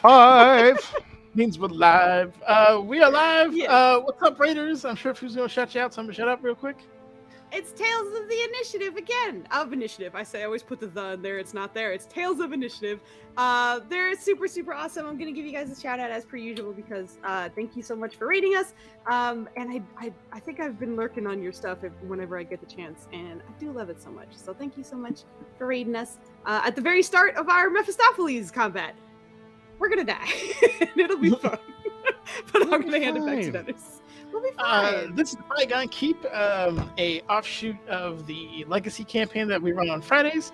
Five means we're live. We are live. Yes. What's up, Raiders? I'm sure who's gonna shut you out. So I'm gonna shut up real quick. It's Tales of the Initiative again. Of Initiative. I always put the in there. It's not there. It's Tales of Initiative. They're super awesome. I'm gonna give you guys a shout out as per usual because thank you so much for rating us. And I think I've been lurking on your stuff whenever I get the chance, and I do love it so much. So thank you so much for rating us. At the very start of our Mephistopheles combat, we're gonna die. It'll be fun. But I'm gonna hand it back to Dennis. We'll be fine. This is Bygone Keep, a offshoot of the Legacy campaign that we run on Fridays.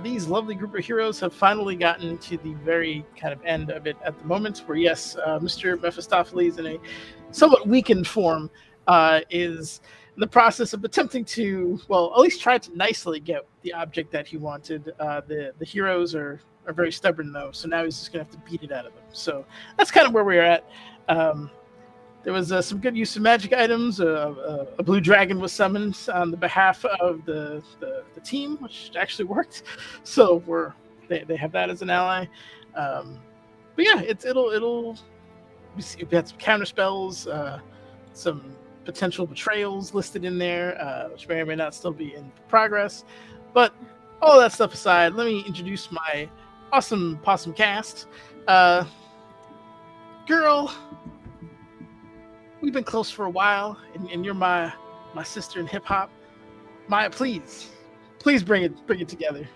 These lovely group of heroes have finally gotten to the very kind of end of it at the moment, where yes, Mr. Mephistopheles, in a somewhat weakened form, is in the process of attempting to, well, at least try to nicely get the object that he wanted. The heroes are very stubborn though, so now he's just gonna have to beat it out of them. So that's kind of where we're at. There was some good use of magic items. A blue dragon was summoned on the behalf of the team, which actually worked. So they have that as an ally. But yeah, it'll we had some counter spells, some potential betrayals listed in there, which may or may not still be in progress. But all that stuff aside, let me introduce my awesome possum cast. Girl, we've been close for a while, and you're my sister in hip hop. Maya, please bring it together.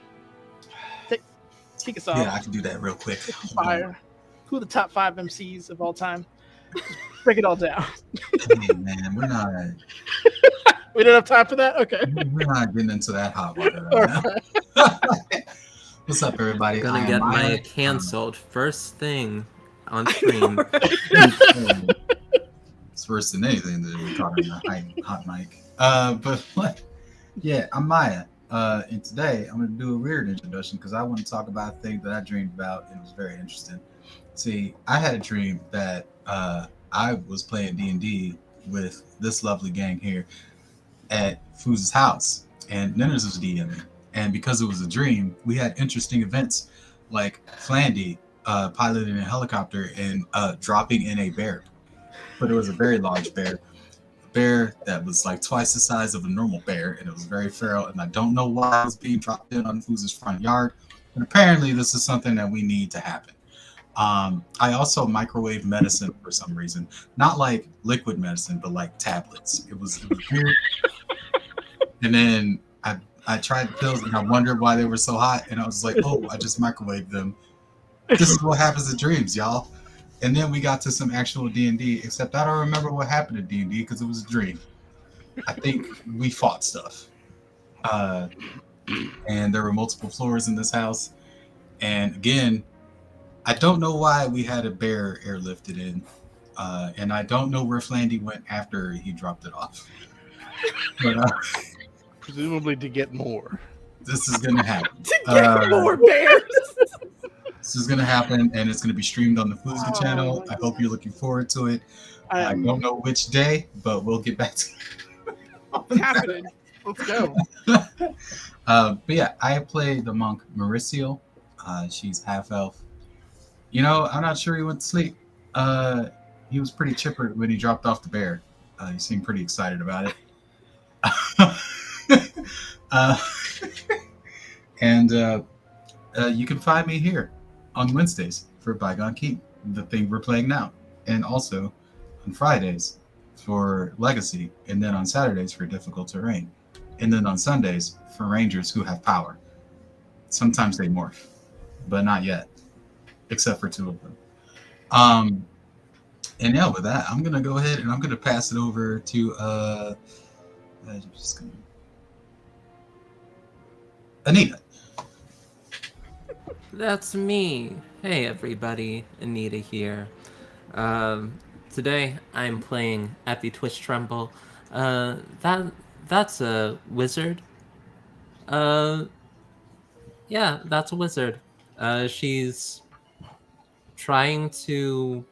Kick us off. Yeah, I can do that real quick. Fire. Who are the top 5 MCs of all time? Just break it all down. Hey, man, we're not. We don't have time for that. Okay. We're not getting into that hot water right now. What's up, everybody? I'm gonna get Maya canceled first thing on stream. It's worse than anything that we're talking about hot mic. But what? Yeah, I'm Maya. And today I'm going to do a weird introduction because I want to talk about a thing that I dreamed about and it was very interesting. See, I had a dream that I was playing D&D with this lovely gang here at Fooz's house, and Ninners was DMing. And because it was a dream, we had interesting events like Flandy piloting a helicopter and dropping in a bear. But it was a very large bear. A bear that was like twice the size of a normal bear, and it was very feral, and I don't know why it was being dropped in on Fooz's front yard, but apparently this is something that we need to happen. I also microwave medicine for some reason. Not like liquid medicine, but like tablets. It was weird. And then I tried the pills, and I wondered why they were so hot, and I was like, oh, I just microwaved them. This is what happens in dreams, y'all. And then we got to some actual D&D, except I don't remember what happened to D&D because it was a dream. I think we fought stuff. And there were multiple floors in this house. And again, I don't know why we had a bear airlifted in. And I don't know where Flandy went after he dropped it off. But Presumably to get more. this is going to happen. To get more bears. This is going to happen, and it's going to be streamed on the Foozca channel. I hope you're looking forward to it. I don't know which day, but we'll get back to It's happening. Let's go. But yeah, I play the monk Mauricio. She's half elf. You know, I'm not sure he went to sleep. He was pretty chipper when he dropped off the bear. He seemed pretty excited about it. And you can find me here on Wednesdays for Bygone Keep, the thing we're playing now, and also on Fridays for Legacy, and then on Saturdays for Difficult Terrain, and then on Sundays for Rangers who have power. Sometimes they morph, but not yet, except for 2 of them. And yeah, with that, I'm gonna go ahead and I'm gonna pass it over to Anita. That's me. Hey everybody, Anita here. Today I'm playing Epi Twitch Tremble. That's a wizard. Yeah, that's a wizard. She's trying to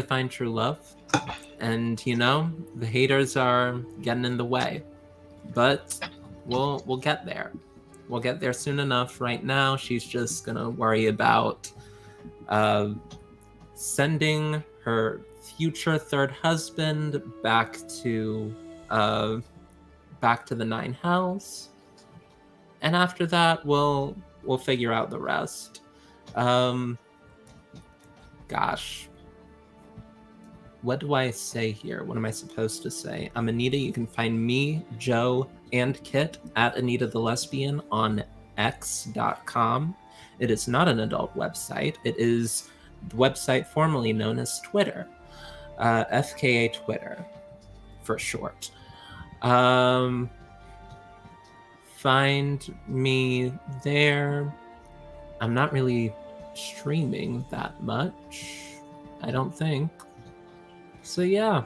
find true love, and you know the haters are getting in the way, but we'll get there. We'll get there soon enough. Right now, she's just gonna worry about sending her future third husband back to the Nine Hells, and after that we'll figure out the rest. Gosh, what do I say here? What am I supposed to say? I'm Anita. You can find me, Joe, and Kit at Anita the Lesbian on X.com. It is not an adult website. It is the website formerly known as Twitter. FKA Twitter, for short. Find me there. I'm not really streaming that much, I don't think. So yeah,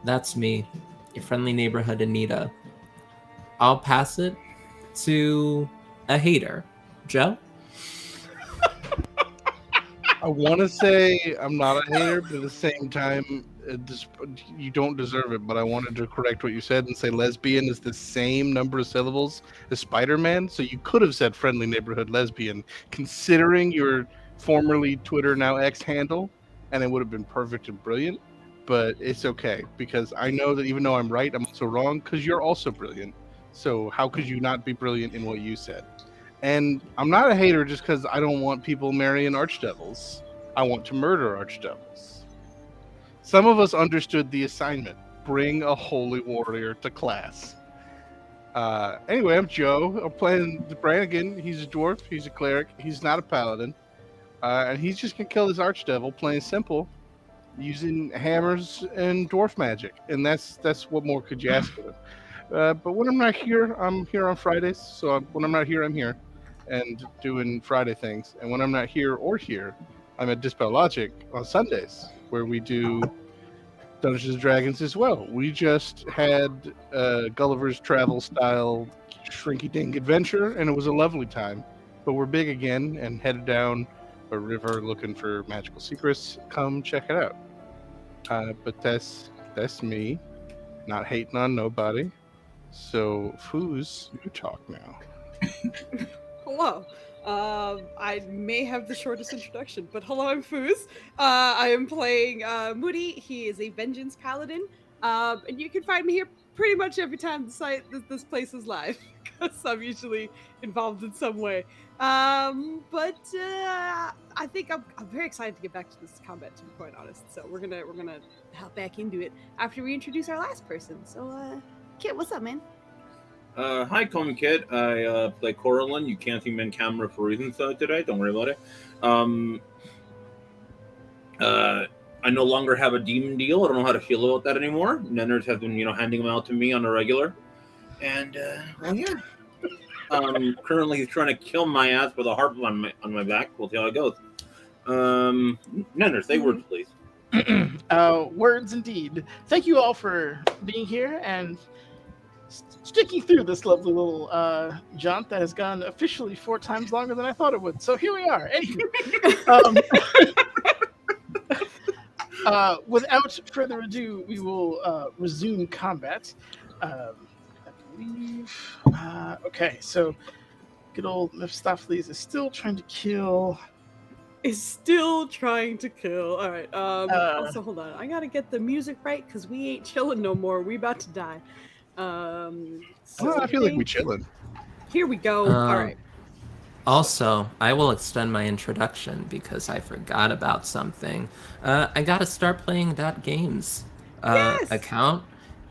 that's me, your friendly neighborhood Anita. I'll pass it to a hater. Joe? I want to say I'm not a hater, but at the same time, you don't deserve it. But I wanted to correct what you said and say lesbian is the same number of syllables as Spider-Man. So you could have said friendly neighborhood lesbian, considering your formerly Twitter, now X handle, and it would have been perfect and brilliant. But it's okay, because I know that even though I'm right, I'm also wrong, because you're also brilliant. So how could you not be brilliant in what you said? And I'm not a hater just because I don't want people marrying archdevils. I want to murder archdevils. Some of us understood the assignment. Bring a holy warrior to class. Anyway, I'm Joe. I'm playing Brannigan. He's a dwarf. He's a cleric. He's not a paladin. And he's just going to kill this archdevil, playing simple, using hammers and dwarf magic. And that's what more could you ask of him? But when I'm not here, I'm here on Fridays. So when I'm not here, I'm here and doing Friday things. And when I'm not here or here, I'm at Dispel Logic on Sundays, where we do Dungeons and Dragons as well. We just had Gulliver's Travel style shrinky dink adventure, and it was a lovely time. But we're big again and headed down a river looking for magical secrets. Come check it out. But that's me, not hating on nobody. So, Foos, you talk now. Hello. I may have the shortest introduction, but hello, I'm Foos. I am playing Moody. He is a vengeance paladin. And you can find me here pretty much every time this place is live, because I'm usually involved in some way. But I think I'm very excited to get back to this combat, to be quite honest. So we're gonna hop back into it after we introduce our last person. So Kit, what's up, man? Hi, call me Kid. I play Coraline. You can't see me in camera for reasons today. Don't worry about it. I no longer have a demon deal. I don't know how to feel about that anymore. Nenners have been, handing them out to me on a regular. And, well, yeah. Currently he's trying to kill my ass with a harp on my back. We'll see how it goes. Nenners, say words, please. Words indeed. Thank you all for being here and sticking through this lovely little jaunt that has gone officially 4 times longer than I thought it would. So here we are. Anyway, without further ado, we will resume combat. I believe. Okay, so good old Mephistopheles is still trying to kill. All right. Also, hold on. I gotta get the music right because we ain't chilling no more. We about to die. I feel like we chilling. Here we go. All right. Also, I will extend my introduction because I forgot about something. I gotta start playing that games Yes! account.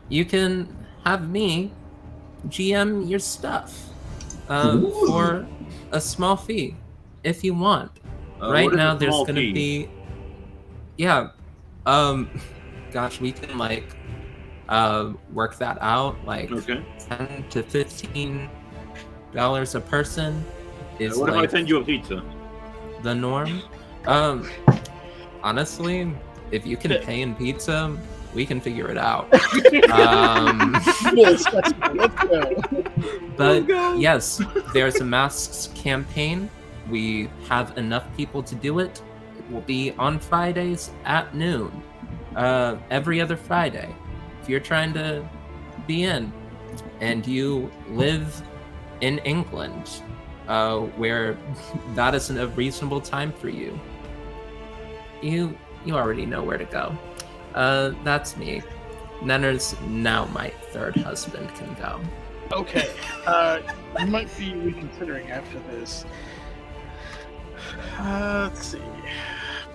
You can have me GM your stuff for a small fee if you want. Right now, there's gonna be, gosh, we can work that out. $10 to $15 a person is what if I send you a pizza? The norm. Honestly, if you can pay in pizza, we can figure it out. Yes, let's go. But yes, there's a masks campaign. We have enough people to do it. It will be on Fridays at noon. Every other Friday. If you're trying to be in and you live in England, where that isn't a reasonable time for you. You already know where to go. That's me. Nenner's now my third husband can go. Okay. You might be reconsidering after this. Let's see.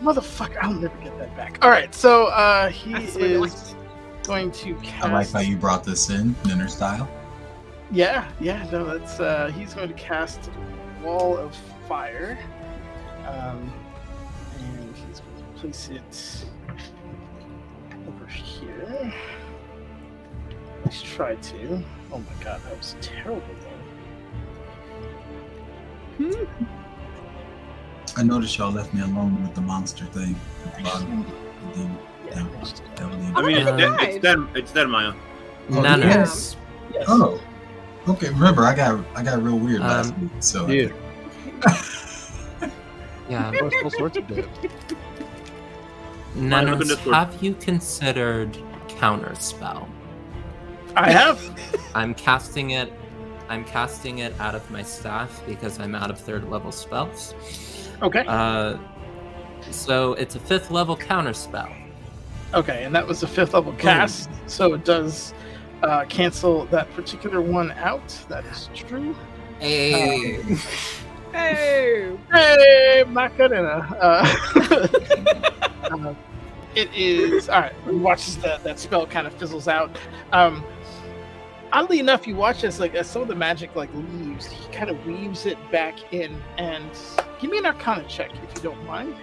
Motherfucker, I'll never get that back. All right, so he That's what I like. is going to cast. I like how you brought this in, Ninner style. Yeah, no, that's he's going to cast Wall of Fire, and he's going to place it over here. Let's try to. Oh my god, that was terrible though. I noticed y'all left me alone with the monster thing at the bottom. Yeah. I mean, Alright. it's dead, Maya. Oh, Nenner's. Yes. Oh, okay. Remember, I got real weird last week, so Yeah. Yeah. All sorts of dead. Nenner's, have you considered Counterspell? I have. I'm casting it out of my staff because I'm out of 3rd level spells. Okay. So it's a 5th level counterspell. Okay, and that was a 5th level cast, so it does cancel that particular one out. That is true. Hey. Hey! Hey, Macarena. It is all right. You watch as that spell kind of fizzles out. Oddly enough, you watch as some of the magic leaves. He kind of weaves it back in. And give me an Arcana check if you don't mind.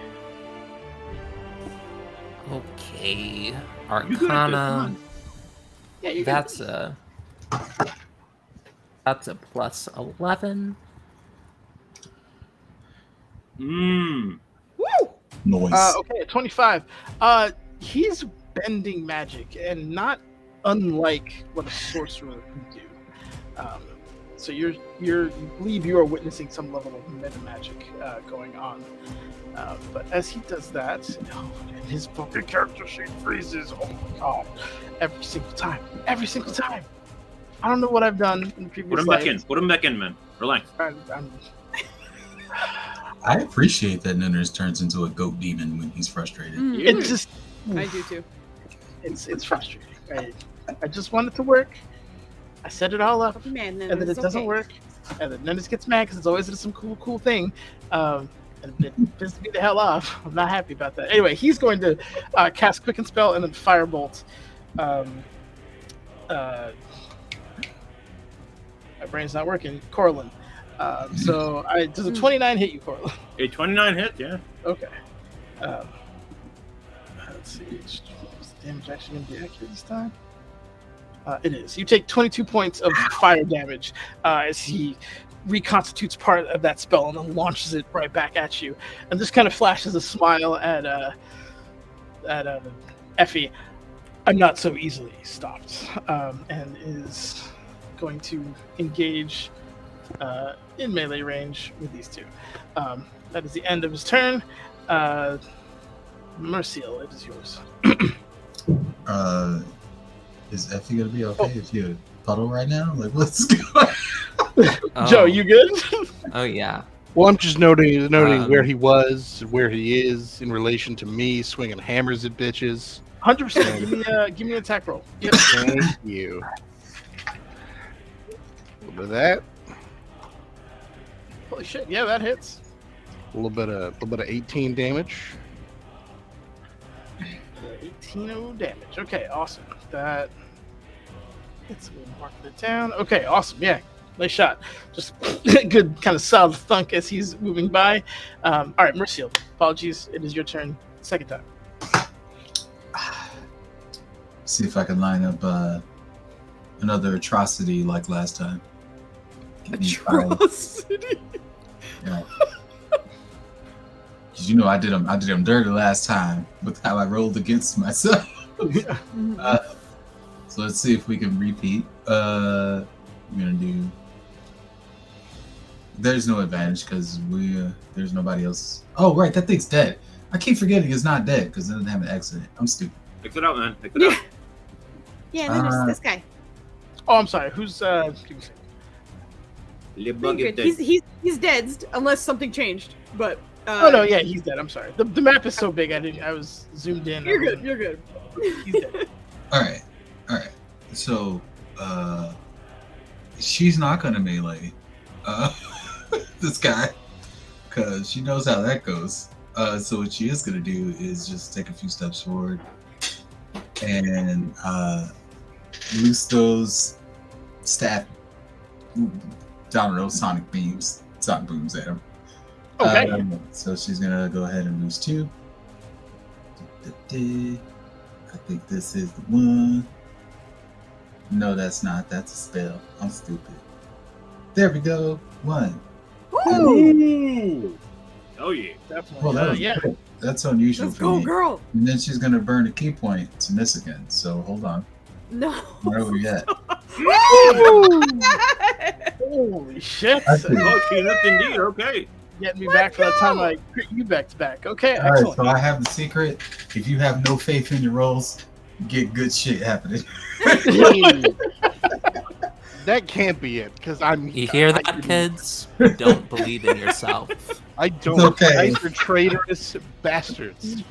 Okay. You good at this, come Arcana. on. Yeah, you That's a plus 11. Mmm. Woo! noise. Okay, 25. He's bending magic, and not unlike what a sorcerer would do. So you believe you are witnessing some level of meta magic going on. But as he does that, and his fucking character sheet freezes. Oh my god! Every single time. I don't know what I've done in the previous Put him back in. Put him back in, man. Relax. I appreciate that Ninner's turns into a goat demon when he's frustrated. It just. I do too. It's frustrating. I just want it to work. I set it all up, Man, and then it doesn't work, and then Nennis gets mad because it's always some cool thing, and it pisses me the hell off. I'm not happy about that. Anyway, he's going to cast Quicken Spell and then Firebolt. My brain's not working. Corlin. So does a 29 hit you, Corlin? A 29 hit, yeah. Okay. Let's see. Is the damage actually going to be accurate this time? It is. You take 22 points of fire damage as he reconstitutes part of that spell and then launches it right back at you. And this kind of flashes a smile at Effie. I'm not so easily stopped. And is going to engage in melee range with these two. That is the end of his turn. Merciel, it is yours. Is Effie gonna be okay if you're a puddle right now? Like, what's going on? Joe, you good? Oh yeah. Well, I'm just noting where he was, where he is in relation to me swinging hammers at bitches. 100%. Give me an attack roll. Yep. Thank you. A little bit of that. Holy shit! Yeah, that hits. A little bit of 18 damage. 18 damage. Okay, awesome. That hits. We'll mark it down. Okay, awesome. Yeah, nice shot. Just good kind of solid thunk as he's moving by. All right, Merciel. Apologies. It is your turn. Second time. See if I can line up another atrocity like last time. Atrocity. Yeah. Because I did him dirty last time with how I rolled against myself. So let's see if we can repeat. We're gonna do. There's no advantage because there's nobody else. Oh right, that thing's dead. I keep forgetting it's not dead because it doesn't have an accident. I'm stupid. Pick it out, man. Pick it out. Yeah, then there's this guy. Oh, I'm sorry. Who's? Le Doing bug is good. dead. He's He's dead unless something changed. But Oh no, yeah, he's dead. I'm sorry. The map is so big. I was zoomed in. You're good. You're good. He's dead. All right. So, she's not gonna melee this guy because she knows how that goes. So what she is gonna do is just take a few steps forward and loose those staff. I don't know, sonic booms at him. Okay. So she's gonna go ahead and lose 2. I think this is the one. No, that's not. That's a spell. I'm stupid. There we go. 1. Ooh. Oh yeah. Definitely. Well, Yeah. cool. That's unusual Let's for go, me. girl. And then she's gonna burn a key point to miss again. So hold on. No. Where are we at? Holy shit. I see. Oh, she's up indeed. Okay. Getting me back for that time I crit you back to back. Okay, All right. excellent. So I have the secret. If you have no faith in your rolls, you get good shit happening. That can't be it, because I'm. You hear that, kids? Don't believe in yourself. I don't. It's okay. Guys are traitorous bastards.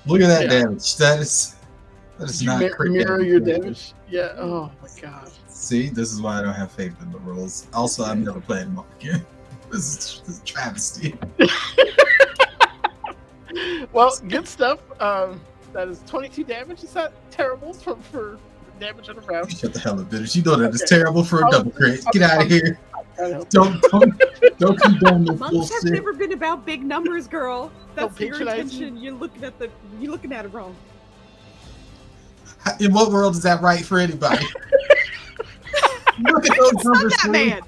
Look at that Yeah. damage. That is Did you not crit mirror damage. your damage? Yeah. Oh my god. See, this is why I don't have faith in the rolls. Also, I'm never playing them up again. This is a travesty. Well, good stuff. That is 22 damage. Is that terrible for damage on a round? Shut the hell up, bitch. You know that is Okay. terrible for a I'm- double crit. Get out of here. Gotta help. Don't condone the Monks have bullshit. never been about big numbers, girl. That's Don't your patronize intention. You're looking at it wrong. In what world is that right for anybody? Look at those Stun numbers. that dude. man.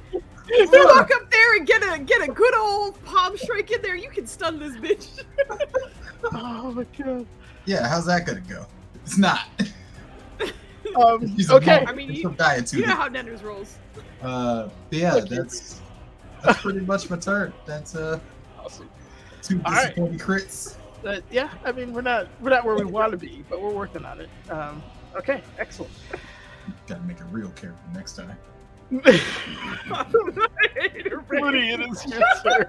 If you walk up there and get a good old palm strike in there, you can stun this bitch. Oh my god. Yeah, how's that gonna go? It's not. He's a Okay. monk. I mean, It's you- some guy too. You know how Nenders rolls. But yeah, Look, that's pretty much my turn. That's Awesome. 2 All right. disappointing crits. Yeah. I mean, we're not where we want to be, but we're working on it. Okay. Excellent. Gotta make a real character next time. Woody, it is your turn.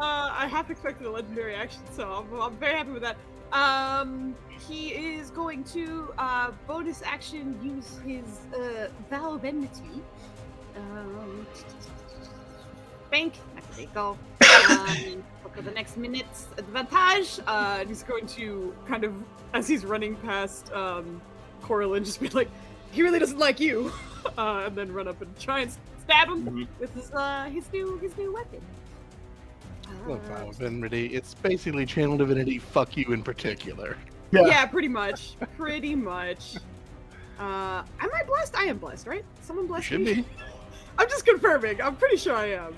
I half expected a legendary action, so I'm very happy with that. He is going to bonus action use his vow of enmity. Bank. There you go. For the next minute's advantage, and he's going to kind of, as he's running past Coralyn, just be like, he really doesn't like you, and then run up and try and stab him with his new weapon. Look, Vow of Enmity. It's basically Channel Divinity. Fuck you in particular. Yeah, pretty much. Pretty much. Am I blessed? I am blessed, right? Someone blessed Should me? be. I'm just confirming. I'm pretty sure I am.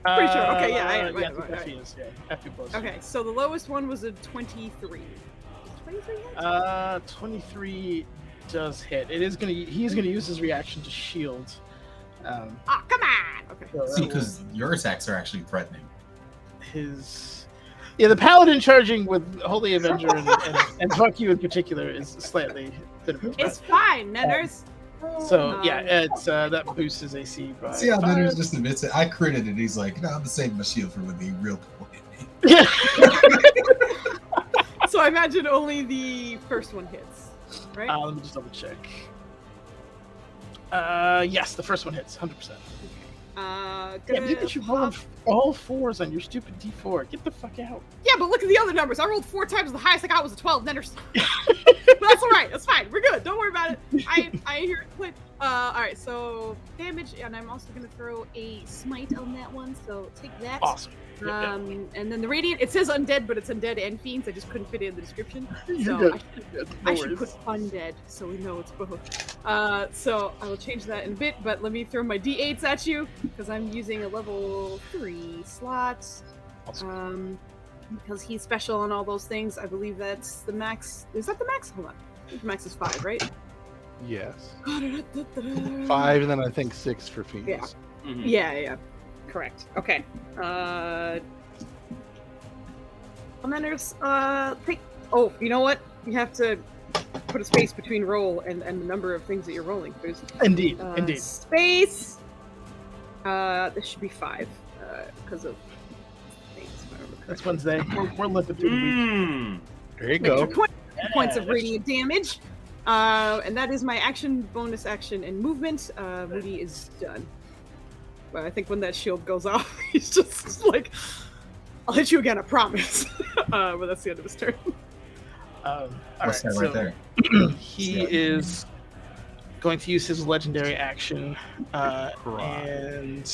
Pretty sure. Okay, yeah, I am. Yeah, I am, I think okay. he is. Yeah, FP plus. Okay, so the lowest one was a 23. 23 hit? 23 does hit. He's gonna use his reaction to shield. Oh, come on! Okay. So See, that because your attacks are actually threatening. the paladin charging with Holy Avenger and fuck you in particular is slightly bit of a It's threat. fine, Nenners. So yeah, it's that boosts his AC by See how 5. Bender's just admits it. I critted it. He's like, no, I'm gonna save my shield for when the real people hit me. Yeah. So I imagine only the first one hits, right? Let me just double check. Yes, the first one hits 100%. Gonna Damn, you should roll pop- all 4s on your stupid D4. Get the fuck out. Yeah, but look at the other numbers. I rolled 4 times. The highest I got was a 12. Nenners. But that's all right. That's fine. We're good. Don't worry about it. I ain't here to quit. All right. So damage, and I'm also gonna throw a smite on that one. So take that. Awesome. Yeah. And then the radiant. It says undead, but it's undead and fiends. I just couldn't fit it in the description. You're So good. I You're good. No I should worries. put undead, so we know it's both. So I will change that in a bit, but let me throw my d8s at you, because I'm using a level 3 slot. Awesome. Because he's special on all those things. I believe that's the max. Is that the max? Hold on. I think the max is 5, right? Yes. 5, 5, and then I think 6 for Fiends. Yeah. Mhm. Yeah. Correct. Okay. And then there's take. Oh, you know what? You have to put a space between roll and the number of things that you're rolling. There's Indeed. space. This should be 5 because of things. If I remember That's correctly. Wednesday. We're limping through the week. There you Extra go. 20 points of Yes. radiant damage. And that is my action, bonus action, and movement. Moody is done. But I think when that shield goes off, he's just like, I'll hit you again, I promise. But that's the end of his turn. All What's right, that right there? He Yeah. is going to use his legendary action Right. and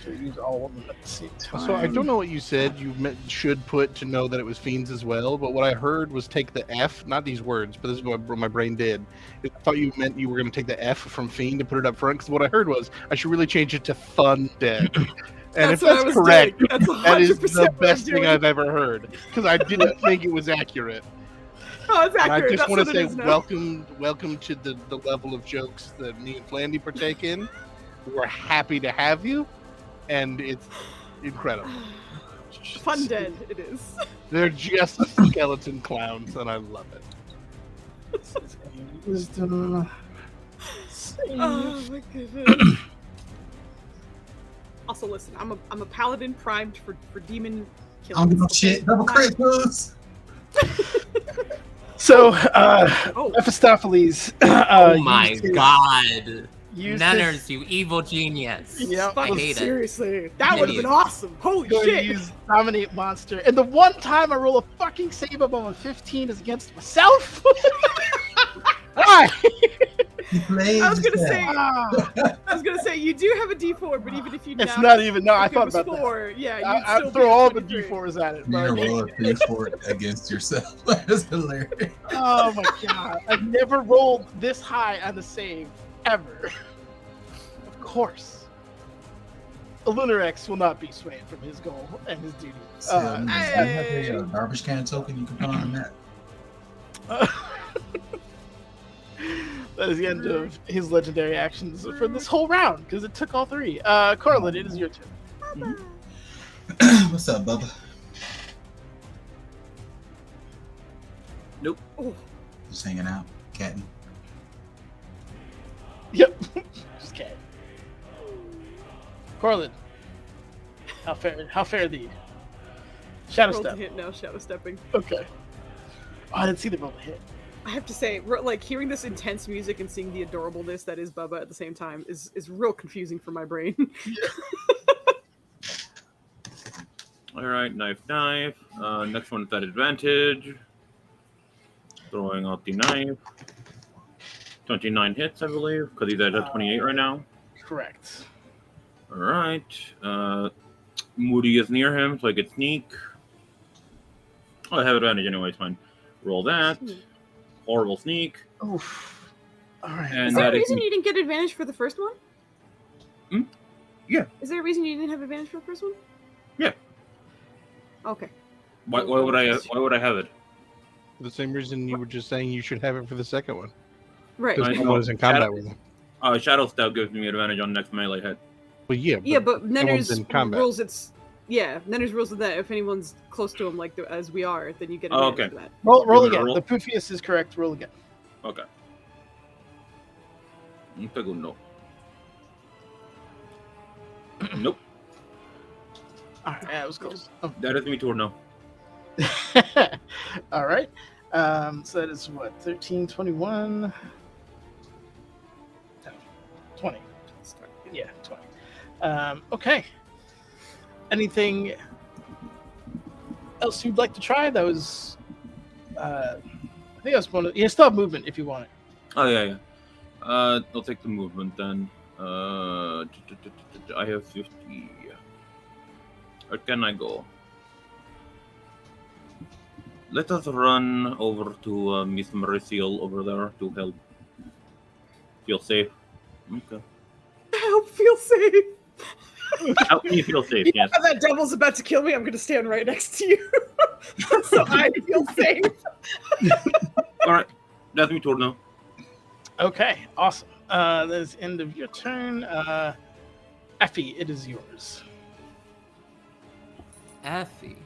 should use all of them at the same time. So I don't know what you said you should put to know that it was fiends as well, but what I heard was take the F, not these words, but this is what my brain did. I thought you meant you were going to take the F from fiend and put it up front, because what I heard was I should really change it to fun dead. And if what I that's was correct, doing. That's that is 100% the what I'm best thing doing. I've ever heard, because I didn't think it was accurate. Oh, it's And I accurate. just That's want what to it say is now. welcome to the level of jokes that me and Flandy partake in. We're happy to have you, and it's incredible. Fun dead, it is. They're just skeleton clowns, and I love it. Wisdom. Oh my goodness. Also, listen, I'm a paladin primed for demon I killing. don't give no shit. Double crit, please. So, Oh, Mephistopheles. Oh my used his- god. used Nanners, his- you evil genius. Yep. I fucking hate it. seriously, that would have been Idiot. awesome. Holy going to shit! use Dominate Monster. And the one time I roll a fucking save above a 15 is against myself. Why? He plays I was gonna his say, head. I was gonna say, you do have a D4, but even if you It's now, not even. No, I if it thought was about that. 4, yeah, you'd I still throw be all at the 23. D4s at it. You're But, gonna roll a D4 against yourself. That's hilarious. oh my god. I've never rolled this high on the save ever. Of course. A Lunar X will not be swayed from his goal and his duty. So, do you have hey. a garbage can token you can put on the map? That is the end of his legendary actions for this whole round because it took all 3. Corlin, it is your turn. What's up, Bubba? Oh, Just hanging out, catting. Yep. Just kidding. Corlin. How fair thee? Shadow rolled a step. hit now, shadow stepping. Okay. Oh, I didn't see the roll hit. I have to say, like hearing this intense music and seeing the adorableness that is Bubba at the same time is real confusing for my brain. All right, knife. Next one at advantage. Throwing out the knife. 29 hits, I believe, because he's at 28 right now. Correct. All right. Moody is near him, so I get sneak. Oh, I have advantage anyway. It's fine. Roll that. Horrible sneak. Oof. All right. And Is there a that is reason you didn't get advantage for the first one? Hmm? Yeah. Is there a reason you didn't have advantage for the first one? Yeah. Okay. Why would I have it? For the same reason you were just saying you should have it for the second one. Right. Because I no know. one is in combat with him. Shadow Step gives me advantage on next melee hit. Well, yeah. Yeah, but one's in Nenner's combat. rules Nenner's rules is that if anyone's close to him as we are, then you get Oh, advantage okay. for that. Roll You again. roll? The Poofius is correct. Roll again. Okay. No. Nope. All right. Yeah, it was close. Oh. That is me turn now. All right. So that is what? 13, 21. No, 20. Yeah, 20. Okay. Anything else you'd like to try? That was, I think I was one. You still have movement if you want it. Oh yeah. I'll take the movement then. I have 50. Where can I go? Let us run over to Miss Mariciel over there to help. Feel safe. Okay. Help feel safe. Help me feel safe. Yes. If that devil's about to kill me, I'm gonna stand right next to you. So I feel safe. All right. That's me turn now. Okay, awesome. That is end of your turn. Effie, it is yours. Effie.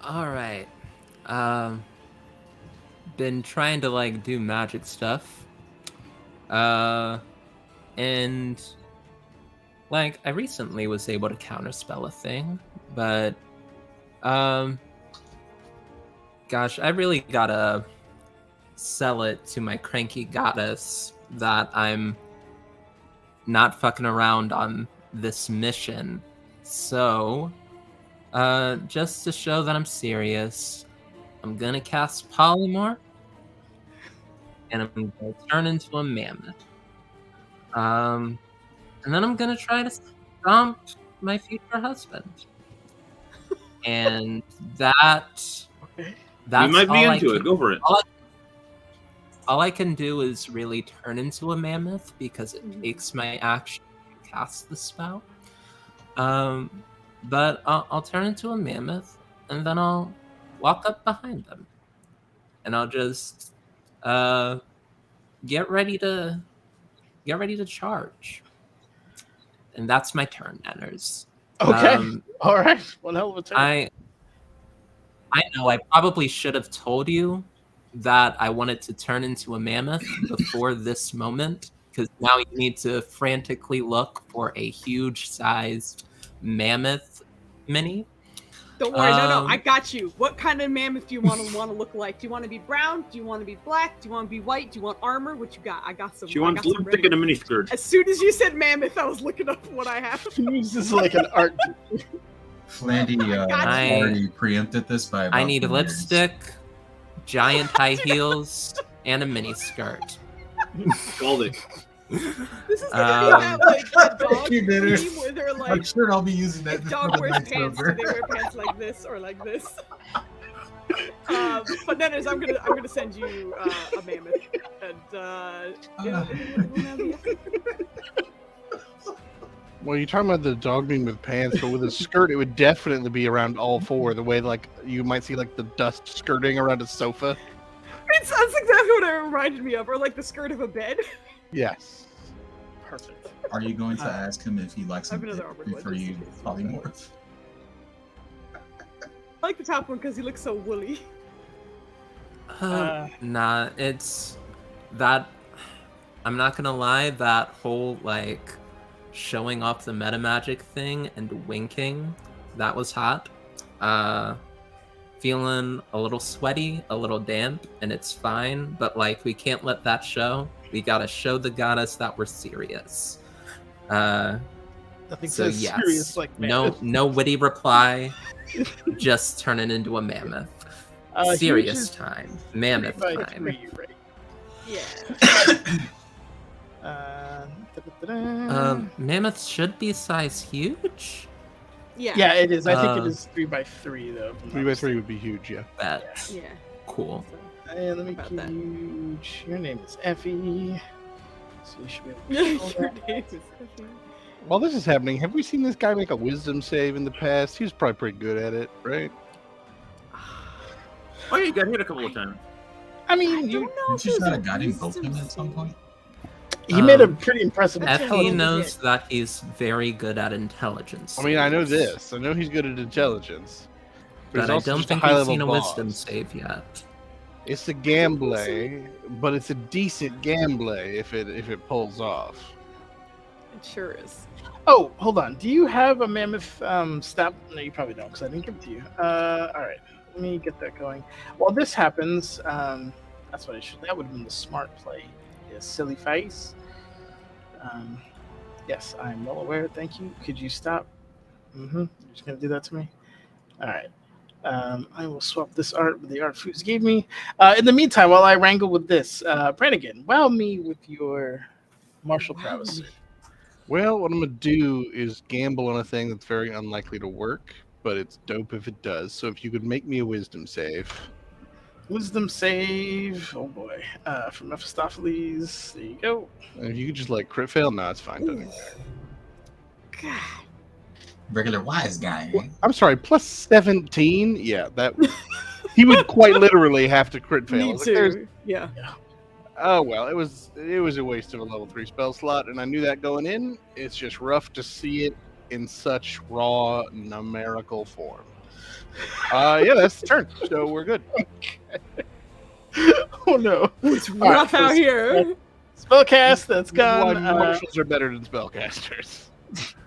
Alright. Been trying to do magic stuff. And like I recently was able to counterspell a thing, but gosh, I really gotta sell it to my cranky goddess that I'm not fucking around on this mission. So, just to show that I'm serious, I'm gonna cast Polymorph, and I'm gonna turn into a mammoth. And then I'm gonna try to stomp my future husband. And that's Okay. You might be all I into it. can, Go for it. all I can do is really turn into a mammoth because it Mhm. takes my action to cast the spell. But I'll turn into a mammoth, and then I'll walk up behind them, and I'll just get ready to charge. And that's my turn, Nanners. Okay. Um, All right. One hell of a turn. I know I probably should have told you that I wanted to turn into a mammoth before this moment, because now you need to frantically look for a huge-sized mammoth mini. Don't worry, no, I Um, got you. What kind of mammoth do you want to look like? Do you want to be brown? Do you want to be black? Do you want to be white? Do you want armor? What you got? I got some. She I wants got some lipstick ready. and a miniskirt. As soon as you said mammoth, I was looking up what I have. This is like an art. Flandy got you. already preempted this by about I need 10 years. lipstick, giant high heels, and a mini skirt. Called it. This is gonna be that dog You did it. meme where they're I'm like, sure I'll be using that if before dog the wears night's pants, do over. they wear pants like this or like this? But then I'm gonna send you a mammoth, and it'll now be Well, you're talking about the dog being with pants, but with a skirt, it would definitely be around all four. The way like you might see like the dust skirting around a sofa. That's exactly what it reminded me of, or like the skirt of a bed. Yes. Perfect. Are you going to ask him if he likes I have him another armored one, before just in you case. polymorph? I like the top one because he looks so woolly. Nah, it's that. I'm not gonna lie, that whole like showing off the meta magic thing and winking, that was hot. Feeling a little sweaty, a little damp, and it's fine, but like we can't let that show. We gotta show the goddess that we're serious. Nothing So says yes, serious like no witty reply, just turning into a mammoth. huge Serious is time, mammoth 3 by time. 3, right? Yeah. Da-da-da-da. Mammoths should be size huge. Yeah. Yeah, it is. I think it Uh, is 3 by 3 though. if I'm not 3x3 would be huge, yeah. Bet. Yeah. Cool. mistaken. And let me About that. huge. Your name is Effie. So you should be able to Your control that. name is Effie. While this is happening, have we seen this guy make a wisdom save in the past? He was probably pretty good at it, right? Oh, yeah, you got hit a couple of times. I I mean, don't know Didn't if you it was try a to guiding both wisdom of them at some save. point? he made a Um, pretty impressive That's Effie intelligence. knows that he's very good at intelligence. I mean, I know saves, this. I know he's good at intelligence. but he's I also don't just a think we've high-level seen a boss. wisdom save yet. It's a gamble, but it's a decent gamble if it pulls off. It sure is. Oh, hold on. Do you have a mammoth stat? No, you probably don't, because I didn't give it to you. All right, let me get that going. While this happens, that's what I should. That would have been the smart play. Yeah, silly face. Yes, I'm well aware. Thank you. Could you stop? You're just gonna do that to me. All right. I will swap this art with the art Foos gave me. In the meantime, while I wrangle with this, Brannigan, wow me with your martial prowess. Wow. Well, what I'm gonna do is gamble on a thing that's very unlikely to work, but it's dope if it does. So if you could make me a wisdom save. Wisdom save. Oh boy. From Mephistopheles. There you go. And if you could just like crit fail, no, it's fine. Doesn't matter. God. Regular wise guy. Eh? I'm sorry, plus 17. Yeah, that he would quite literally have to crit fail. Me Like, there's- too. Yeah. Oh well, it was a waste of a level 3 spell slot, and I knew that going in. It's just rough to see it in such raw numerical form. Yeah, that's the turn. So we're good. Oh no. It's All right, rough out so here. Spellcast, that's This is why gone. marshals are better than spellcasters.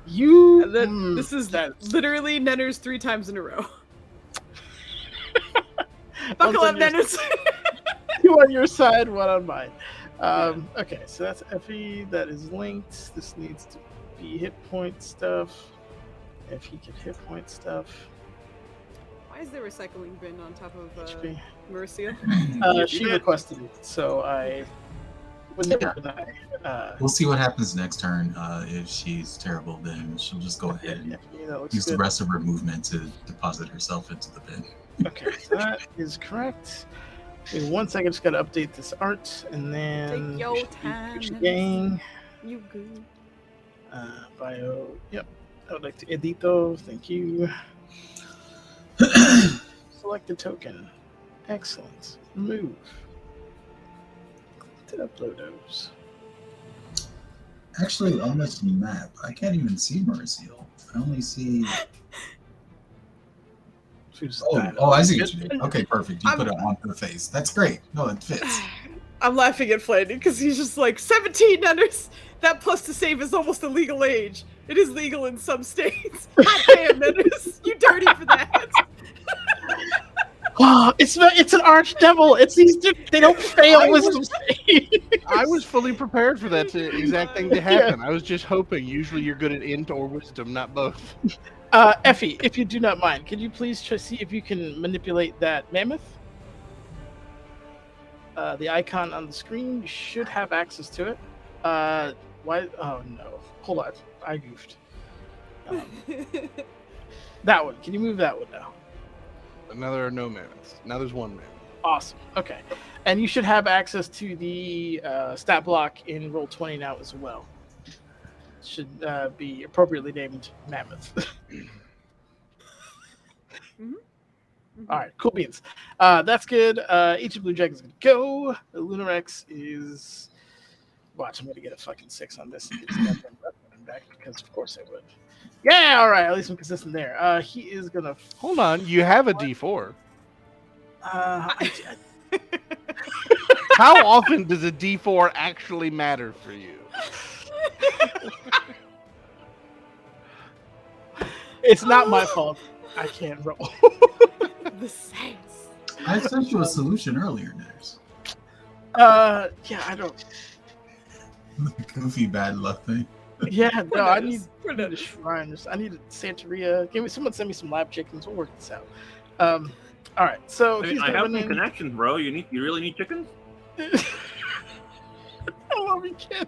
You. And then this is that's literally Nenners 3 times in a row. one's Buckle on up, your- Nenners. 2 on your side, 1 on mine. Okay, so that's Effie. That is linked. This needs to be hit point stuff. If he can hit point stuff. Why is there a recycling bin on top of HP. Marcia? She requested it, so I would never deny. We'll see what happens next turn. If she's terrible, then she'll just go ahead and that looks use the good. rest of her movement to deposit herself into the bin. Okay, so that is correct. In 1 second, just gotta update this art, and then Take your time. gang. You good? Bio. Yep. I would like to edito. Thank you. Select the token. Excellent. Move. To upload those. Actually, on this map, I can't even see Marcial. I only see. Oh, I see what you did. Okay, perfect. You put it on her face. That's great. No, it fits. I'm laughing at Flanny because he's just like 17 Nenners. That plus to save is almost a legal age. It is legal in some states. God damn, Nenners, you dirty for that. Oh, it's an archdevil. It's these dudes. They don't fail wisdom save. I was fully prepared for that exact thing to happen. I was just hoping. Usually you're good at int or wisdom, not both. Effie, if you do not mind, could you please see if you can manipulate that mammoth? The icon on the screen, you should have access to it. Why? Oh no! Hold on, I goofed. That one. Can you move that one now? Now there are no mammoths. Now there's 1 mammoth. Awesome. Okay, and you should have access to the stat block in Roll20 now as well. Should be appropriately named mammoth. All right, cool beans. That's good. Each of Blue Jackets is gonna go. The Lunarex is. Watch, I'm gonna get a fucking 6 on this and get his goddamn weapon back because of course I would. Yeah, all right. At least I'm consistent there. He is gonna. Hold on, you have a D4. How often does a D4 actually matter for you? It's not my fault. I can't roll. The sense. I sent you a solution earlier, Ners. Yeah, I don't. Goofy bad luck thing. Yeah, no, I need a shrine. I need a Santeria. Someone send me some lab chickens. We'll work this out. All right, so I he's have gonna some connections, bro. You really need chickens? I love you, kid.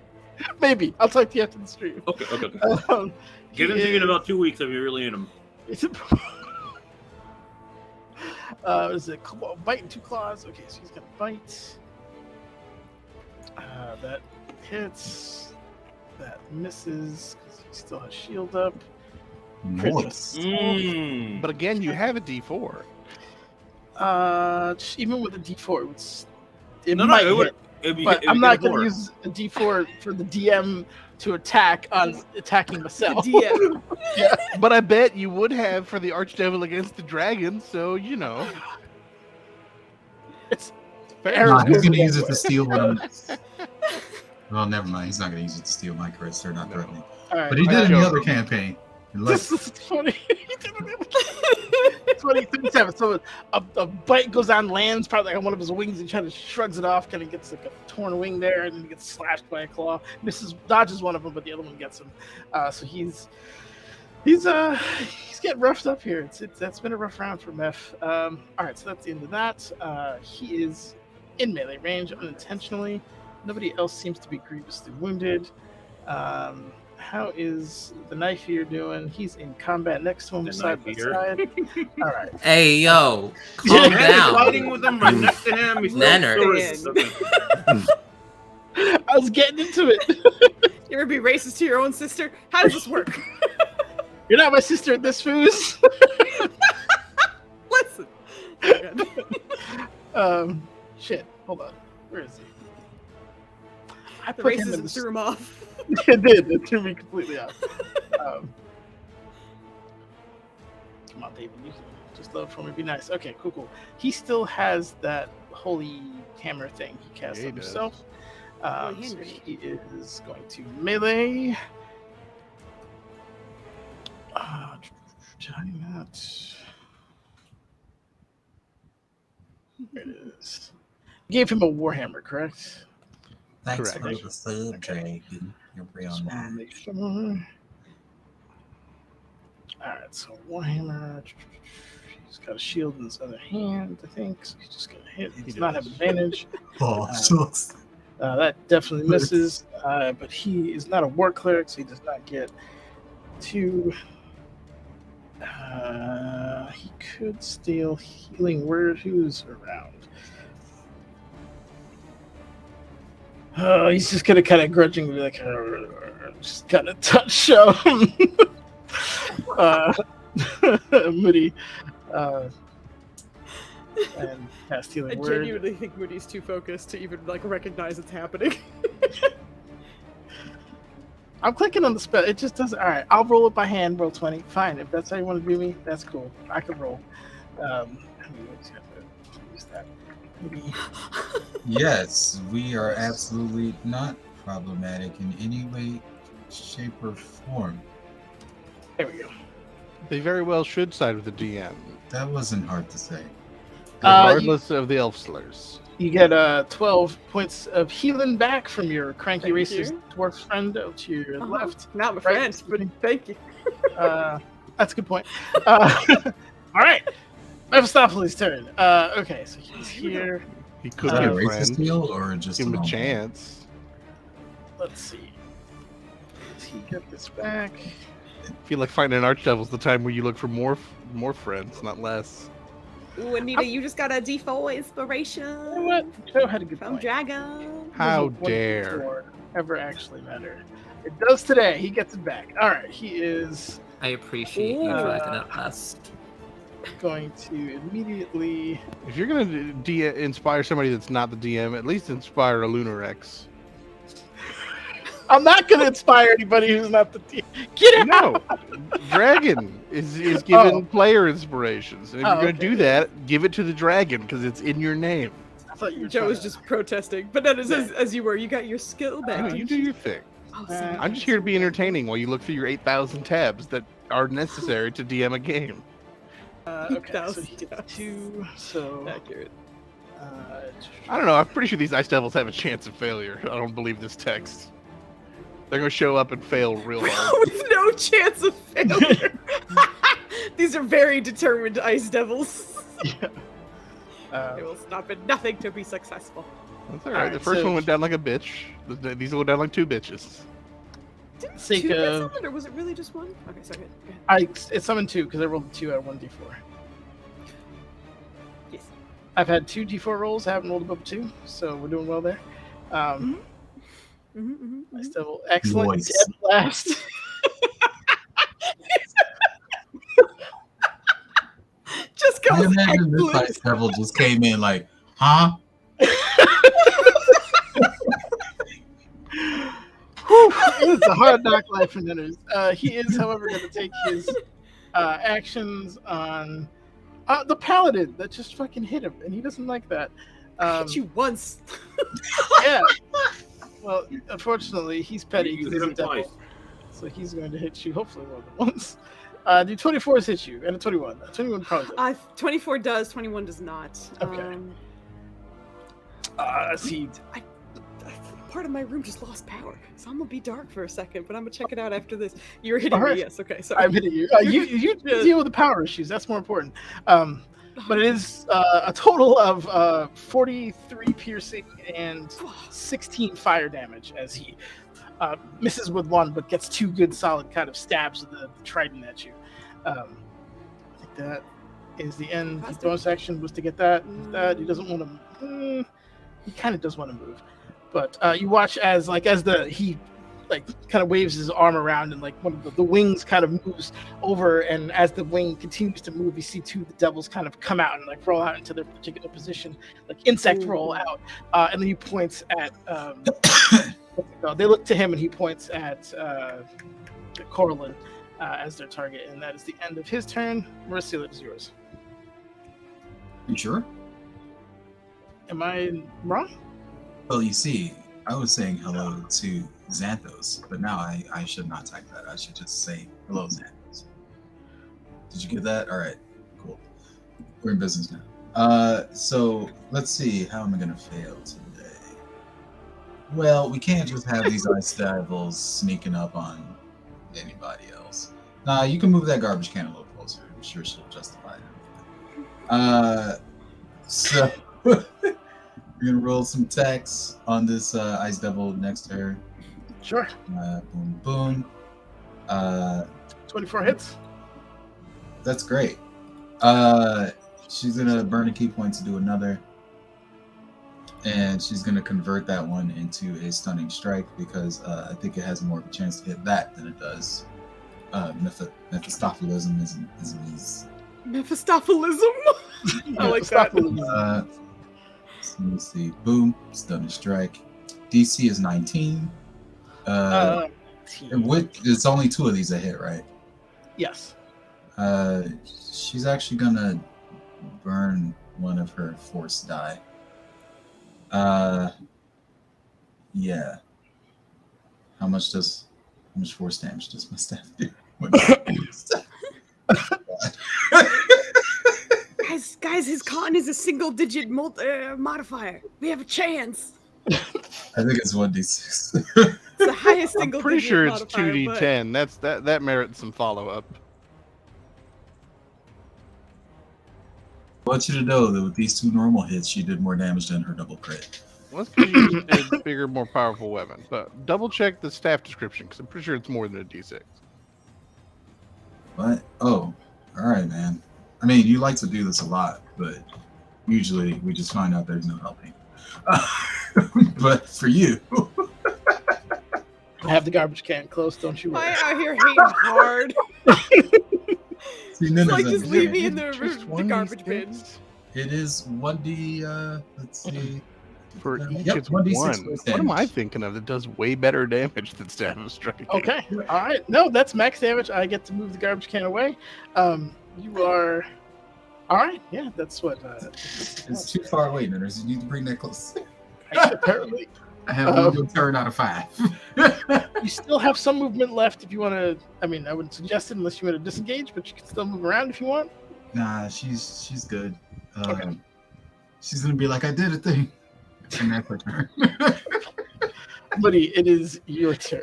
Maybe I'll talk to you after the stream. Okay. Give Give them to you in about 2 weeks if you really need them. Is it bite and 2 claws? Okay, so he's gonna bite. That hits. That misses because he still has shield up. Nice. But again, you have a D4. Even with a D4, I'm not going to use a D4 for the DM to attack on attacking myself. DM. Yeah. But I bet you would have for the Archdevil against the Dragon, so you know. It's Nah, he's going to use it to steal one. Well, never mind. He's not going to use it to steal my crits. They're not threatening. all right. But he did in the other campaign. This is 20. 37. So a bite goes on, lands probably on one of his wings, and kind of shrugs it off, kind of gets like a torn wing there, and then he gets slashed by a claw. Dodges one of them, but the other one gets him. So he's getting roughed up here. That's been a rough round for Meph. All right, so that's the end of that. He is in melee range unintentionally. Nobody else seems to be grievously wounded. How is the knife ear doing? He's in combat next to him, side by side. All right. Hey, yo, calm He's down. fighting with him right next to him. He's Nenners. I was getting into it. You ever be racist to your own sister? How does this work? You're not my sister at this, Foos. Listen. Shit. Hold on. Where is he? I The put him in racism the threw him off. It did. It threw me completely off. Come on, David. You can just love for me. Be nice. Okay, cool. He still has that holy hammer thing he cast Yeah, he on does. himself. hand So grenade. he is going to melee. Did I not? There it is. Gave him a warhammer, correct? Thanks Correct. for the sub, Dragon. You're real Just wanna nice. make sure. Alright, so warhammer. He's got a shield in his other hand, I think. So he's just gonna hit. He does not have advantage. Oh, Uh, shucks. That definitely misses. But he is not a war cleric, so he does not get to. He could steal healing word. Who's around? He's just gonna kind of grudgingly be like, just kind of touch Moody, and cast I healing word. genuinely think Moody's too focused to even like recognize it's happening. I'm clicking on the spell. It just doesn't. All right, I'll roll it by hand. Roll 20. Fine. If that's how you want to do me, that's cool. I can roll. I mean, we just have to use that. Maybe. Yes, we are absolutely not problematic in any way, shape, or form. There we go. They very well should side with the DM, That wasn't hard to say. regardless of the elf slurs. You get 12 points of healing back from your cranky Thank racist you. dwarf friend out to your left. Not my Right. friend, but thank you. That's a good point. All right. Mephistopheles' turn. Okay, so he's here. He could Is that be a a racist friend. deal or just Give him a normal? chance. Let's see. Does he get this back? I feel like finding an archdevil's the time where you look for more friends, not less. Ooh, Anita, you just got a D4 inspiration. You know what? Joe had a good From point. Dragon. How Doesn't one dare. D4 ever actually matter? It does today. He gets it back. All right. He is I appreciate you Ooh. dragging it past. going to immediately. If you're gonna inspire somebody that's not the DM, at least inspire a Lunarex. I'm not going to inspire anybody who's not the team. Get out! No, dragon is giving Oh. player inspirations, and if Oh, you're gonna okay. do that, give it to the dragon because it's in your name. I thought you were Joe trying was to- just protesting, but that is as you were. You got your skill back. No, you didn't do your thing. Oh, sorry. I'm just here to be entertaining while you look through your 8,000 tabs that are necessary to DM a game. Okay, That so was he gets tough. 2. So Accurate. I don't know. I'm pretty sure these ice devils have a chance of failure. I don't believe this text. They're gonna show up and fail real hard. With no chance of failure. These are very determined ice devils. yeah. They will stop at nothing to be successful. That's all right. The Alright, first so- one went down like a bitch. These will go down like 2 bitches. Didn't Sake 2 get of- summoned, or was it really just 1? Okay, sorry. Go ahead. It's summoned 2 because I rolled 2 out of 1d4. Yes. I've had 2 d4 rolls. I haven't rolled above 2, so we're doing well there. Nice devil. Excellent. Nice. Dead last. Just I goes imagine this excellent. ice devil just came in like, huh? Whew, it's a hard knock life for Ninners. He is, however, going to take his actions on the paladin that just fucking hit him, and he doesn't like that. Hit you once. Yeah. Well, unfortunately, he's petty You because hit he's a him devil, twice. so he's going to hit you hopefully more than once. Do 24s hit you, and a 21. 21 probably does. 24 does, 21 does not. Okay. See, Part of my room just lost power, so I'm gonna be dark for a second, but I'm gonna check it out after this. You're hitting Alright. me, yes? Okay, sorry. I'm hitting you. You deal with the power issues. That's more important. But it is a total of 43 piercing and 16 fire damage as he misses with 1, but gets 2 good solid kind of stabs of the trident at you. I think that is the end. His bonus action was to get that. He doesn't want to. He kind of does want to move, but you watch as he kind of waves his arm around, and one of the wings kind of moves over, and as the wing continues to move, you see 2 of the devils kind of come out and roll out into their particular position, like insect roll out, and then he points at. They look to him, and he points at Corlin as their target, and that is the end of his turn. Marissa, it is yours. You sure? Am I wrong? Well, you see, I was saying hello to Xanthos, but now I should not type that. I should just say hello, Xanthos. Did you get that? All right, cool. We're in business now. So let's see. How am I gonna fail today? Well, we can't just have these ice devils sneaking up on anybody else. Nah, you can move that garbage can a little closer. I'm sure she'll justify it. So we're gonna roll some attacks on this ice devil next to her. Sure. Boom, boom. 24 hits. That's great. She's gonna burn a key point to do another, and she's gonna convert that one into a stunning strike because I think it has more of a chance to hit that than it does Mephistopheles. Mephistopheles. I like that. So let's see. Boom, stunning strike. DC is 19. It's only 2 of these a hit, right? Yes. She's actually gonna burn one of her force die. Yeah. How much force damage does my staff do? Guys, his con is a single-digit modifier. We have a chance. I think it's 1d6. It's the highest I'm single. pretty sure it's modifier, 2d10. That merits some follow up. I want you to know that with these 2 normal hits, she did more damage than her double crit. Well, that's because you used a bigger, more powerful weapon. But double check the staff description because I'm pretty sure it's more than a d6. What? Oh, all right, man. I mean, you like to do this a lot, but usually we just find out there's no helping. But for you, I have the garbage can close, don't you worry. I out here hating hard. see, It's like just leave me in Just the garbage bin. 1d6 It is 1d. Let's see. for each. Yep, It's 1d6 one. force What am I damage. thinking of that does way better damage than staff of striking? Okay. All right. No, that's max damage. I get to move the garbage can away. You are. All right. Yeah, that's what. It's too far away, Nutters. You need to bring that close. Apparently, I have one good turn out of 5. you still have some movement left if you want to. I mean, I wouldn't suggest it unless you want to disengage, but you can still move around if you want. Nah, she's good. Okay. She's gonna be like, I did a thing. And that's her turn. Buddy, it is your turn.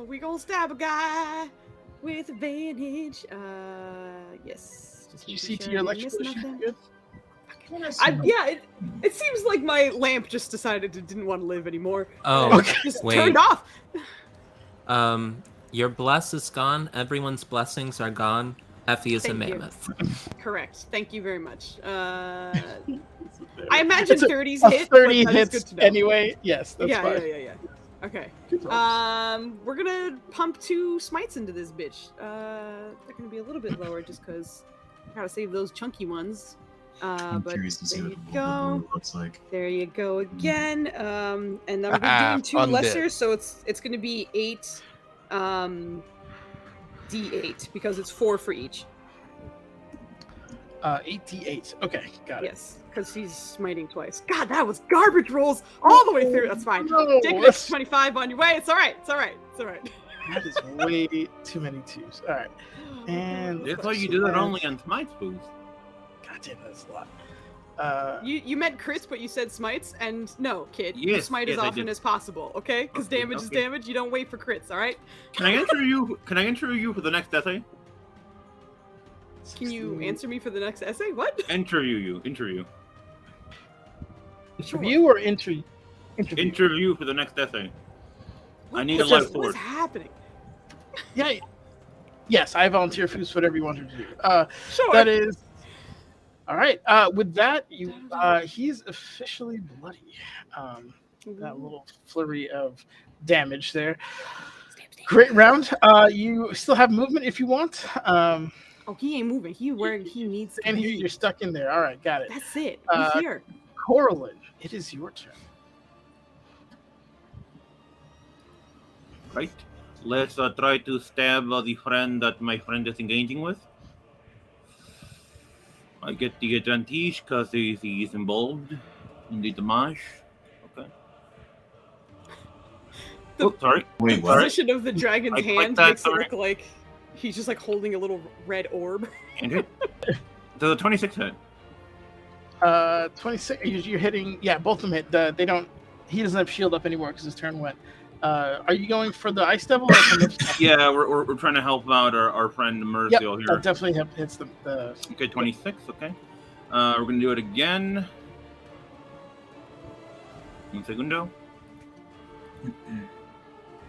We gonna stab a guy with advantage. Yes. Just Did you making see to sure your I didn't miss electrical issue? nothing. Good. It seems like my lamp just decided it didn't want to live anymore. Oh, It just wait. turned off. Your bless is gone. Everyone's blessings are gone. Effie is a Thank you. mammoth. Correct. Thank you very much. I imagine It's a- 30s A hit. 30 but that is good hits to know. anyway. Yes, that's Yeah. fine. Okay. Good rolls. We're gonna pump 2 smites into this bitch. They're gonna be a little bit lower just because I gotta save those chunky ones. I'm But curious to see there what you the go. roll looks like. There you go again. And I'm doing 2 Undead. lesser, so it's gonna be 8 D8 because it's 4 for each. 88. Okay, got it. Yes, because he's smiting twice. God, that was garbage rolls all the way through. That's fine. No, Take an that's- extra 25 on your way. It's all right. It's all right. It's all right. That is way too many 2s. All right. And That's why you do that only on Smite Spoons. God damn, that's a lot. You meant crits, but you said smites, and no, kid. You Yes, smite yes, as I often did. as possible, okay? Because Okay, damage is okay. damage. You don't wait for crits, all right? Can I enter you? Can I enter you for the next essay? Can you answer me for the next essay? What? Interview. Interview or interview? Interview for the next essay. I need a What's life this? What's force. happening? Yeah. Yes, I volunteer for whatever you want her to do. Sure. That is. All right. With that, he's officially bloody. That little flurry of damage there. Great round. You still have movement if you want. Oh, he ain't moving. He where he needs to And be. here you're stuck in there. All right, got it. That's it. Uh, He's here. Coraline, it is your turn. Right. Let's try to stab the friend that my friend is engaging with. I get the advantage because he is involved in the damage. Okay. Oh, sorry. Wait, The what? position of the dragon's I clicked hand that, makes it sorry. look like he's just like holding a little red orb. Andrew? Does a 26 hit? 26. You're hitting. Yeah, both of them hit. They don't. He doesn't have shield up anymore because his turn went. Are you going for the ice devil or for Mephistopheles? Yeah, we're trying to help out our friend Yep, Mercio that here. definitely hits the. Okay, 26. Okay. We're gonna do it again. Un segundo.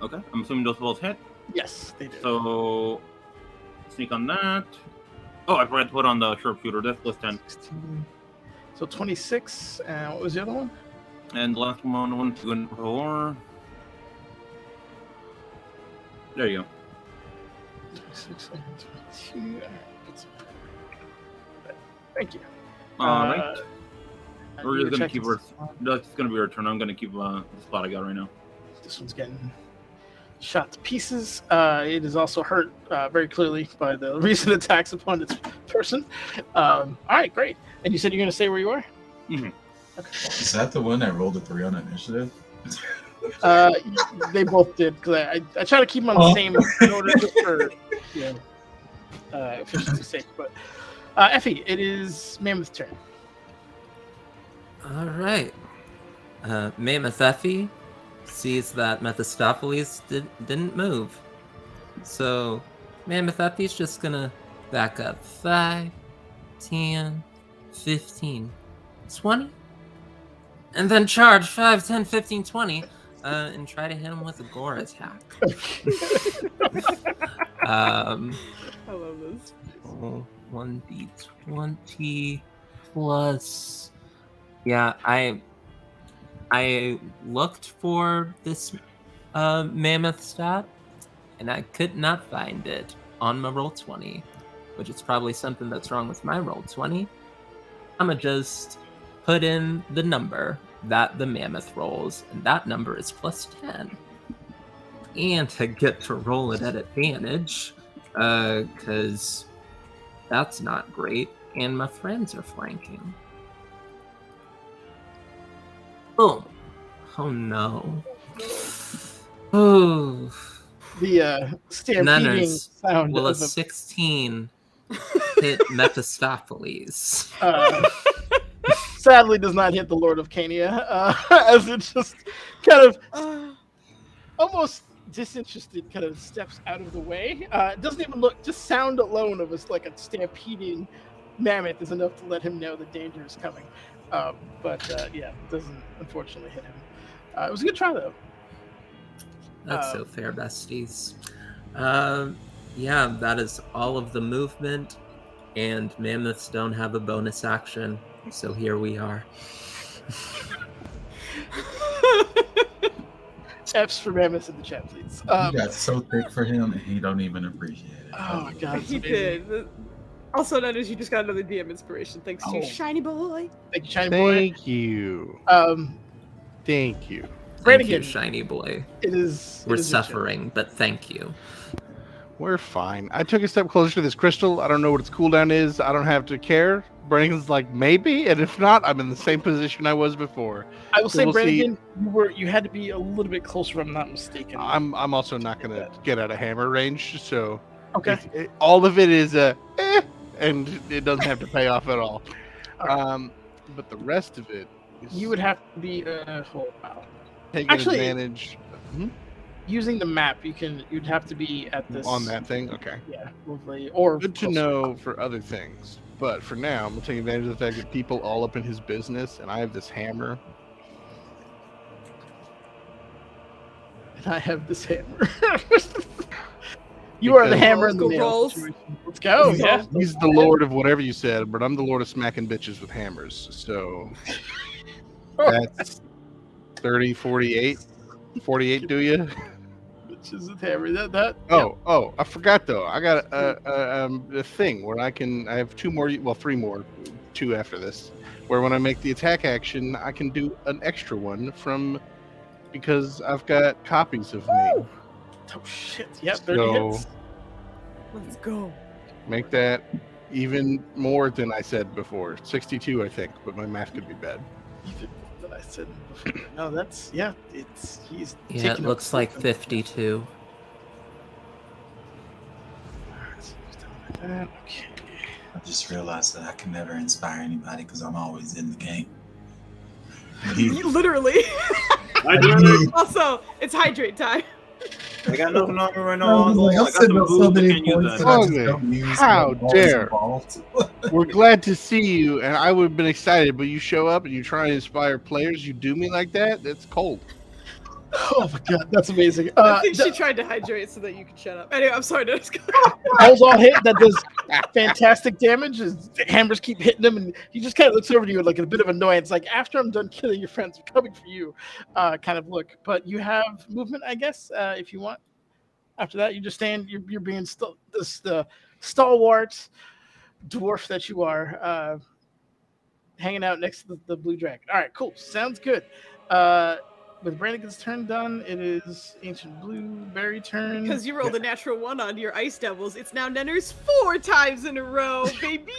Okay, I'm assuming those both hit. Yes, they do. So sneak on that. Oh, I forgot to put on the sharpshooter. That's plus 10. 16. So 26. And what was the other one? And the last one to go for. There you go. 26 and 22. All right, that's- Thank you. All right. We're you just gonna check keep this her. one. That's gonna be our turn. I'm gonna keep the spot I got right now. This one's getting shot to pieces. It is also hurt very clearly by the recent attacks upon its person. All right, great. And you said you're going to stay where you are? Mhm. Okay. Is that the one that rolled a 3 on initiative? They both did because I try to keep them on the same order just for efficiency's sake. But Effie, it is Mammoth's turn. All right. Mammoth Effie sees that Mephistopheles didn't move. So Mammoth Effie's just gonna back up 5, 10, 15, 20, and then charge 5, 10, 15, 20, and try to hit him with a gore attack. I love this. 1d20 plus. Yeah, I looked for this mammoth stat, and I could not find it on my roll 20, which is probably something that's wrong with my roll 20. I'm gonna just put in the number that the mammoth rolls, and that number is plus 10. And I get to roll it at advantage, because that's not great, and my friends are flanking. Boom. Oh no. Oh. The stampeding Nanners, sound will a of 16 hit Mephistopheles? sadly does not hit the Lord of Cania, as it just kind of almost disinterested kind of steps out of the way. It doesn't even look, just sound alone of us like a stampeding mammoth is enough to let him know the danger is coming. But yeah, it doesn't unfortunately hit him. It was a good try though. That's so fair, besties. Yeah, that is all of the movement, and mammoths don't have a bonus action, so here we are. F's for mammoths in the chat, please. You got so thick for him, and he don't even appreciate it. Oh my god, it's He amazing. did. Also notice you just got another DM inspiration thanks to Oh. Shiny Boy. Thank you, Shiny Boy. Thank you. Thank you. Thank Brannigan, you, shiny boy. it is. We're it is your suffering, but thank you. We're fine. I took a step closer to this crystal. I don't know what its cooldown is. I don't have to care. Brannigan's like, maybe, and if not, I'm in the same position I was before. turn. I will So say, we'll see. Brannigan, you had to be a little bit closer. If I'm not mistaken. I'm also not going to get out of hammer range, so okay. all of it is and it doesn't have to pay off at all. But the rest of it is You would have to be wow. taking Actually- advantage Using the map, you'd have to be at this on that thing. Okay. Yeah, lovely. Or Good to closer. know for other things. But for now, I'm taking advantage of the fact that people all up in his business, and I have this hammer. And I have this hammer. You are the Because- hammer in the Go nail rolls. situation. Let's go. he's, Yeah. he's the lord of whatever you said, but I'm the lord of smacking bitches with hammers. So that's 30, 48. 48, do you? Bitches with hammer. That. Oh, I forgot though. I got a thing where I have three more, two after this, where when I make the attack action, I can do an extra one because I've got copies of me. Oh shit. Yep. 30 So hits. Let's go. make that even more than I said before. 62, I think, but my math could be bad. that I said before. No, that's he's Yeah, taking it looks like 52. Okay. I just realized that I can never inspire anybody because I'm always in the game. Literally. I do. Also, it's hydrate time. I got nothing on me right I now. was like, I I'm got sitting some on so booze. I many can't use points that. that I just Okay. don't use. How I'm always dare. involved. We're glad to see you, and I would have been excited, but you show up and you try to inspire players. You do me like that? That's cold. Oh my god, that's amazing. I think she tried to hydrate so that you could shut up. Anyway, I'm sorry. No, Those all hit. That does fantastic damage. His hammers keep hitting him, and he just kind of looks over to you with like a bit of annoyance, like after I'm done killing your friends, I'm coming for you, kind of look. But you have movement, I guess, if you want. After that, you just stand. You're being the stalwart dwarf that you are, hanging out next to the blue dragon. All right, cool. Sounds good. With Brannigan's turn done, it is Ancient Blueberry turn. because you rolled a natural 1 on your Ice Devils, it's now Nenner's 4 times in a row, baby.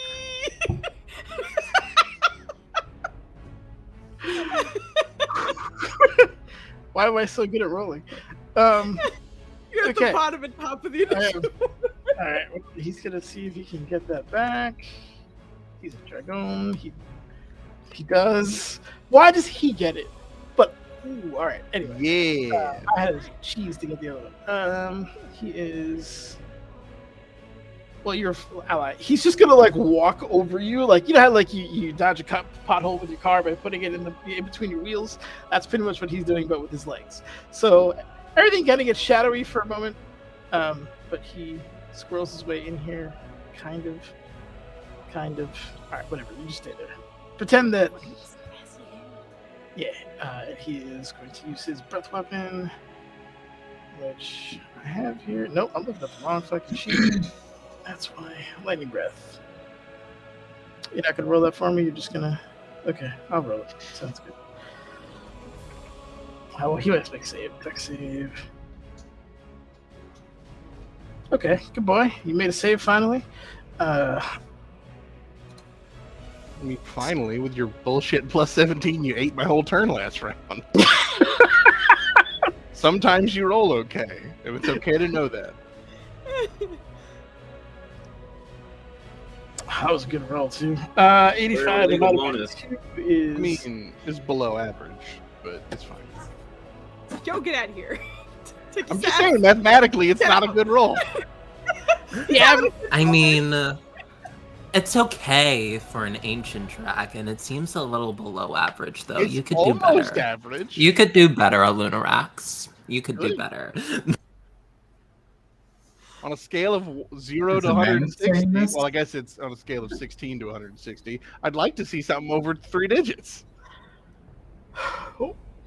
Why am I so good at rolling? You're at Okay. the bottom and top of the I am. initiative. All right, he's gonna see if he can get that back. He's a dragon. He does. Why does he get it? But ooh, all right. Anyway, Yeah. I had a cheese to get the other one. He is. Well, you're an ally. He's just gonna like walk over you, like you know how like you dodge a pothole with your car by putting it in between your wheels. That's pretty much what he's doing, but with his legs. So everything kind of gets shadowy for a moment, but he squirrels his way in here, kind of. All right, whatever. You just stay there. Pretend that. Yeah, he is going to use his breath weapon, which I have here. Nope, I'm looking up the wrong fucking sheet. That's why. Lightning breath. You're not gonna roll that for me. You're just gonna. Okay, I'll roll it. Sounds good. Oh, well, he wants to make save. Quick save. Okay, good boy. You made a save finally. I mean, finally, with your bullshit plus 17, you ate my whole turn last round. Sometimes you roll okay. If it's okay to know that. That was a good roll too. 85 legal divided by bonus. 2 is. I mean, it's below average, but it's fine. Joe, get out of here. Take your I'm just sass. saying, mathematically, it's not a good roll. Yeah, I mean, it's okay for an ancient dragon. It seems a little below average, though. It's You could do almost better. average. You could do better, Alunarax. You could do Good. better. On a scale of 0 Is to the man 160, saying this? well, I guess it's on a scale of 16 to 160. I'd like to see something over 3 digits.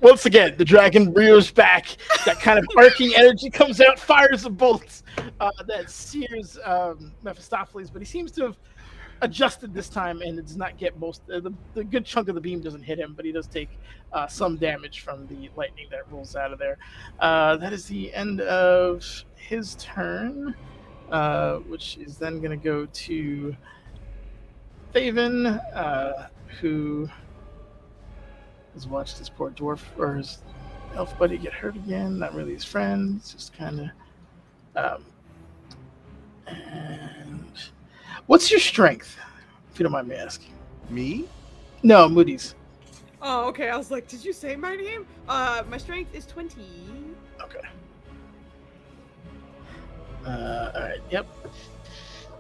once again, the dragon rears back. That kind of arcing energy comes out, fires the bolts that sears Mephistopheles, but he seems to have adjusted this time and does not get most. The good chunk of the beam doesn't hit him, but he does take some damage from the lightning that rolls out of there. That is the end of his turn, which is then going to go to Thaven, who has watched his poor dwarf or his elf buddy get hurt again. Not really his friend. It's just kind of. And what's your strength, if you don't mind me asking? Me? No, Moody's. Oh, okay. I was like, did you say my name? My strength is 20. Okay. All right. Yep.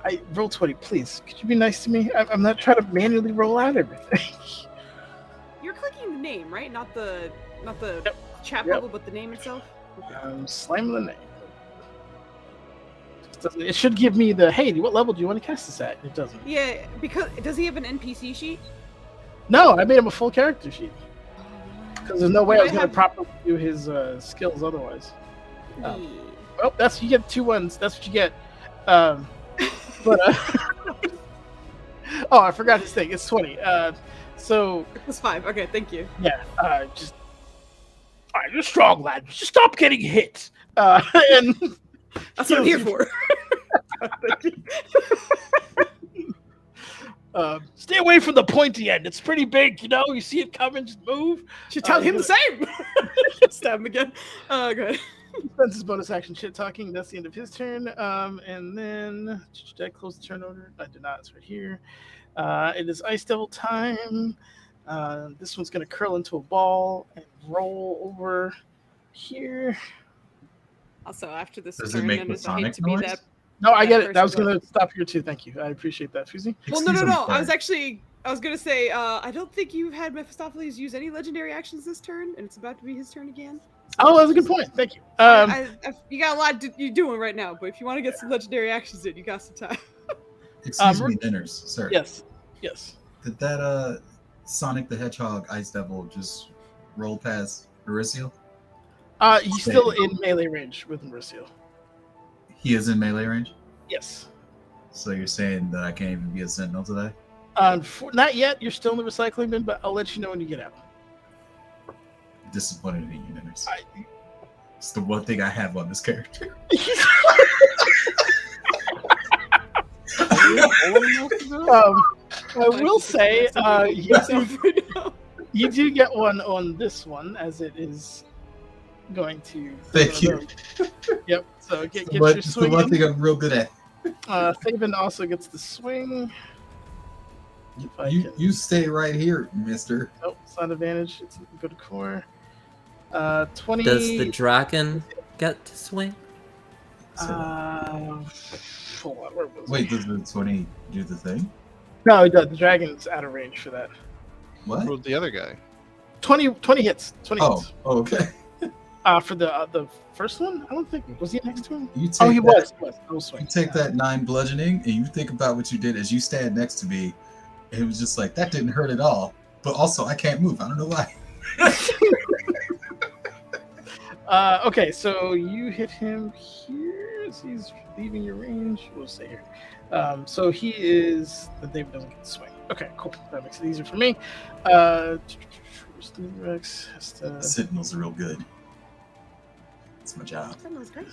I roll 20, please. Could you be nice to me? I'm not trying to manually roll out everything. You're clicking the name, right? Not the chat Yep. bubble, but the name itself. Slam the name. It should give me the hey. What level do you want to cast this at? It doesn't. Yeah, because does he have an NPC sheet? No, I made him a full character sheet because there's no way I was I going to have- properly do his skills otherwise. Yeah. Well, you get 2 1s. That's what you get. But oh, I forgot his thing. It's 20. So Plus 5. Okay, thank you. yeah, just all right. You're strong, lad. Just stop getting hit. And That's what I'm here for. Stay away from the pointy end. It's pretty big, you know. You see it coming, just move. Should tell him you the same. Stab him again. Good. He spends his bonus action shit talking. That's the end of his turn. And then did I close the turn order? I did not. It's right here. It is Ice Devil time. This one's gonna curl into a ball and roll over here. Also, after this Does it turn, make then the there's a hate sonic to be noise? that. No, I That get it. That was person gonna stop here too. Thank you. I appreciate that, Foozca. Well, no. Excuse me, I was sorry. actually. I was gonna say. I don't think you've had Mephistopheles use any legendary actions this turn, and it's about to be his turn again. So Oh, that's a good point. Thank you. you got a lot you're doing right now, but if you want to get some legendary actions in, you got some time. Excuse me, Dinners, sir. Yes. Did that Sonic the Hedgehog Ice Devil just roll past Mauricio? He's still in melee range with Mauricio. He is in melee range? Yes. So you're saying that I can't even be a sentinel today? Not yet. You're still in the recycling bin, but I'll let you know when you get out. Disappointed in you, Dinners. It's the one thing I have on this character. I will say you do get one on this one, as it is going to. Thank you. Yep. So get It's your the swing. one thing I'm real good at. Sabin also gets the swing. You stay right here, mister. Nope, it's not advantage. It's go to core. 20. Does the dragon get to swing? Hold on, where was Wait, it? does the 20 do the thing? No, it does. The dragon's out of range for that. What? Who's the other guy? 20 hits. 20 hits. Oh, okay. For the first one, I don't think was he next to him. You take Oh, he that, was. I was You swinging. take that 9 bludgeoning and you think about what you did as you stand next to me. And it was just like, that didn't hurt at all. But also, I can't move. I don't know why. Okay, so you hit him here as he's leaving your range. We'll say here. So he is. They don't get to swing. Okay, cool. That makes it easier for me. Rex has to. Sentinels are real good. That's my job. That was great.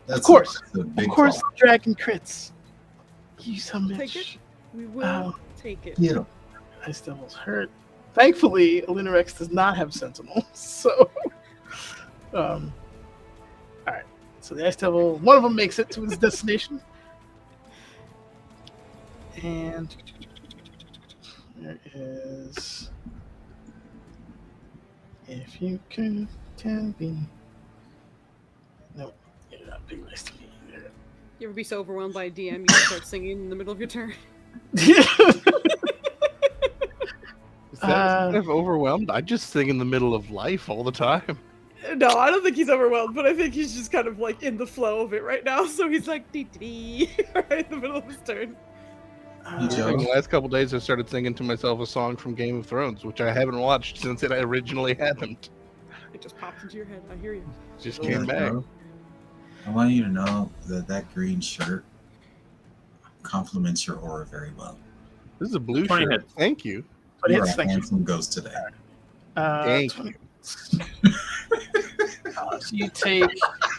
That's Of course. a big Of course, call. the dragon crits. You some Take bitch. it. We will take it. Get 'em. Ice Devil's hurt. Thankfully, Lunarex does not have Sentinel. So, all right. So the Ice Devil, one of them makes it to his destination. And there is. If you could tell me. No, you're not being nice to me either. You ever be so overwhelmed by a DM you start singing in the middle of your turn? Is that kind of overwhelmed? I just sing in the middle of life all the time. No, I don't think he's overwhelmed, but I think he's just kind of like in the flow of it right now. So he's like dee dee dee right in the middle of his turn. Joe? Like, the last couple days, I started singing to myself a song from Game of Thrones, which I haven't watched since it originally happened. It just popped into your head. I hear you. Just Oh, came back. Joe, I want you to know that that green shirt complements your aura very well. This is a blue 20 shirt. hits. Thank you. But You're it's a thank you. handsome ghost today. Thank 20. you. So you take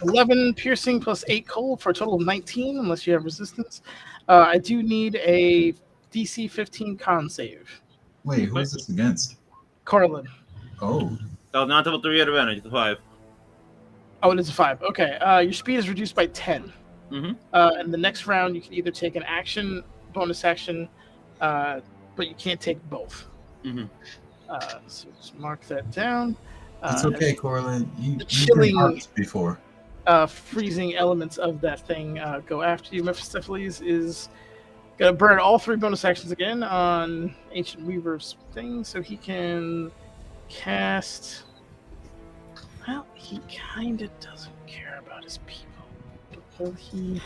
11 piercing plus 8 cold for a total of 19, unless you have resistance. I do need a DC 15 con save. Wait, who is this against? Corlin. Oh, So not about 3 at advantage, it's a 5. Oh, it is a 5. Okay. Your speed is reduced by 10. Mhm. And the next round, you can either take an action, bonus action, but you can't take both. Mhm. So just mark that down. it's okay, Corlin. You've been chilling- harped before. Freezing elements of that thing go after you. Mephistopheles is going to burn all 3 bonus actions again on Ancient Weaver's thing, so he can cast. Well, he kind of doesn't care about his people. But will he?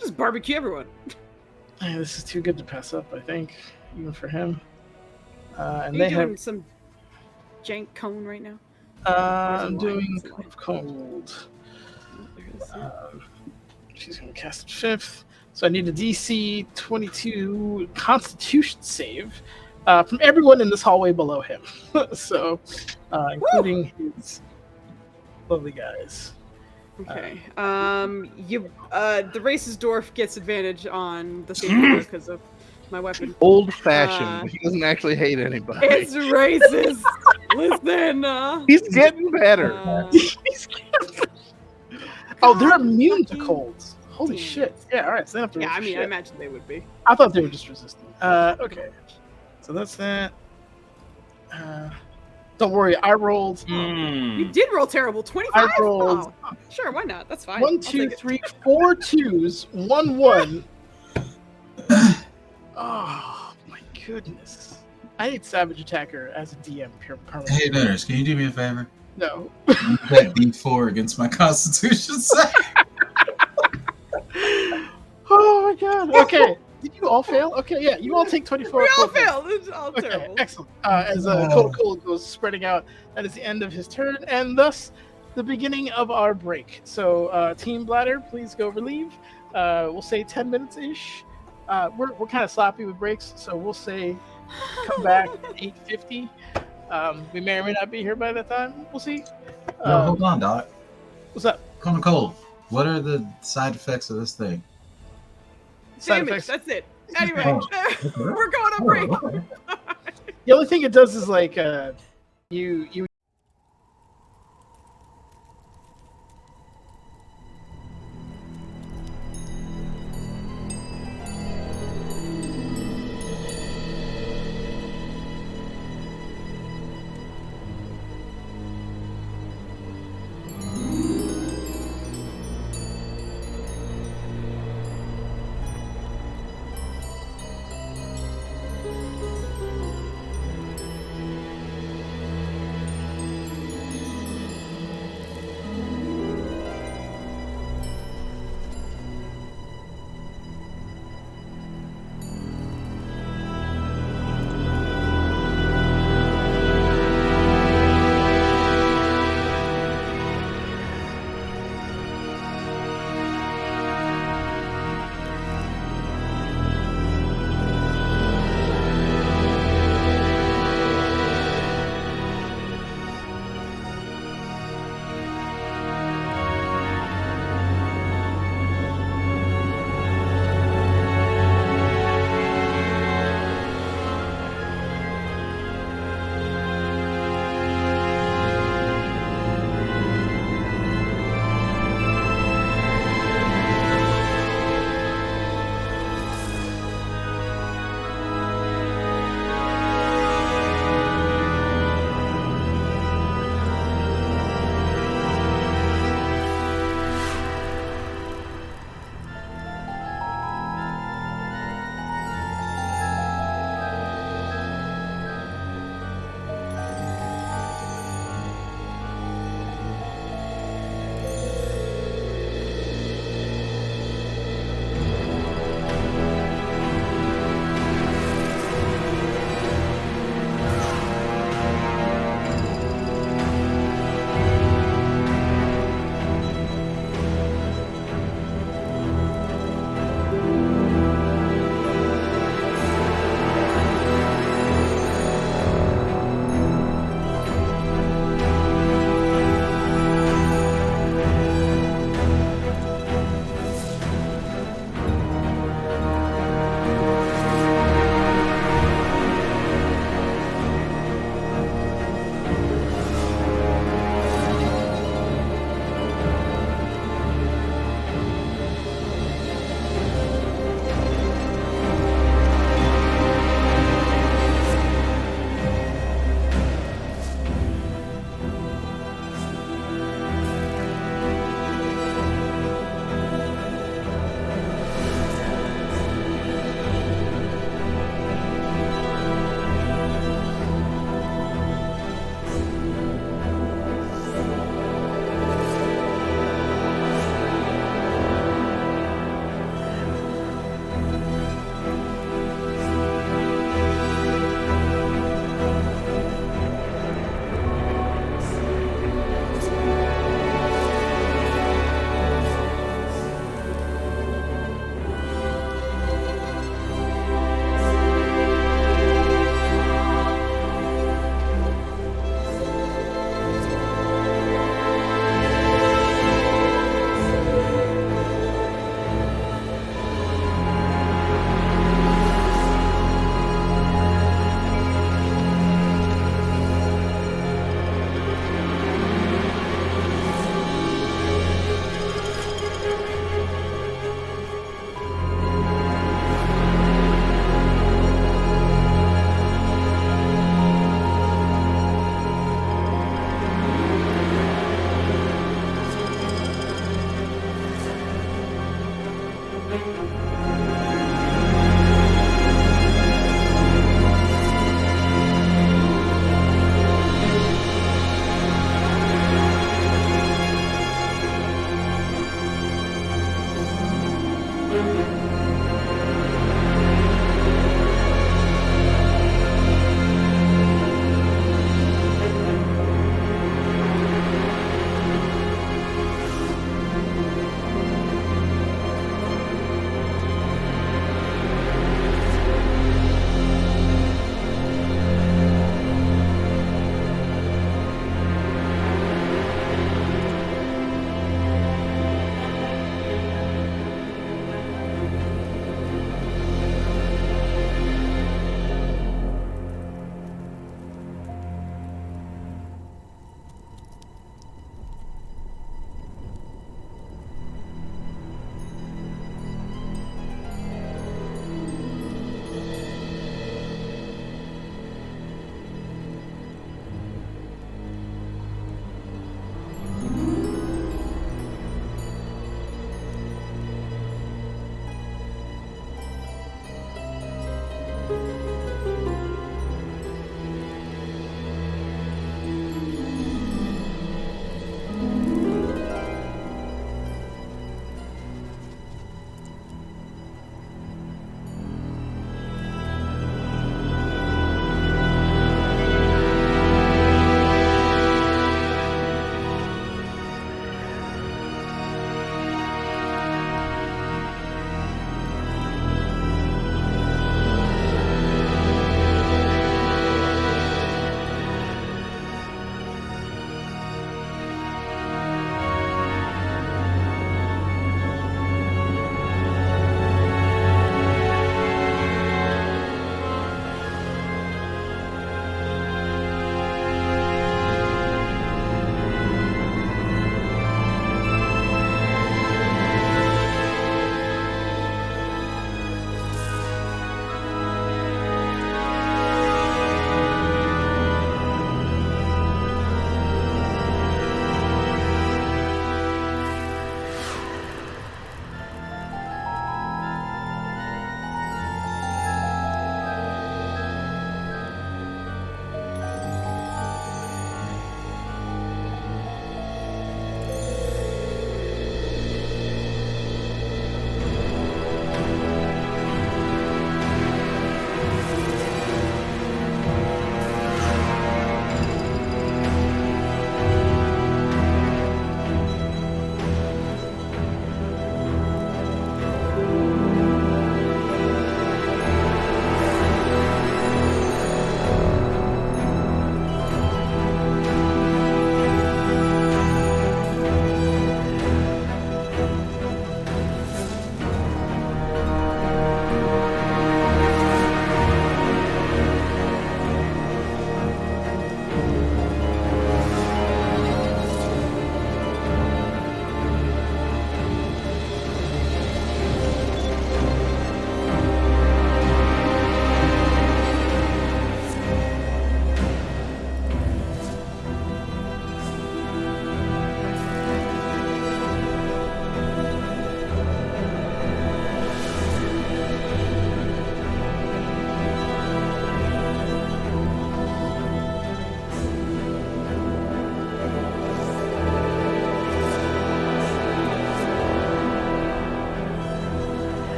Just barbecue everyone. This is too good to pass up, I think, even for him. Are And you they doing have. some jank cone right now? I'm There's a line, doing there's a Cone line. of Cold. Oh, there it is. She's going to cast it 5th. So I need a DC 22 Constitution save from everyone in this hallway below him. So, including his lovely guys. Okay. The racist dwarf gets advantage on the saving throw because of my weapon. Old fashioned. He doesn't actually hate anybody. It's racist. Listen. He's getting better. Oh, they're God immune to fucking colds. Holy damn shit. it. Yeah, all right. So they don't have to Yeah, roll I for mean, I shit. imagine they would be. I thought they were just resistant. Okay. So that's that. Don't worry, I rolled. You did roll terrible. 25? I rolled Oh, sure, why not? That's fine. 1, I'll 2, take it. 3, 4 twos, 1 1. Oh my goodness! I need Savage Attacker as a DM permanently. Hey, Nutters, can you do me a favor? No. That D4 against my Constitution save. Oh my god. Okay. Did you all fail? Okay, yeah. You all take 24. We all cold damage. failed. It's all Okay, terrible. excellent. As cold goes spreading out, that is the end of his turn, and thus the beginning of our break. So, Team Bladder, please go relieve. We'll say 10 minutes ish. We're kind of sloppy with breaks, so we'll say come back at 8:50. We may or may not be here by that time. We'll see. No, hold on, Doc. What's up? Common Cold. What are the side effects of this thing? Side Damage, effects. that's it. Anyway, Oh. we're going on break. Okay. The only thing it does is like you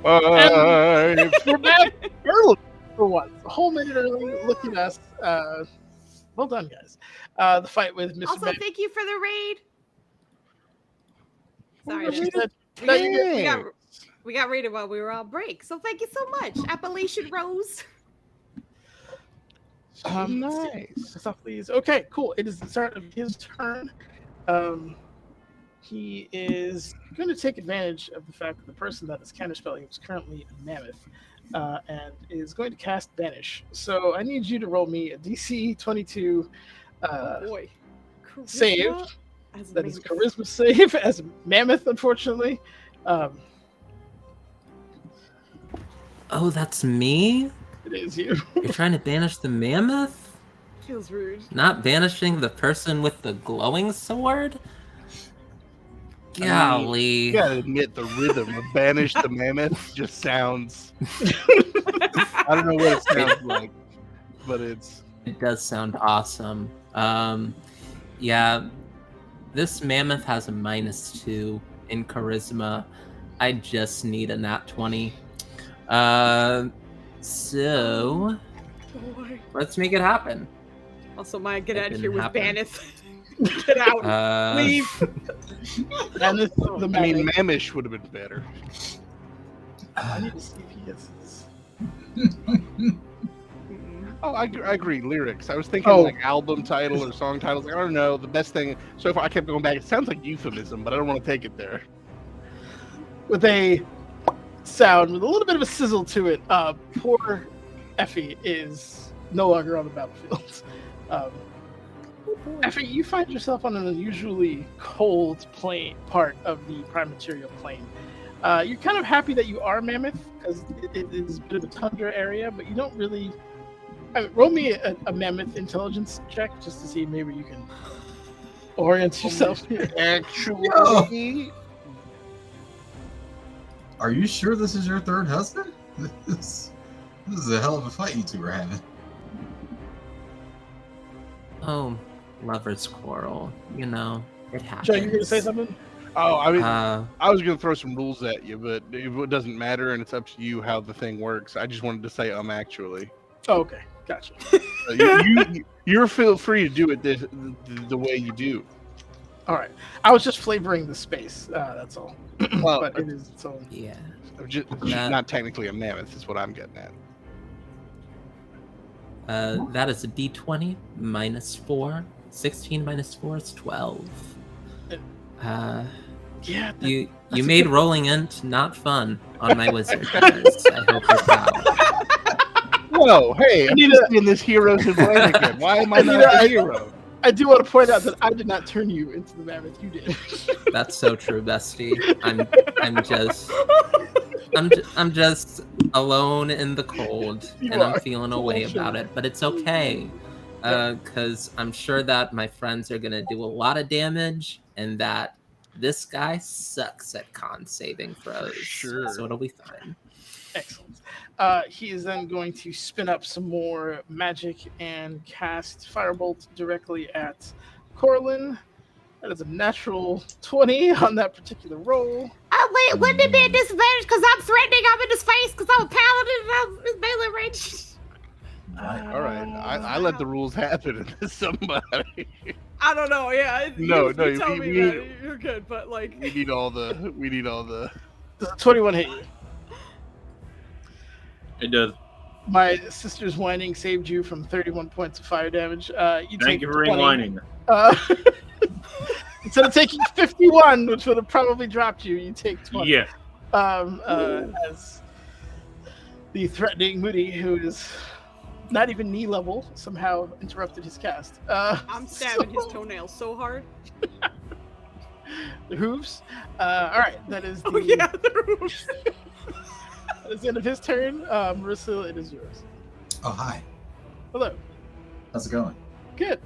5. We're back early for once. A whole minute early. Look at us. Well done, guys. The fight with Mr. Also, Meg. thank you for the raid. Sorry, What she that's- said. we No, got, you we, got, Thanks. we got raided while we were on break, so thank you so much, Appalachian Rose. So nice. Mephistopheles. Okay, cool. It is the start of his turn. He is going to take advantage of the fact that the person that is counterspelling is currently a mammoth, and is going to cast Banish. So I need you to roll me a DC 22 Oh boy. save. Charisma as a That is a mammoth. charisma save as a mammoth, unfortunately. Oh, that's me? It is you. You're trying to banish the mammoth? Feels rude. Not banishing the person with the glowing sword? I mean, Golly. You gotta admit, the rhythm of Banish the Mammoth just sounds. I don't know what it sounds like, but it's. It does sound awesome. Yeah, this mammoth has a -2 in charisma. I just need a nat 20. So Boy. let's make it happen. Also, my get That out of didn't here was happen. Baneth. Get out. Leave. And this is the I mean, mammoth. Mamish would have been better. I need to see if he gets this. Oh, I agree. Lyrics. I was thinking Oh. like album title or song titles. Like, I don't know. The best thing so far, I kept going back. It sounds like euphemism, but I don't want to take it there. With a sound with a little bit of a sizzle to it. Poor Effie is no longer on the battlefield. Effie, you find yourself on an unusually cold part of the prime material plane. You're kind of happy that you are mammoth because it is a bit of a tundra area, but you don't really. I mean, roll me a mammoth intelligence check just to see if maybe you can orient yourself here. Actually, Are you sure this is your third husband? This is a hell of a fight you two are having. Oh, lover's quarrel. You know, it happens. Joe, you gonna say something? oh, I mean, Uh, I was gonna throw some rules at you, but it doesn't matter, and it's up to you how the thing works. I just wanted to say actually. Oh, okay, gotcha. You're feel free to do it the way you do. All right, I was just flavoring the space. That's all. Well, But it is its own. yeah. Just That- not technically a mammoth is what I'm getting at. That is a d20 -4. 16 -4 is 12. Yeah. You that's a made good- rolling int not fun on my wizard. Guys. I hope you're proud. Whoa, hey, I'm need just in this heroes and blame again. Why am I not Anita, a hero? I do want to point out that I did not turn you into the mammoth. You did. That's so true, bestie. I'm just alone in the cold, You and I'm are. feeling a way Sure. about it. But it's okay, because I'm sure that my friends are gonna do a lot of damage, and that this guy sucks at con saving throws. Sure. So it'll be fine. Excellent. He is then going to spin up some more magic and cast Firebolt directly at Corlin. That is a natural 20 on that particular roll. Oh, wait, wouldn't it be a disadvantage because I'm threatening him in his face because I'm a paladin and I'm in melee range? All right, I let the rules happen to somebody. I don't know, yeah. No, you no, tell we- me we- that you're good, but like. We need all the. Does a 21 hit you? It does. My sister's whining saved you from 31 points of fire damage. You Thank take you for 20. rewinding. Instead of taking 51, which would have probably dropped you, you take 20. Yeah. As the threatening Moody, who is not even knee level, somehow interrupted his cast. I'm stabbing his so- toenails so hard. The hooves. All right, that is the, Oh, yeah, the roofs. that is the end of his turn. Marissa, it is yours. Oh, hi. Hello. How's it going? Good.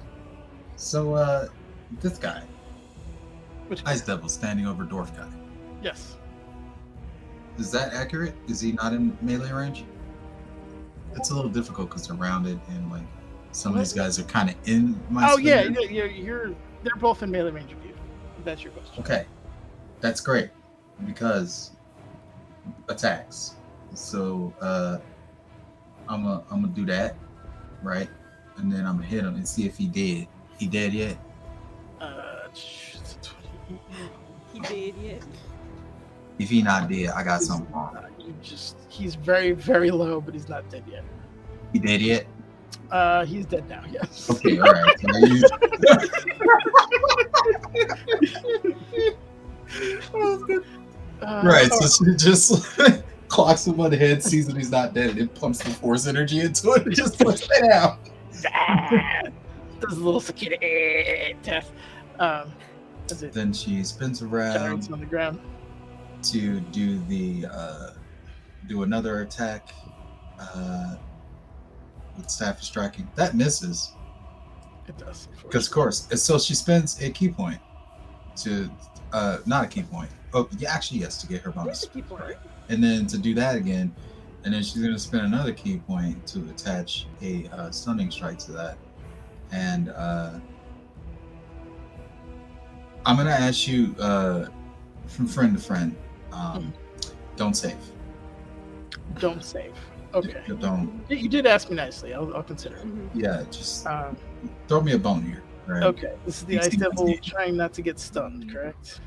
So, this guy, Which Ice Devil standing over Dwarf guy. yes. Is that accurate? Is he not in melee range? It's a little difficult because they're rounded and like some of these guys are kind of in my Oh yeah, sphere. you're. They're both in melee range of you. If that's your question. Okay, that's great because attacks. So I'm gonna do that, right? And then I'm gonna hit him and see if he dead. He dead yet? He did, yeah. If he not dead, I got something wrong. He's very, very low, but he's not dead yet. He dead yet? He's dead now, yes. Okay, all right. So right, so she just clocks him on the head, sees that he's not dead, and it pumps the force energy into it and just puts it out. Does a little cicada test. That's it. Then she spins Generates around on the ground. to do the do another attack with staff of striking. That misses. It does. Because of course. And so she spends a key point to not a key point. Oh yeah, actually yes, to get her bonus. Key point. Right. And then to do that again, and then she's gonna spend another key point to attach a stunning strike to that. And I'm gonna ask you from friend to friend, don't save. Don't save. Okay. Don't. You did ask me nicely. I'll consider it. Yeah, just throw me a bone here. Right? Okay. This is the Ice Devil trying not to get stunned, correct?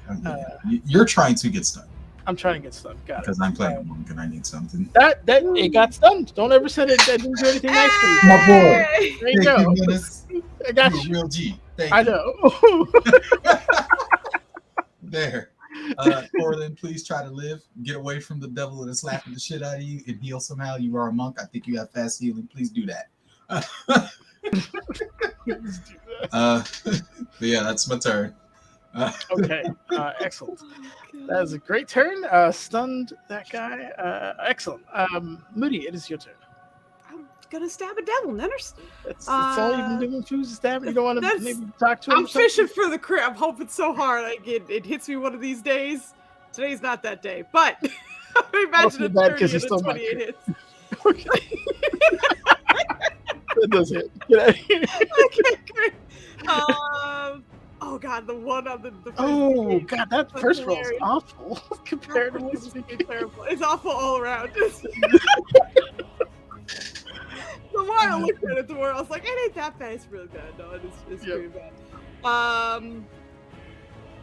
You're trying to get stunned. I'm trying to get stunned. Got it. Because I'm playing a monk and I need something. That it got stunned. Don't ever say that didn't do anything nice for you. My boy. There you go. I got You're you. real G. Thank I you. know. There. Orlin, please try to live. Get away from the devil that is slapping the shit out of you and heal somehow. You are a monk. I think you have fast healing. Please do that. But yeah, that's my turn. Okay. Excellent. That is a great turn. Stunned that guy. Excellent. Moody, it is your turn. I'm gonna stab a devil, Nenners. That's all you've been doing, Foos, is stabbing. You don't want to That's- maybe talk to him? I'm fishing for the crab. I'm hoping so hard it hits me one of these days. Today's not that day, but I imagine feel a bad 30 'cause you and a stole my 28 hits. Okay. That does hit. Get out of here. Okay, great. Oh god, the one on the first Oh page. god, that That's first roll is hilarious. awful compared to what's It's terrible. It's awful all around. The more I looked at it, the more I was like, it ain't that bad. It's really bad. No, it's pretty bad.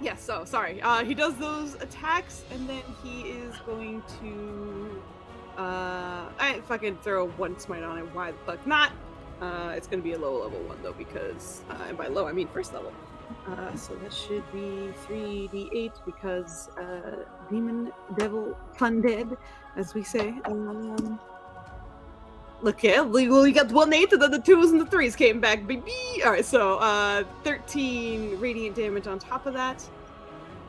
Yeah, so sorry. He does those attacks, and then he is going to I fucking throw one smite on him. Why the fuck not? It's gonna be a low level one though, because and by low I mean first level. So that should be 3d8 because demon, devil, undead, as we say. Look, yeah, we got 1 8, and then the 2s and the 3s came back, baby. All right, so 13 radiant damage on top of that.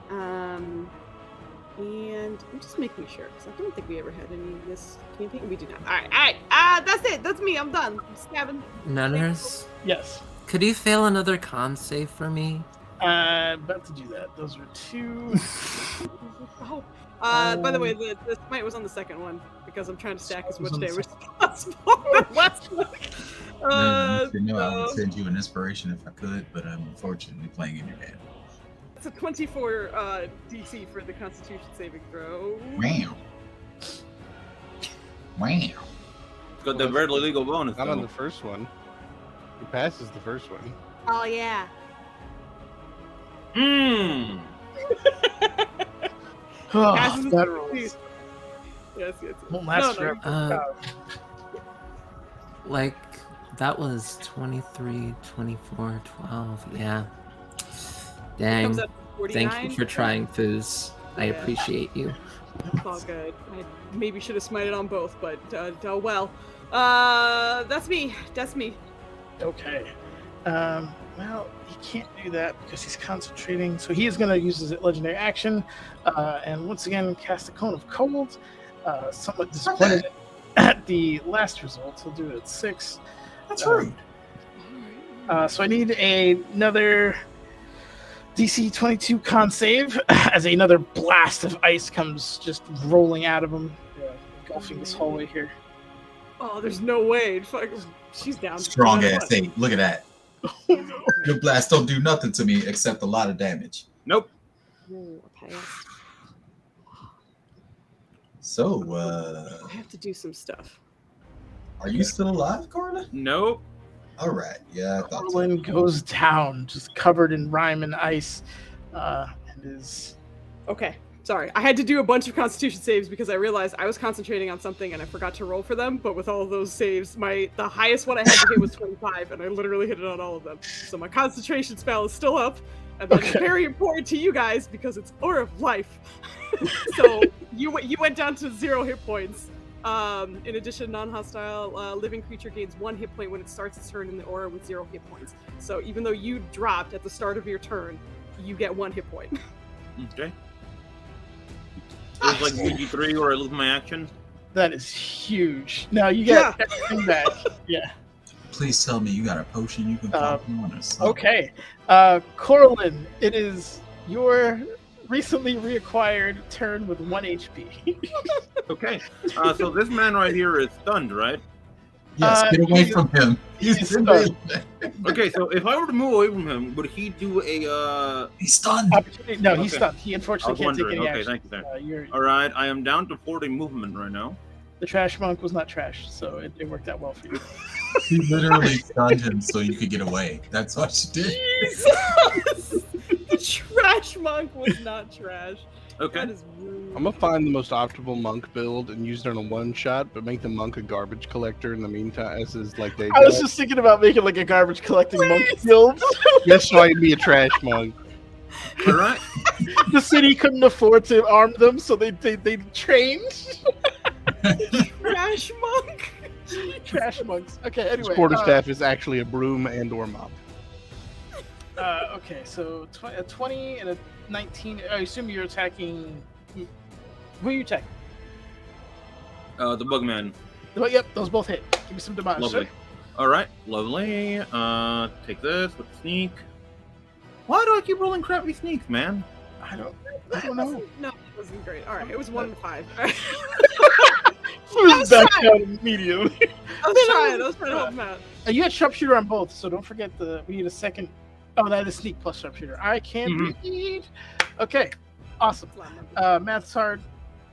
And I'm just making sure because I don't think we ever had any of this campaign. We do not. All right. That's it. That's me. I'm done. I'm stabbing. Nunners, Yes. could you fail another con save for me? About to do that. Those were 2. Oh. By the way, the smite was on the second one because I'm trying to stack as much damage as possible. Last one. I would send you an inspiration if I could, but I'm unfortunately playing in your head. It's a 24 DC for the Constitution saving throw. Wow. It's got the very legal bonus. Not on though. the first one. He passes the first one. Oh yeah. Oh, Passes that the rolls. Yes. Won't last No, no. forever. Like, that was 23, 24, 12. Yeah. Dang. Comes up to 49. Thank you for trying, Foos. I Yeah. appreciate you. It's all good. I maybe should have smited on both, but oh well. That's me. That's me. Okay. Well, he can't do that because he's concentrating. So he is going to use his legendary action, and once again cast a cone of cold. Somewhat disappointed at the last result. He'll do it at 6. That's rude. So I need another DC 22 con save as another blast of ice comes just rolling out of him, engulfing this hallway here. Oh, there's no way. Fuck, she's down. Strong Down ass one. 8. Look at that. Your blast don't do nothing to me except a lot of damage. Nope. Ooh, okay. So, I have to do some stuff. are you still alive, Corlin? Nope. All right. Yeah, I thought so. Corlin goes down, just covered in rime and ice, and is. Okay, sorry. I had to do a bunch of Constitution saves because I realized I was concentrating on something and I forgot to roll for them. But with all of those saves, the highest one I had to hit was 25, and I literally hit it on all of them. So my concentration spell is still up, and that's Okay. very important to you guys because it's Aura of Life. So you went down to 0 hit points. In addition, non-hostile living creature gains 1 hit point when it starts its turn in the aura with 0 hit points. So even though you dropped at the start of your turn, you get 1 hit point. Okay. It's like BG3 where I lose my action. That is huge. Now you get everything back. Yeah. Please tell me you got a potion you can pop on or something. Okay. Corlin, it is your recently reacquired turn with 1 HP. Okay. So this man right here is stunned, right? Yes, get away from him. He's stunned. Okay, so if I were to move away from him, would he do a He's stunned. Opportunity. No, he's Okay. stunned. He I unfortunately was can't take wondering. any Okay, action. thank you, sir. You're, Alright, I am down to 40 movement right now. the trash monk was not trash, so it worked out well for you. She literally stunned him so you could get away. That's what she did. Jesus! The trash monk was not trash. Okay. That is rude. I'm gonna find the most optimal monk build and use it on a one shot, but make the monk a garbage collector in the meantime, as is like they. I was just thinking about making like a garbage collecting monk guild. Just so I can be a trash monk. Alright. The city couldn't afford to arm them, so they trained Trash monk. trash monks. Okay, anyway. Supporter staff is actually a broom and/or mop. Okay, so a 20 and a 19. I assume you're attacking. Who are you attacking? The bugman. Oh, yep, those both hit. Give me some damage. Lovely. Sir. Alright, lovely. Take this with sneak. Why do I keep rolling crappy sneaks, man? I don't That know. wasn't- No, it wasn't great. All right, it was 1 and 5. Who's back down immediately? I was trying to help him out. You had sharpshooter on both, so don't forget we need a second. Oh, that is sneak plus sharpshooter. I can Mhm. read. Okay, awesome. Math's hard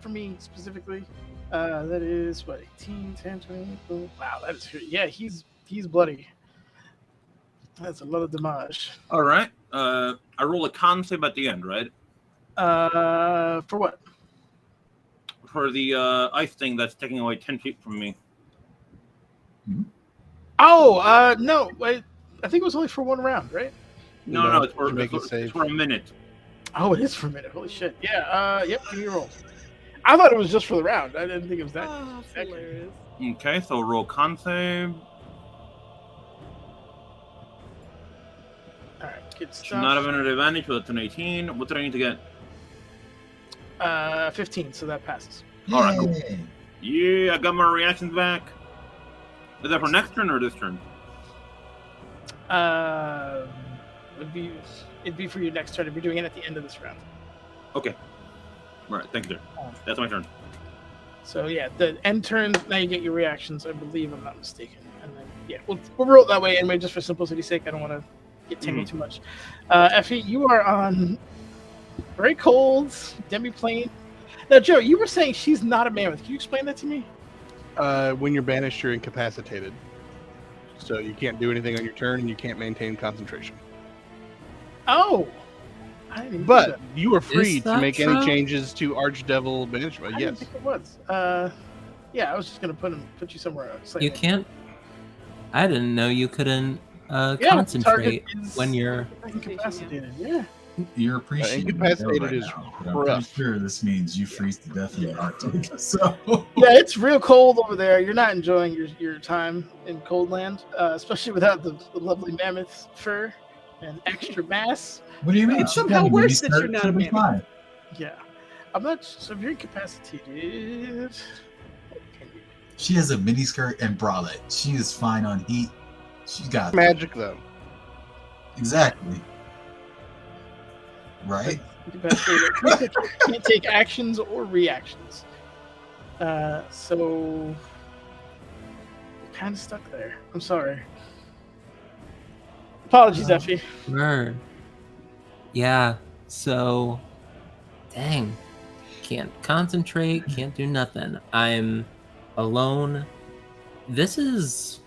for me specifically. That is what 18, 10, 20. Wow, that is yeah. He's bloody. That's a lot of damage. Alright. I roll a con save at the end, right? For what? For the ice thing that's taking away 10 feet from me. Oh, no. Wait, I think it was only for 1 round, right? No, it's for, to make it it's safe. for a minute. Oh, it is for a minute. Holy shit. Yeah. Yep. Give me a roll. I thought it was just for the round. I didn't think it was that. Oh, that's hilarious. Okay, so roll con save. All right. Good Should stuff. not have an advantage, but it's an 18. What did I need to get? 15. So that passes. All right, cool. Yay. Yeah, I got my reactions back. Is that for next turn or this turn? It'd be for your next turn. If you're doing it at the end of this round. Okay. All right, thank you, sir. That's my turn. So yeah, the end turn. Now you get your reactions. I believe I'm not mistaken. And then yeah, we'll roll it that way anyway, just for simplicity's sake. I don't want to get tangled too much. Effie, you are on very cold demiplane. Now, Joe, you were saying she's not a mammoth. Can you explain that to me? When you're banished, you're incapacitated, so you can't do anything on your turn, and you can't maintain concentration. Oh, I didn't even know But that. you are free to that make true? any changes to Archdevil banishment. I didn't Yes. think it was. Yeah, I was just gonna put you somewhere else. You can't. I didn't know you couldn't Yeah, concentrate target is when you're. incapacitated. Yeah. You're appreciating incapacitated right is now, but I'm pretty rough. sure this means you freeze to death in the Arctic. So Yeah, it's real cold over there. You're not enjoying your time in cold land, especially without the lovely mammoth fur and extra mass. what do you mean? It's She's somehow got a worse mini that skirt, you're not she'll a be mammoth. fine. Yeah, I'm not. So if you're incapacitated, She has a mini skirt and bralette. She is fine on heat. She's got Magic though. exactly right. incapacitated. Can't take actions or reactions. So kind of stuck there. I'm sorry. Apologies, Effie. Word. Yeah. So, dang. can't concentrate, can't do nothing. I'm alone. This is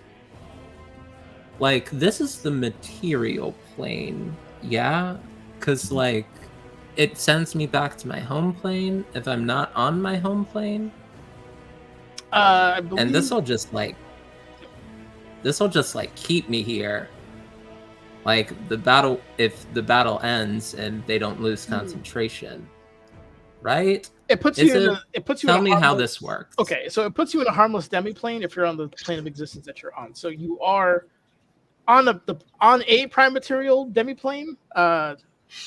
the material plane, yeah? Because, like, it sends me back to my home plane if I'm not on my home plane. I believe... And this'll just keep me here. Like, if the battle ends and they don't lose concentration, right? It puts you in Tell a me how harmless... this works. Okay, so it puts you in a harmless demi-plane if you're on the plane of existence that you're on. So you are on a prime material demi-plane.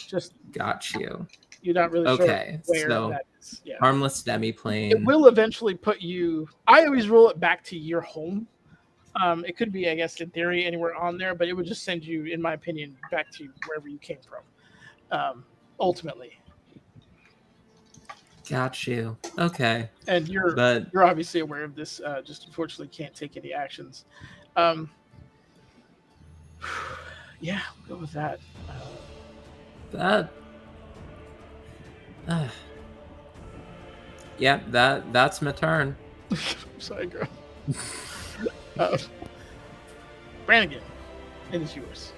Just got you. You're not really Okay, sure where so that is. Yeah. harmless demi-plane. It will eventually put you... I always roll it back to your home. It could be, I guess, in theory, anywhere on there, but it would just send you, in my opinion, back to wherever you came from, ultimately. Got you. Okay. And you're obviously aware of this. Just unfortunately can't take any actions. Yeah, we'll go with that. Yeah, that's my turn. Sorry, girl. Brannigan, it is yours.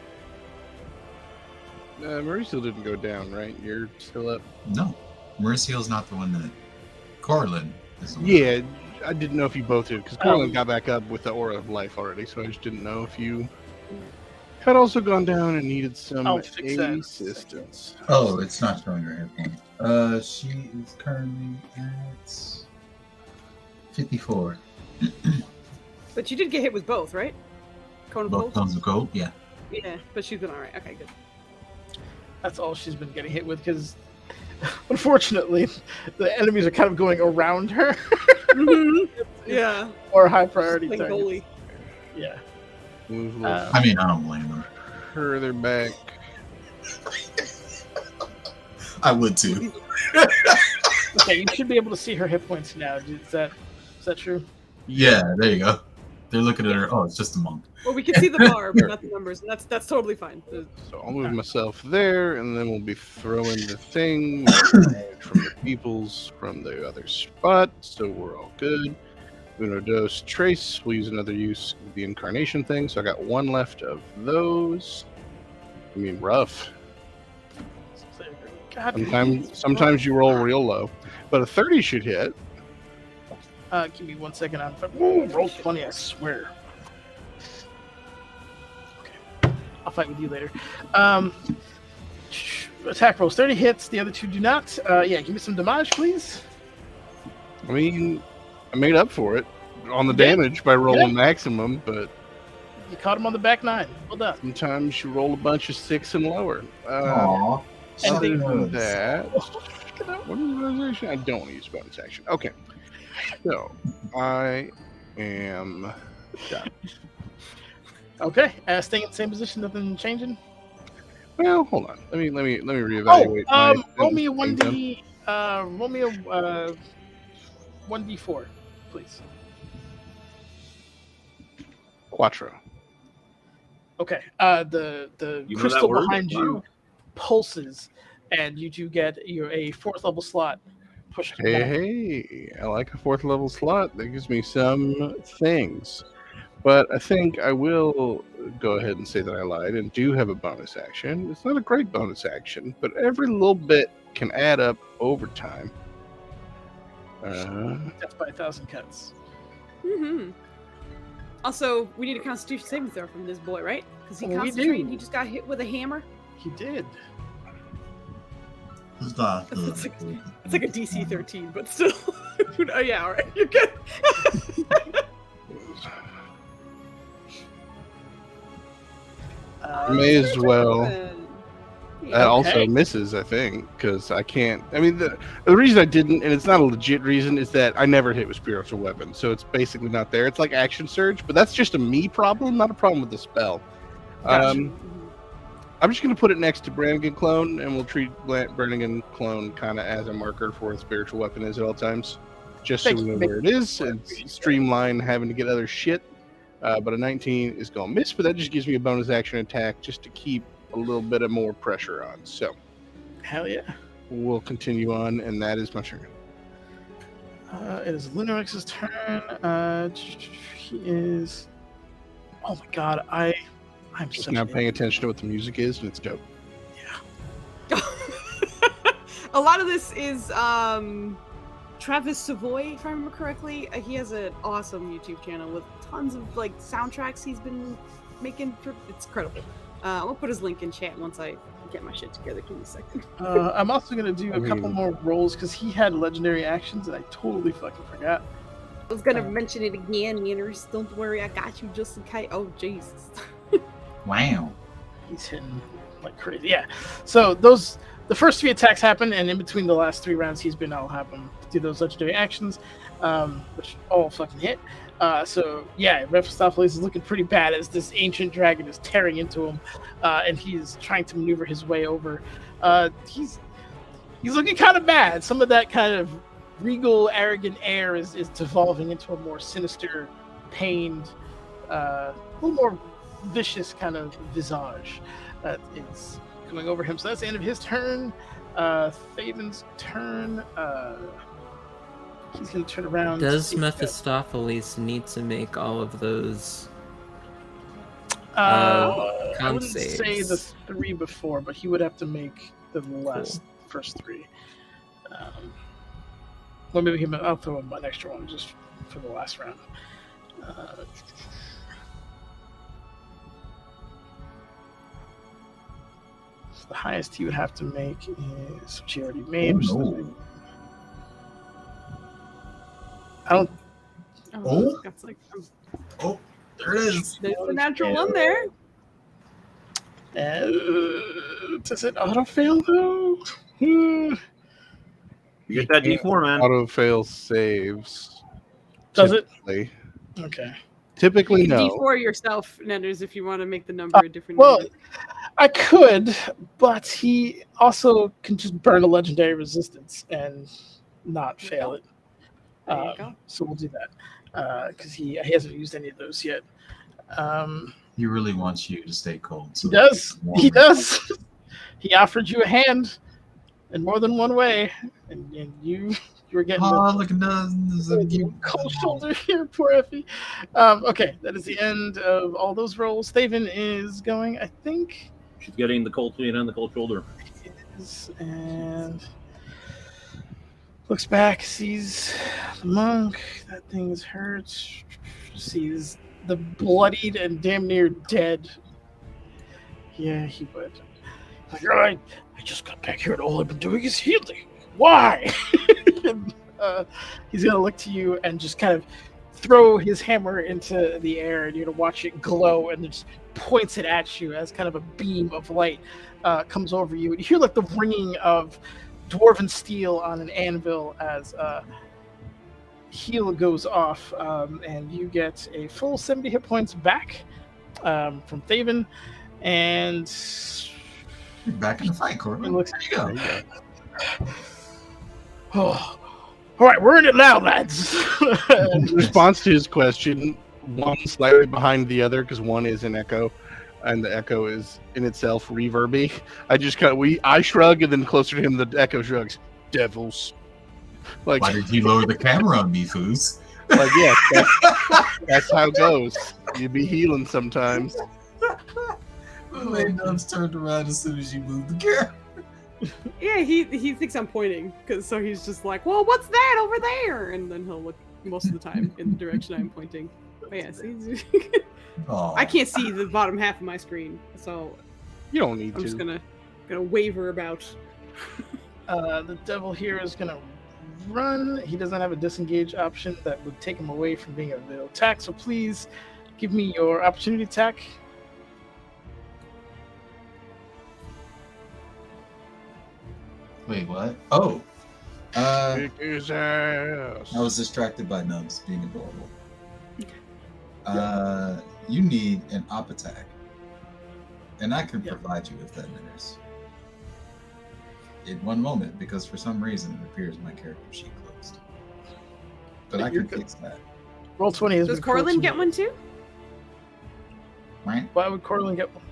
Mauricio didn't go down, right? You're still up. No, Mauricio's not the one that... Corlin is the one. Yeah, I didn't know if you both did, because Corlin got back up with the Aura of Life already, so I just didn't know if you had also gone down and needed some assistance. Oh, it's not showing her hit point. She is currently at 54. But you did get hit with both, right? Cone of Both cold? cones of cold, yeah. Yeah, but she's been alright. Okay, good. That's all she's been getting hit with, because unfortunately, the enemies are kind of going around her. Yeah. Or high priority Like targets. goalie. Yeah. Move a little I mean, I don't blame her. further back. I would too. Okay, you should be able to see her hit points now. Is that true? Yeah, there you go. They're looking at her. Oh, it's just a monk. Well, we can see the bar, but not the numbers, and that's totally fine. So I'll move myself there, and then we'll be throwing the thing from the peoples from the other spot, so we're all good. Uno dos trace. We'll use another use of the incarnation thing, so I got one left of those. I mean, rough. Sometimes you roll real low, but a 30 should hit. Give me 1 second. Ooh, roll 20, I swear. Okay. I'll fight with you later. Attack rolls 30 hits. The other two do not. Yeah, give me some damage, please. I mean, I made up for it on the damage by rolling maximum, but you caught him on the back nine. Well done. Sometimes you roll a bunch of 6 and lower. Aww. Other than that, what is bonus action? I don't want to use bonus action. Okay. So, I am done. Okay. Staying in the same position, nothing changing? Well, hold on. Let me reevaluate. Roll me a 1d. Roll me a 1d4, please. Quattro. Okay. The crystal behind you pulses, and you do get a 4th level slot. Push. Hey, I like a 4th level slot. That gives me some things. But I think I will go ahead and say that I lied and do have a bonus action. It's not a great bonus action, but every little bit can add up over time. That's by 1,000 cuts. Mm-hmm. Also, we need a Constitution saving throw from this boy, right? Because he concentrated. He just got hit with a hammer. He did. It's like a DC 13, but still. Oh yeah, all right, you're good. May as well. That also Okay. misses, I think, because I can't. I mean, the reason I didn't, and it's not a legit reason, is that I never hit with spiritual weapons, so it's basically not there. It's like action surge, but that's just a me problem, not a problem with the spell. Gotcha. I'm just going to put it next to Brannigan Clone, and we'll treat Brannigan Clone kind of as a marker for what a spiritual weapon is at all times, just so we know where it is, and streamline having to get other shit. But a 19 is going to miss, but that just gives me a bonus action attack just to keep a little bit of more pressure on. So, Hell yeah. we'll continue on, and that is my turn. It is Lunarix's turn. He is. Oh my god, I'm Just such now an paying idiot. attention to what the music is, and it's dope. A lot of this is Travis Savoy, if I remember correctly. He has an awesome YouTube channel with tons of like soundtracks he's been making. It's incredible. I'll put his link in chat once I get my shit together. Give me a second. I'm also gonna do I a couple mean- more rolls because he had legendary actions and I totally fucking forgot. I was gonna mention it again, Manners. Don't worry, I got you just in case. Oh Jesus. Wow. He's hitting like crazy. Yeah. So the first 3 attacks happen, and in between the last 3 rounds, I'll have him do those legendary actions, which all fucking hit. So yeah, Mephistopheles is looking pretty bad as this ancient dragon is tearing into him, and he's trying to maneuver his way over. He's looking kind of bad. Some of that kind of regal, arrogant air is devolving into a more sinister, pained, a little more vicious kind of visage that is coming over him. So that's the end of his turn. Thaven's turn. He's going to turn around. Does Mephistopheles need to make all of those? I con wouldn't say the saves? 3 before, but he would have to make the first 3. Well, maybe I'll throw him an extra one just for the last round. So the highest he would have to make is which he already made. Which is no. I don't. Oh. That's like Oh, there it is. there's the natural one there. Does it auto fail though? You get that D4, man. Auto fail saves. Does it? Typically. Okay. Typically, You can no. D4 yourself, Nenders, if you want to make the number a different Well, number. I could, but he also can just burn a legendary resistance and not fail it. There you go. So we'll do that because he hasn't used any of those yet. He really wants you to stay cold. He does. He does. He offered you a hand in more than one way, and you were getting Oh, the look at that. cold shoulder here, poor Effie. Okay, that is the end of all those rolls. Thaven is going, I think. She's getting the cold feet and the cold shoulder. And looks back, sees the monk. That thing is hurt. Sees the bloodied and damn near dead. Yeah, he would. Like, all right, I just got back here and all I've been doing is healing. Why? And, he's gonna look to you and just kind of throw his hammer into the air, and you're gonna watch it glow, and just points it at you as kind of a beam of light comes over you. And you hear like the ringing of dwarven steel on an anvil as heal goes off, and you get a full 70 hit points back from Thaven, and You're back in the fight, Corbin. Looks- There you go. oh, all right, we're in it now, lads. In response to his question, one slightly behind the other because one is an echo, and the echo is in itself reverby. I shrug, and then closer to him, the echo shrugs. Devils. Like, Why did you lower the camera on me, Foos? like yeah, that's how it goes. You be healing sometimes. The lady nubs turned around as soon as you moved the camera. Yeah, he thinks I'm pointing, so he's just like, well, what's that over there? And then he'll look most of the time in the direction I'm pointing. But yeah, see, Oh, I can't see the bottom half of my screen, so You don't need I'm just to. gonna waver about. The devil here is gonna run. He doesn't have a disengage option that would take him away from being able to attack. So please give me your opportunity attack. wait, what? Oh. Kick his ass. I was distracted by nubs being adorable. You need an op attack. And I can provide you with that, Minners. In one moment, because for some reason it appears my character sheet closed. But I You're can good. fix that. Roll 20 has Does been cruel to Corlin get me. one too? Right? Why would Corlin get one?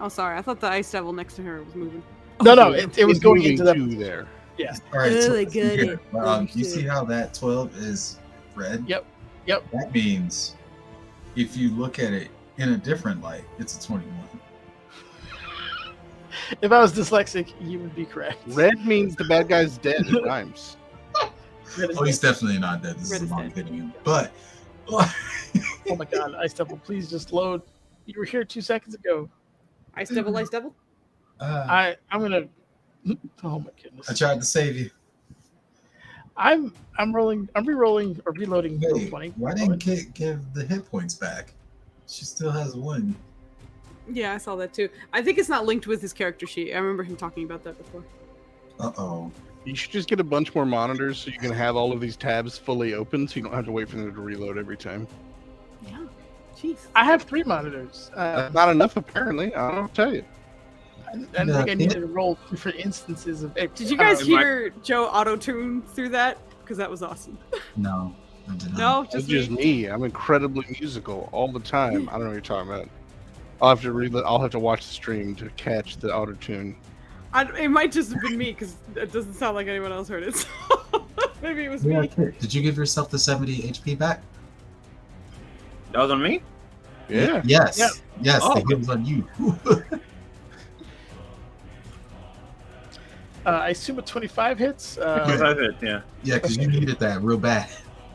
Oh, sorry, I thought the ice devil next to her was moving. No, it was It's going moving into that. to there. Yeah. All right, so Really listen here. good. You see how that 12 is red? Yep. That means if you look at it in a different light, it's a 21. If I was dyslexic, you would be correct. Red means the bad guy's dead. It rhymes. Red is Oh, he's dead. definitely not dead. This Red is a is mom dead. hitting him. But Oh my god, Ice Devil, please just load. You were here 2 seconds ago. Ice Devil, Ice Devil. I I'm gonna. Oh my goodness. tried to save you. I'm rolling. I'm re-rolling or reloading. roll Hey, 20. why didn't Kit give the hit points back? She still has 1. Yeah, I saw that too. I think it's not linked with his character sheet. I remember him talking about that before. Uh-oh. You should just get a bunch more monitors so you can have all of these tabs fully open so you don't have to wait for them to reload every time. Yeah. Jeez. I have 3 monitors. That's not enough, apparently. I don't know what to tell you. I think I needed to roll different instances of. Did you guys Uh, hear Joe auto-tune through that? Because that was awesome. No, I did not. No, It's just just me. me. I'm incredibly musical all the time. I don't know what you're talking about. I'll have to watch the stream to catch the auto tune. It might just have been me because it doesn't sound like anyone else heard it. So maybe it was Yeah, me. Kit, did you give yourself the 70 HP back? That was on me. Yeah. Yes. Yeah. Yes, Oh. the hit was on you. I assume a 25 hits. 25 hits, yeah. Yeah, because you needed that real bad.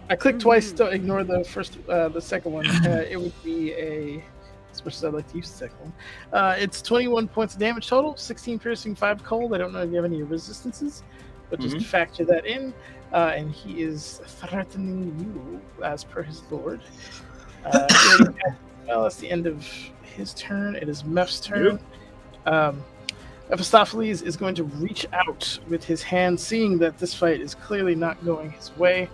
I clicked twice to ignore the second one. It would be as much as I'd like to use the second one. It's 21 points of damage total, 16 piercing, 5 cold. I don't know if you have any resistances, but just factor that in. And he is threatening you as per his lord. Well, that's the end of his turn. It is Meph's turn. Mephistopheles is going to reach out with his hand, seeing that this fight is clearly not going his way,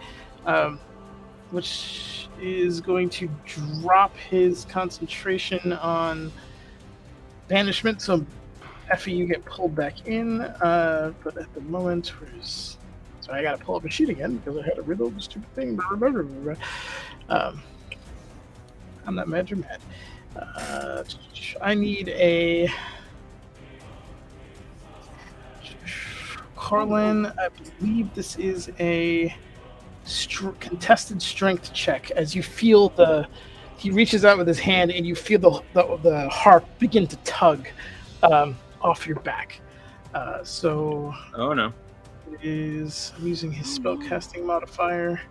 which is going to drop his concentration on banishment. So, Effie, you get pulled back in, but at the moment, sorry, I gotta pull up a sheet again because I had to reload the stupid thing. I'm not mad, you're mad. I need a Carlin. I believe this is a contested strength check. As you feel he reaches out with his hand, and you feel the harp begin to tug off your back. So Oh no. it is. I'm using his spellcasting modifier.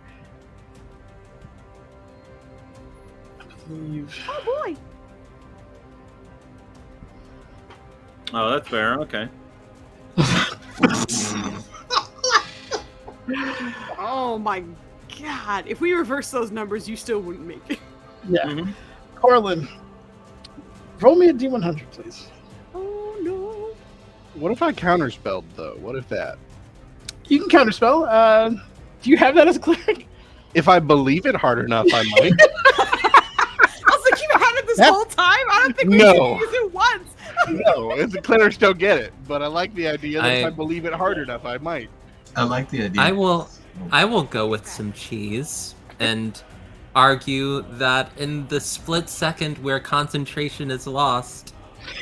I believe. Oh boy. Oh, that's fair. Okay. Oh my god. If we reverse those numbers, you still wouldn't make it. Yeah. Mhm. Carlin, roll me a D100, please. Oh no. What if I counterspelled, though? What if that? You can counterspell. Do you have that as a cleric? If I believe it hard enough, I might. I was like, you've had it this whole time? I don't think we No. should use it once. No, as the clerics don't get it. But I like the idea that if I- I believe it hard enough, I might. I like the idea. I will go with some cheese and argue that in the split second where concentration is lost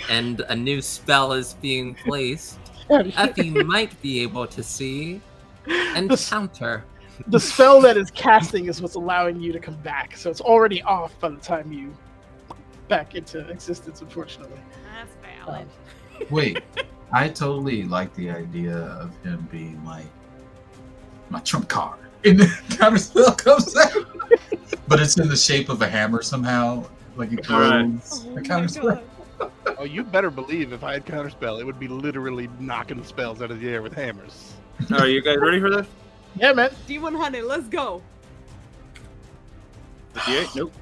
and a new spell is being placed, Effie might be able to see and The s- counter. The spell that is casting is what's allowing you to come back, so it's already off by the time you back into existence, unfortunately. That's valid. Wait, I totally like the idea of him being like my trump card. And the counterspell comes out. But it's in the shape of a hammer somehow. Like he throws Oh a my counterspell. God. Oh, you better believe if I had counterspell, it would be literally knocking spells out of the air with hammers. Are you guys ready for this? Yeah, man. D100, let's go. 58? Nope.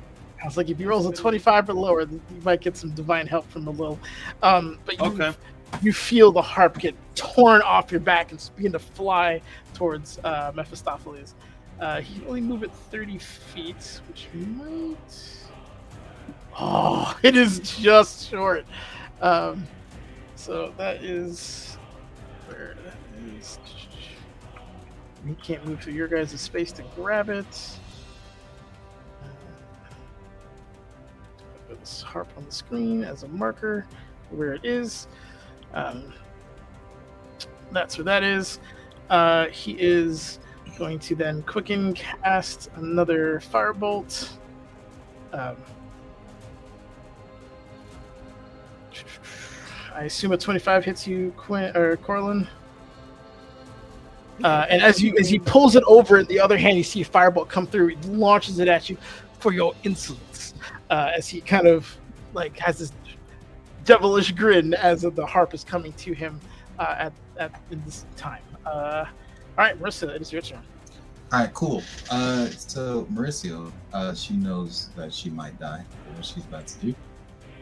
I was like, if he rolls a 25 or lower, you might get some divine help from the Lil. But Okay. you feel the harp get torn off your back and begin to fly towards Mephistopheles. He can only move it 30 feet, which might... Oh, it is just short. So that is... Where that is... He can't move through your guys' space to grab it. Put this harp on the screen as a marker where it is. That's where that is. He is going to then quicken cast another firebolt. I assume a 25 hits you, Quinn or Corlin. And as he pulls it over in the other hand, you see a firebolt come through. He launches it at you for your insolence. As he kind of like has this devilish grin as the harp is coming to him in this time. All right, Marissa, it is your turn. All right, cool. So Mauricio, she knows that she might die. What she's about to do.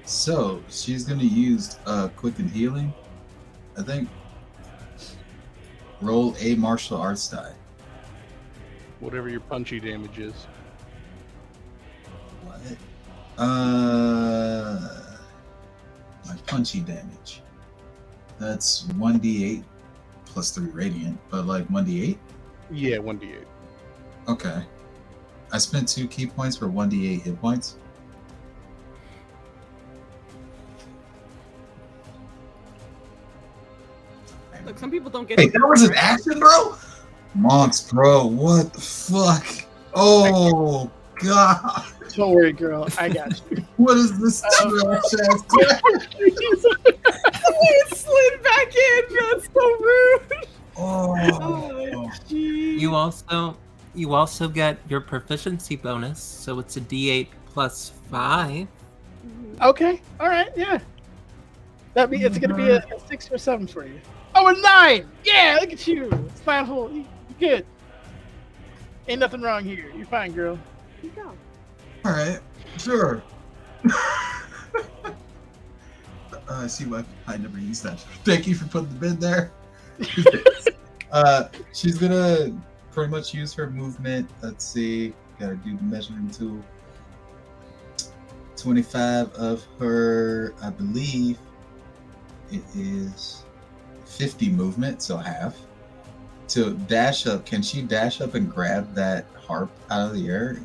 So she's gonna use quick and healing. I think. Roll a martial arts die. Whatever your punchy damage is. What? My punchy damage. That's 1d8 plus 3 radiant, but like 1d8? Yeah, 1d8. Okay. I spent 2 key points for 1d8 hit points. Look, some people don't get. Hey, that was an action, bro? Monks, bro, what the fuck? Oh, God. Don't worry, girl. I got you. What is this trash ass? It slid back in. That's so rude. Oh. You also get your proficiency bonus, so it's a D8 plus 5. Okay. All right. Yeah. That means it's gonna be a 6 or 7 for you. Oh, a 9! Yeah, look at you. It's fine. You good. Ain't nothing wrong here. You're fine, girl. Here you go. All right, sure. I see why I never used that. Thank you for putting the bid there. She's gonna pretty much use her movement. Let's see. Gotta do the measuring tool. 25 of her, I believe it is 50 movement, so half. To dash up, can she dash up and grab that harp out of the air?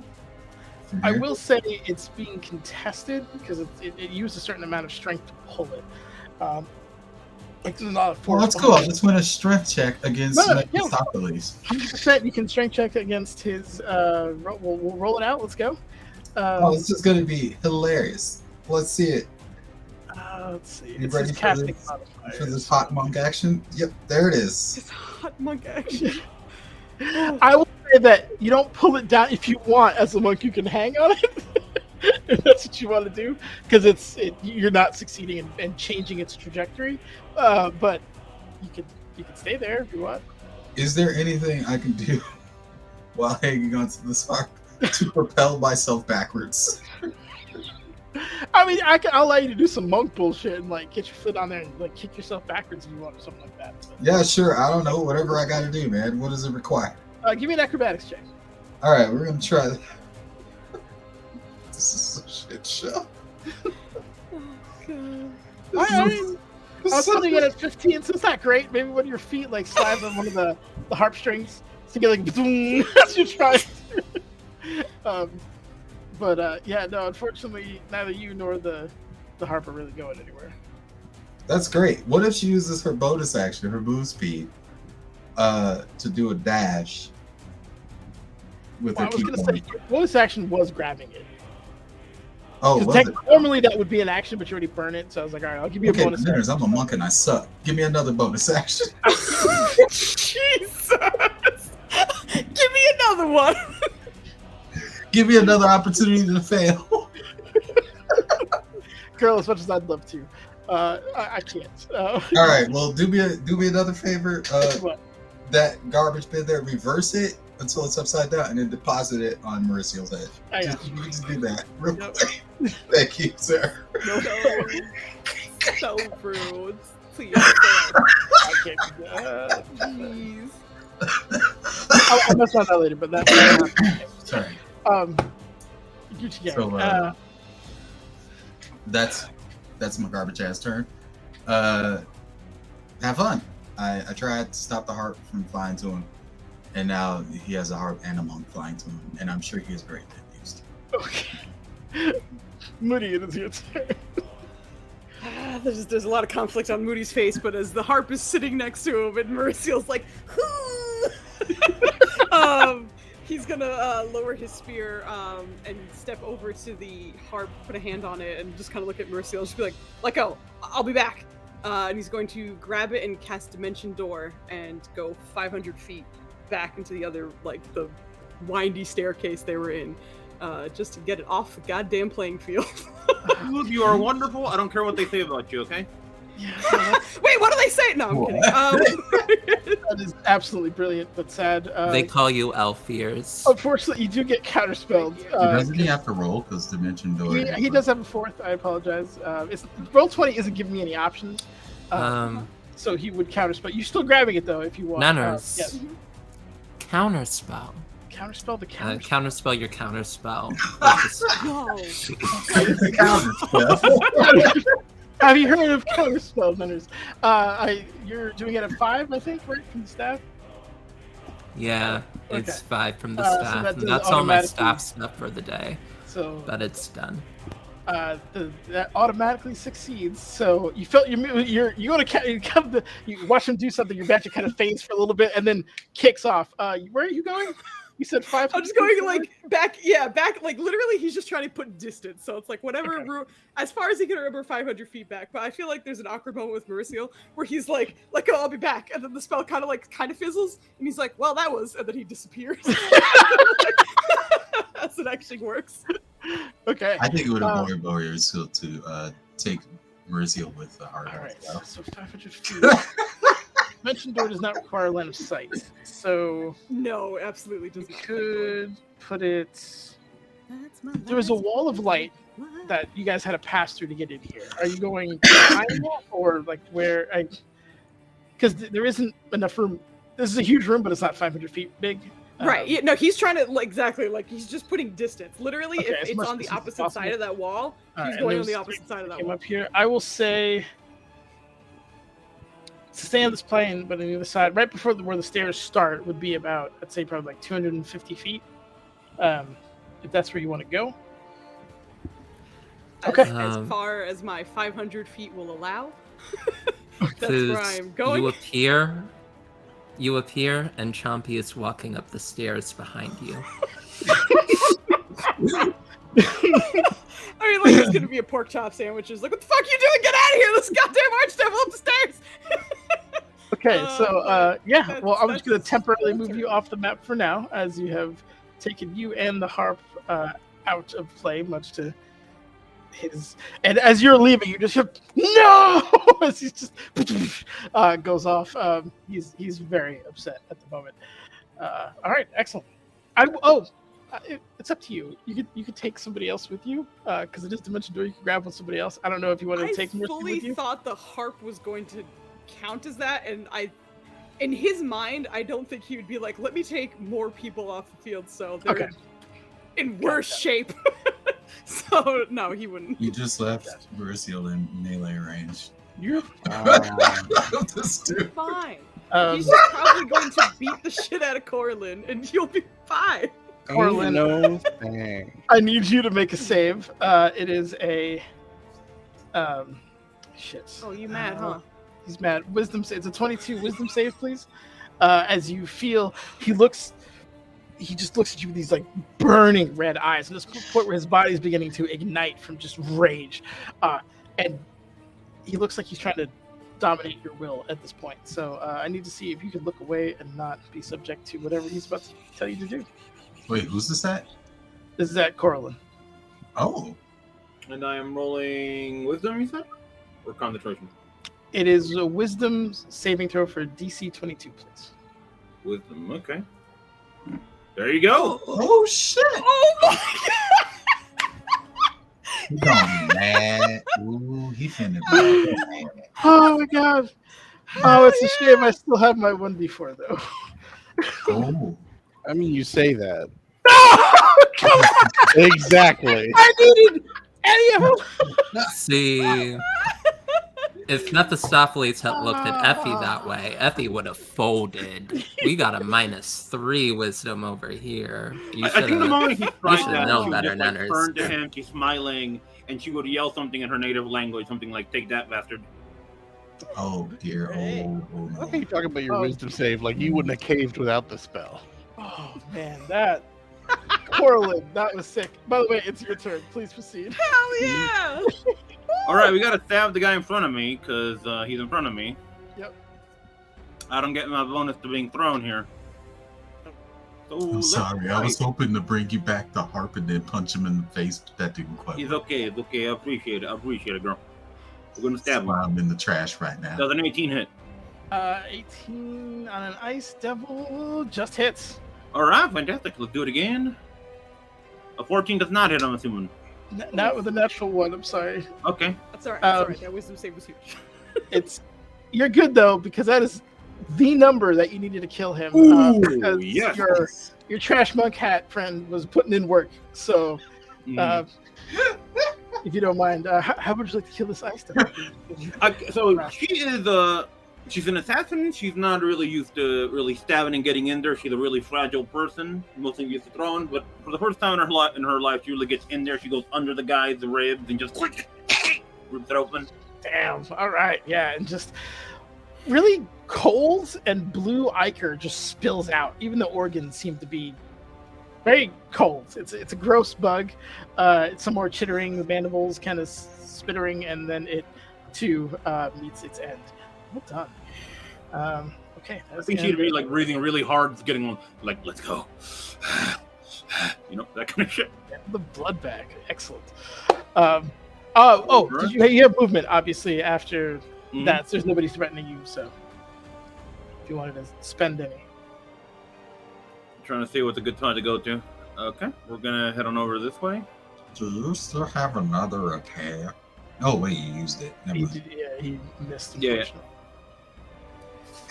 I will say it's being contested because it used a certain amount of strength to pull it. Like there's not a force. Well, that's cool. Let's win a strength check against Mephistopheles. 100%. You can strength check against his. We'll roll it out. Let's go. This is going to be hilarious. Let's see it. Let's see. You It's ready his for casting for this hot monk action? Yep, there it is. It's hot monk action. I will say that you don't pull it down if you want. As a monk, you can hang on it if that's what you want to do, because you're not succeeding in changing its trajectory. But you could stay there if you want. Is there anything I can do while hanging onto this harp to propel myself backwards? I mean, I'll allow you to do some monk bullshit and like get your foot on there and like kick yourself backwards if you want or something like that. But, Yeah, sure. I don't know. Whatever I got to do, man. What does it require? give me an acrobatics check. All right, we're gonna try. This is a shit show. I was putting it at 15, so it's not great. Maybe one of your feet like slides on one of the harp strings, so you get like boom as you try. Yeah, no. Unfortunately, neither you nor the harp are really going anywhere. That's great. What if she uses her bonus action, her move speed, to do a dash with her I was key gonna say point? your bonus action was grabbing it. Oh, was it? Normally that would be an action, but you already burn it. So I was like, all right, I'll give you a bonus action. I'm a monk and I suck. Give me another bonus action. Jesus! Give me another one. Give me another opportunity to fail. Girl, as much as I'd love to, I can't. All right, well, do me another favor. What? That garbage bin there, reverse it until it's upside down, and then deposit it on Mauricio's head. You can just do that real quick. Thank you, sir. No. So rude. Please. I can't do that. Jeez. I'll mess on that later, but that's Sorry. Gucci gang. So, that's my garbage ass turn. Have fun. I tried to stop the harp from flying to him, and now he has a harp and a monk flying to him, and I'm sure he is very confused. Okay. Moody, it is your turn. There's a lot of conflict on Moody's face, but as the harp is sitting next to him, and Mauricio's like, "Who He's gonna lower his spear and step over to the harp, put a hand on it, and just kind of look at Mercy. I'll just be like, "Let go. I'll be back." And he's going to grab it and cast Dimension Door and go 500 feet back into the other, like the windy staircase they were in, just to get it off the goddamn playing field. Look, you are wonderful. I don't care what they say about you, okay? Yeah, so Wait, what do they say? No, I'm kidding. that is absolutely brilliant, but sad. They call you Elfiers. Unfortunately, you do get counterspelled. Doesn't he have to roll because Dimension Door? He does have a fourth. I apologize. Roll 20 isn't giving me any options. So he would counterspell. You're still grabbing it though, if you want. Nanners. Yes. Counterspell. Counterspell the counterspell. Counterspell your counterspell. No. Have you heard of counterspell, Nanners? You're doing it at 5, I think, right, from the staff? Yeah, it's Okay. 5 from the So staff. that And does that's all my automatically- staff stuff for the day. So But it's done. that automatically succeeds. So you felt you watch him do something. Your badger kind of fades for a little bit and then kicks off. Where are you going? You said 5. I'm just going like back, like literally he's just trying to put distance. So it's like whatever, Okay. as far as he can remember, 500 feet back. But I feel like there's an awkward moment with Mauricio where he's like, "Let go, I'll be back," and then the spell kind of fizzles, and he's like, "Well, that was," and then he disappears. As it actually works. Okay. I think it would have been more useful to take Mauricio with the heart. All right. as well. So 500 feet. Dimension Door does not require line of sight, so No, absolutely you does not. could put it. That's my There was a last wall of light one. that you guys had to pass through to get in here. Are you going behind that, or like where? Because there isn't enough room. This is a huge room, but it's not 500 feet big. Right. Yeah, no, he's trying to exactly he's just putting distance. Literally, Okay, as if it's much on the distance as opposite possible. side of that wall, All right, he's and going on there's the opposite side of that came wall. up here. I will say to stay on this plane, but on the other side, right before where the stairs start, would be about, I'd say, probably like 250 feet. If that's where you want to go. Okay. As far as my 500 feet will allow. That's Foos, where I'm going. You appear, and Chompy is walking up the stairs behind you. I mean, like, it's gonna be a pork chop sandwich. It's like, what the fuck you doing? Get out of here! This goddamn archdevil up the stairs! Okay, so yeah, that's- well, I'm just going to that's- temporarily that's move fair. you off the map for now, as you have taken you and the harp out of play, much to his. And as you're leaving, you just hear no as he just goes off. He's very upset at the moment. All right, excellent. It's up to you. You could take somebody else with you because it is Dimension Door. You can grab with somebody else. I don't know if you want to I take Mercy fully with you. thought the harp was going to count as that, and in his mind, I don't think he would be like, let me take more people off the field so they're Okay. in worse shape. So, no, he wouldn't. You just left Mauricio in melee range. You're This dude. Fine. um, He's just probably going to beat the shit out of Corlin, and you'll be fine. Corlin. No thing. I need you to make a save. It is a shit. Oh, you mad, huh? He's mad. Wisdom save. It's a 22 wisdom save, please. As you feel, he just looks at you with these like burning red eyes, and this point where his body is beginning to ignite from just rage, and he looks like he's trying to dominate your will at this point. So I need to see if you could look away and not be subject to whatever he's about to tell you to do. Wait, who's this at? This is at Corlin. Oh, And I am rolling wisdom, you said? Or concentration? It is a wisdom saving throw for DC 22, please. Wisdom, okay. There you go. oh shit! Oh my He gonna be mad. Ooh, he finna be mad. Oh my god. Oh, it's a shame I still have my 1d4 though. Oh, I mean, you say that. Come on! Exactly. I needed any of them. See, if Mephistopheles had looked at Effie that way, Effie would have folded. We got a -3 wisdom over here. You I think the should've- moment he tried should that, know she would better, just like Nanners. turn to him, she's smiling, and she would yell something in her native language, something like, take that, bastard. oh dear. Oh, oh How no. can you talk about your Oh. wisdom save like you wouldn't have caved without the spell? Oh man, that Corlin, that was sick. By the way, it's your turn. Please proceed. Hell yeah! All right, we gotta stab the guy in front of me because he's in front of me. Yep. I don't get my bonus to being thrown here. So I'm let's sorry. I fight. was hoping to bring you back the harp and then punch him in the face, but that didn't quite It's work. okay. It's okay. I appreciate it. I appreciate it, girl. We're gonna stab That's why him. I'm in the trash right now. Does an 18 hit? 18 on an ice devil just hits. All right, fantastic. Let's do it again. A 14 does not hit, I'm assuming. Not with a natural one. I'm sorry. Okay. That's alright. That's Um, alright. That wisdom save was huge. You're good though because that is the number that you needed to kill him. Ooh, Because yes. your trash monk hat friend was putting in work. So, Mm. if you don't mind, how would you like to kill this ice devil? So she is she's an assassin. She's not really used to really stabbing and getting in there. She's a really fragile person, mostly used to throwing. But for the first time in her life, she really gets in there. She goes under the guy's ribs and just rips it open. Damn. All right. Yeah, and just really cold and blue ichor just spills out. Even the organs seem to be very cold. It's a gross bug. It's some more chittering, the mandibles kind of spittering, and then it too meets its end. Well done. Okay. I think she'd be like breathing really hard, getting on like, let's go. You know, that kind of shit. The blood bag. Excellent. Did you have movement obviously after Mhm. that? So there's nobody threatening you, so if you wanted to spend any. Trying to see what's a good time to go to. Okay, we're gonna head on over this way. Do you still have another attack? Oh wait, you used it. Never mind. He missed. Yeah. Unfortunately.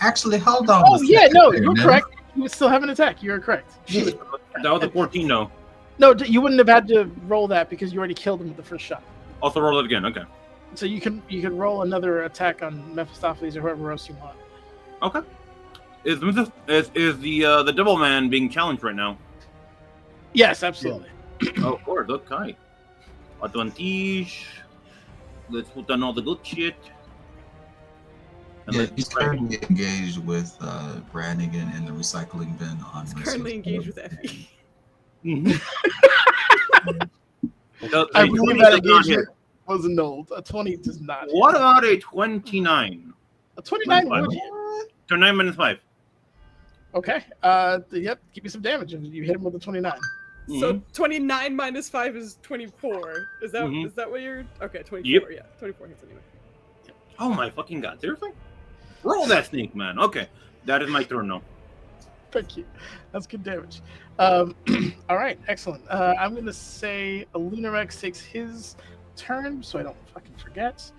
Actually, hold on. Oh a yeah, second no, there, you're Nana. correct. You would still have an attack. You're correct. Yeah. That was a 14, though. No, you wouldn't have had to roll that because you already killed him with the first shot. Also roll it again. Okay. So you can roll another attack on Mephistopheles or whoever else you want. Okay. Is the Devil Man being challenged right now? Yes, absolutely. Oh, of course. Okay. Advantage. Let's put on all the good shit. And Yeah, let's he's try- currently engaged with Brannigan in the recycling bin on. It's currently engaged with Effie. Mhm. So, I a believe 20 that does not hit. engagement was annulled. A 20 does not. hit. What about a 29? A 29 What? would hit. 29 minus 5. Okay. Yep. Give me some damage if you hit him with a 29. So 29 minus 5 is 24. Is that Mhm. is that what you're? Okay, 24. Yep. Yeah, 24 hits anyway. Oh my fucking god! Seriously? Roll that snake, man. Okay, that is my turn now. Thank you. That's good damage. All right, excellent. I'm gonna say Lunarex takes his turn, so I don't fucking forget.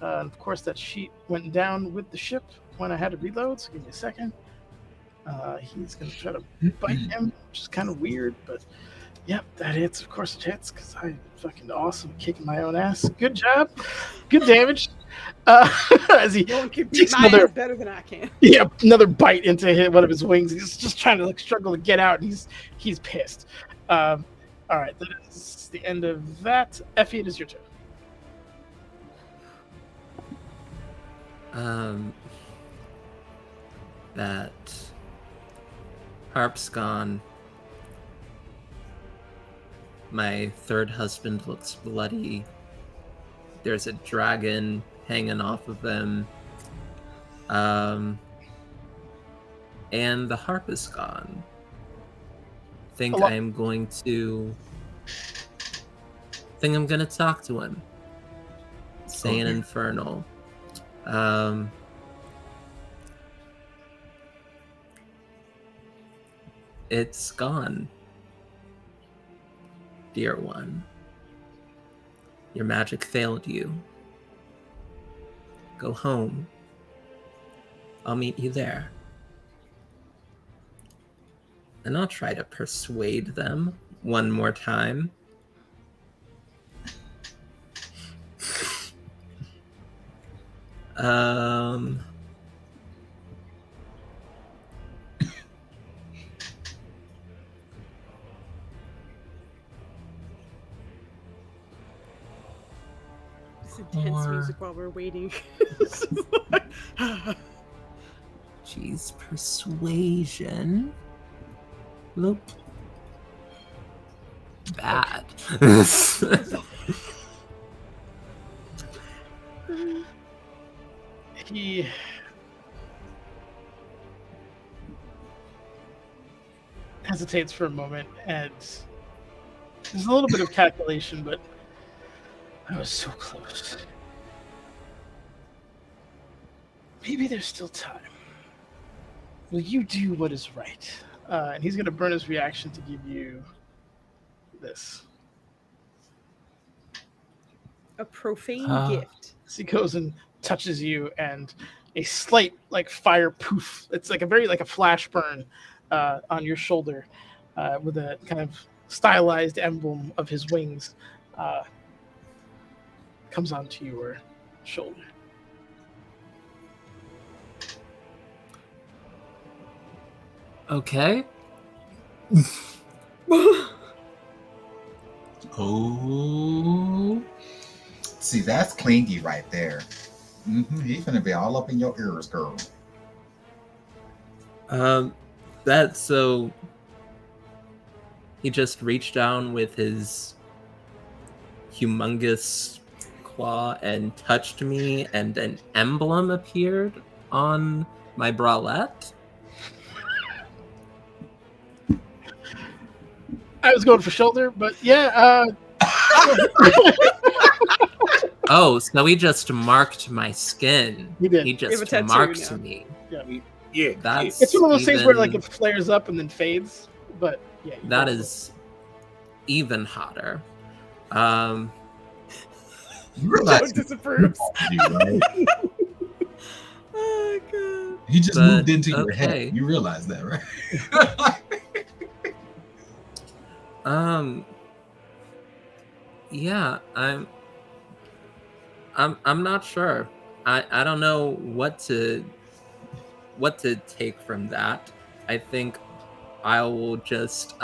Of course, that sheet went down with the ship when I had to reload. So give me a second. He's gonna try to bite him, which is kind of weird, but yep, that hits. Of course, it hits because I'm fucking awesome, kicking my own ass. Good job, good damage. As he No one can takes beat my another ass better than I can. yeah, another bite into one of his wings. He's just trying to struggle to get out, and he's pissed. All right, that is the end of that. Effie, it is your turn. That harp's gone. My third husband looks bloody. There's a dragon hanging off of him. And the harp is gone. Think I'm gonna talk to him. Say an infernal. It's gone, dear one. Your magic failed you. Go home. I'll meet you there. And I'll try to persuade them one more time. It's intense music while we're waiting. Geez, persuasion. Bloop. Bad. He hesitates for a moment, and there's a little bit of calculation, but I was so close. Maybe there's still time. Will you do what is right? And he's going to burn his reaction to give you this. A profane gift. So he goes and touches you, and a slight like fire poof. It's like a flash burn on your shoulder, with a kind of stylized emblem of his wings comes onto your shoulder. Okay. Oh, see, that's clingy right there. He's gonna be all up in your ears, girl. That's so. He just reached down with his humongous claw and touched me, and an emblem appeared on my bralette. I was going for shoulder, but yeah. Oh, so he just marked my skin. He did. He You have a just tattoo marked now. me. Yeah. That's It's one of those things where like even- it flares up and then fades, but yeah. you that go. is even hotter. You realize Joe disapproves. you, right? Oh god. He just But, moved into your okay. head. You realize that, right? Yeah, I'm not sure. I don't know what to take from that. I think I will just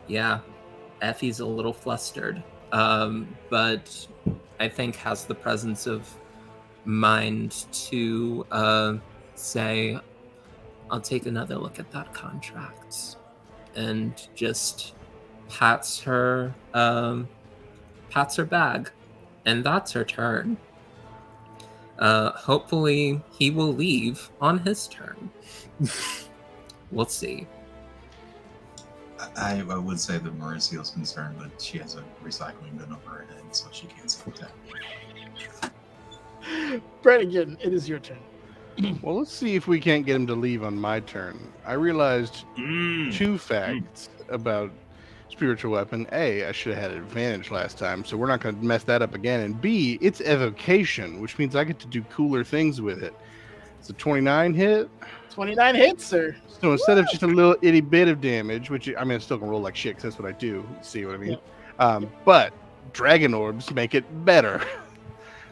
yeah, Effie's a little flustered. But I think has the presence of mind to say, I'll take another look at that contract, and just pats her bag, and that's her turn. Hopefully he will leave on his turn. We'll see. I would say that Mauricio's concerned, but she has a recycling bin over her head, so she can't see that. Brannigan, it is your turn. Well, let's see if we can't get him to leave on my turn. I realized two facts about spiritual weapon. A, I should have had advantage last time, so we're not going to mess that up again. And B, it's evocation, which means I get to do cooler things with it. It's a 29 hit. 29 hits, sir. So instead of just a little itty bit of damage, which I mean, it's still gonna roll like shit, 'cause that's what I do. See what I mean? But dragon orbs make it better.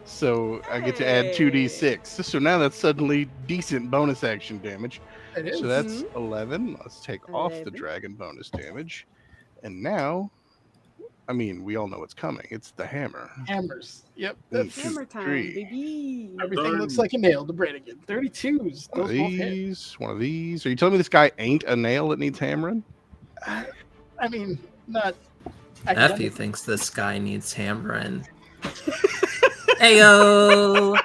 So I get to add 2d6. So now that's suddenly decent bonus action damage. It is. So that's 11. Let's take off the 11. dragon bonus damage. And now, I mean, we all know what's coming. It's the hammer. Hammers. Yep. One, That's, two, Hammer time, three. baby. everything looks like a nail to Brannigan. 32s. One of Those both hit. these. One of these. Are you telling me this guy ain't a nail that needs hammering? I mean, not. Effie academic. thinks this guy needs hammering. Heyo.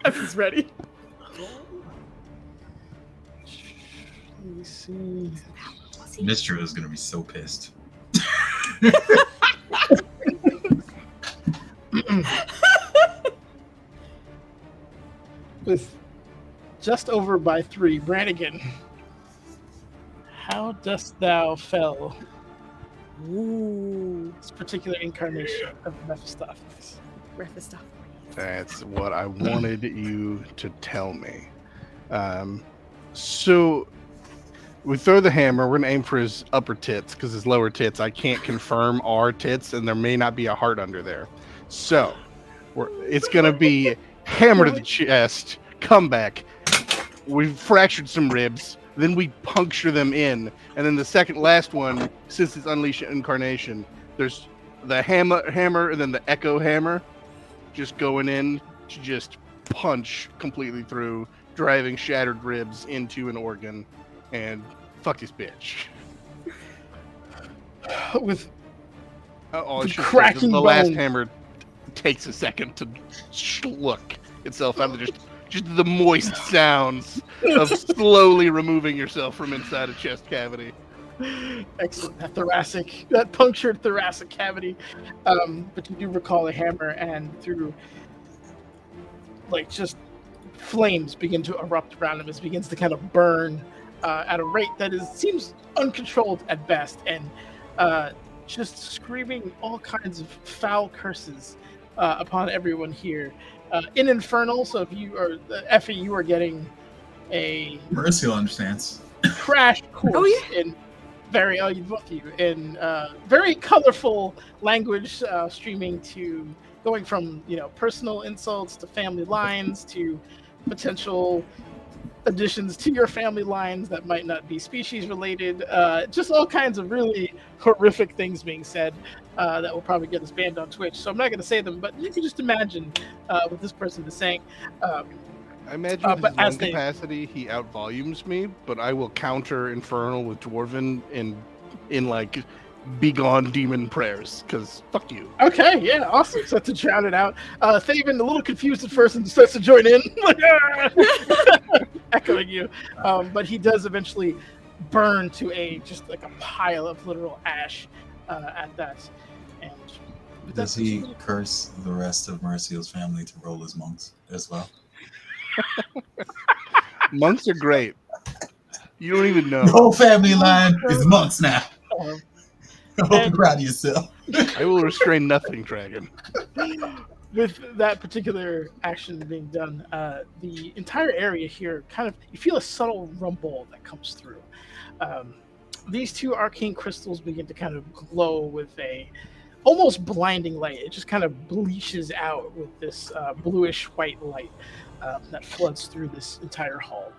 Effie's ready. Let me see. Mistra is gonna be so pissed. With just over by 3, Brannigan. How dost thou fell Ooh. this particular incarnation of Mephistopheles? Mephistopheles. That's what I wanted you to tell me. So we throw the hammer. We're gonna aim for his upper tits because his lower tits I can't confirm are tits, and there may not be a heart under there. So it's gonna be hammer to the chest, comeback. We've fractured some ribs, then we puncture them in, and then the second last one, since it's Unleash Incarnation, there's the hammer, and then the echo hammer, just going in to just punch completely through driving shattered ribs into an organ, and fuck this bitch. With I the should say, cracking the last bone. hammer takes a second to schluck itself out of just the moist sounds of slowly removing yourself from inside a chest cavity. Excellent. That punctured thoracic cavity. But you do recall a hammer, and through like just flames begin to erupt around him as he begins to kind of burn at a rate that seems uncontrolled at best, and just screaming all kinds of foul curses upon everyone here. In Infernal, so if you are Effie, you are getting a Mercy understands. crash course in both of you in very colorful language, streaming to going from personal insults to family lines to potential additions to your family lines that might not be species related, just all kinds of really horrific things being said that will probably get us banned on Twitch. So I'm not going to say them, but you can just imagine what this person is saying. I imagine with but his as lung they- capacity, he outvolumes me, but I will counter Infernal with Dwarven in like Bygone demon prayers, because fuck you. Okay, yeah, awesome. So to drown it out, Thaven, a little confused at first, and starts to join in, like, echoing you. But he does eventually burn to just like a pile of literal ash at that. And Does he curse the rest of Merciel's family to roll as monks as well? Monks are great. You don't even know. The whole family line is monks now. I hope you're and- proud of yourself. I will restrain nothing, dragon. with that particular action being done, the entire area here you feel a subtle rumble that comes through. These two arcane crystals begin to kind of glow with a almost blinding light. It just kind of bleaches out with this bluish white light that floods through this entire hall.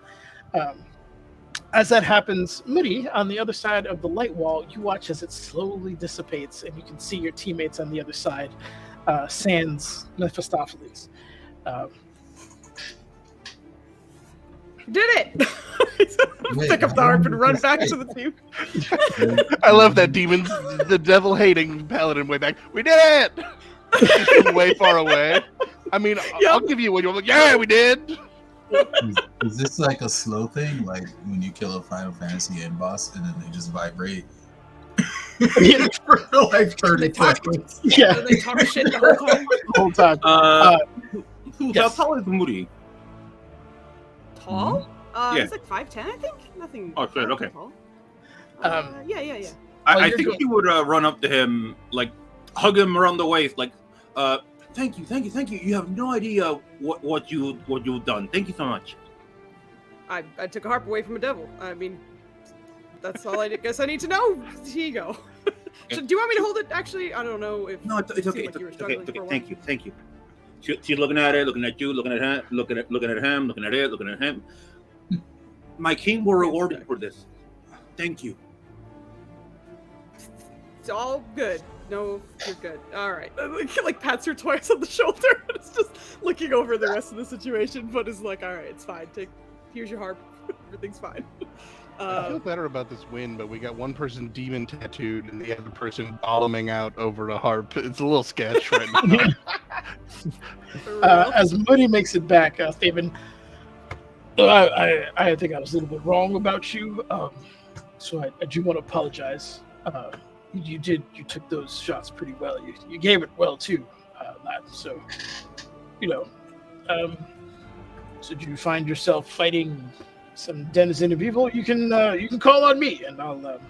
As that happens, Moody, on the other side of the light wall, you watch as it slowly dissipates, and you can see your teammates on the other side, sans Mephistopheles. Did it! Pick up the harp and run back to the team. I love that demons, the devil-hating paladin way back. We did it! Just from way far away. I mean, I'll give you one. You're like, yeah, we did! Is this like a slow thing, like when you kill a Final Fantasy end boss and then they just vibrate? For like 30 seconds. Yeah, So they talk shit the whole time. the whole time. How yes. tall is Moody? Tall? Yeah. It's like 5'10", I think. Nothing. Oh, shit, okay. Tall. Yeah. Yeah. I you're think going- he would run up to him, like, hug him around the waist, like, thank you. You have no idea what you've done. Thank you so much. I took a harp away from a devil. I mean, that's all I guess I need to know. Here you go. So, do you want me to hold it? Actually, I don't know if. No, it's it seemed okay. like you were It's okay. struggling for a while. Thank you. She's looking at it, looking at you, looking at him, looking at him, looking at it, looking at him. My king will reward you for this. Thank you. It's all good. No, you're good. All right. Like pats her twice on the shoulder. And it's just looking over the rest of the situation, but is like, all right, it's fine. Here's your harp. Everything's fine. I feel better about this win, but we got one person demon tattooed and the other person bombing out over a harp. It's a little sketch right now. For real. As Moody makes it back, Thaven, I think I was a little bit wrong about you. So I do want to apologize. You took those shots pretty well. You gave it well too, lad. So, so do you find yourself fighting some denizen of evil? You can call on me, and I'll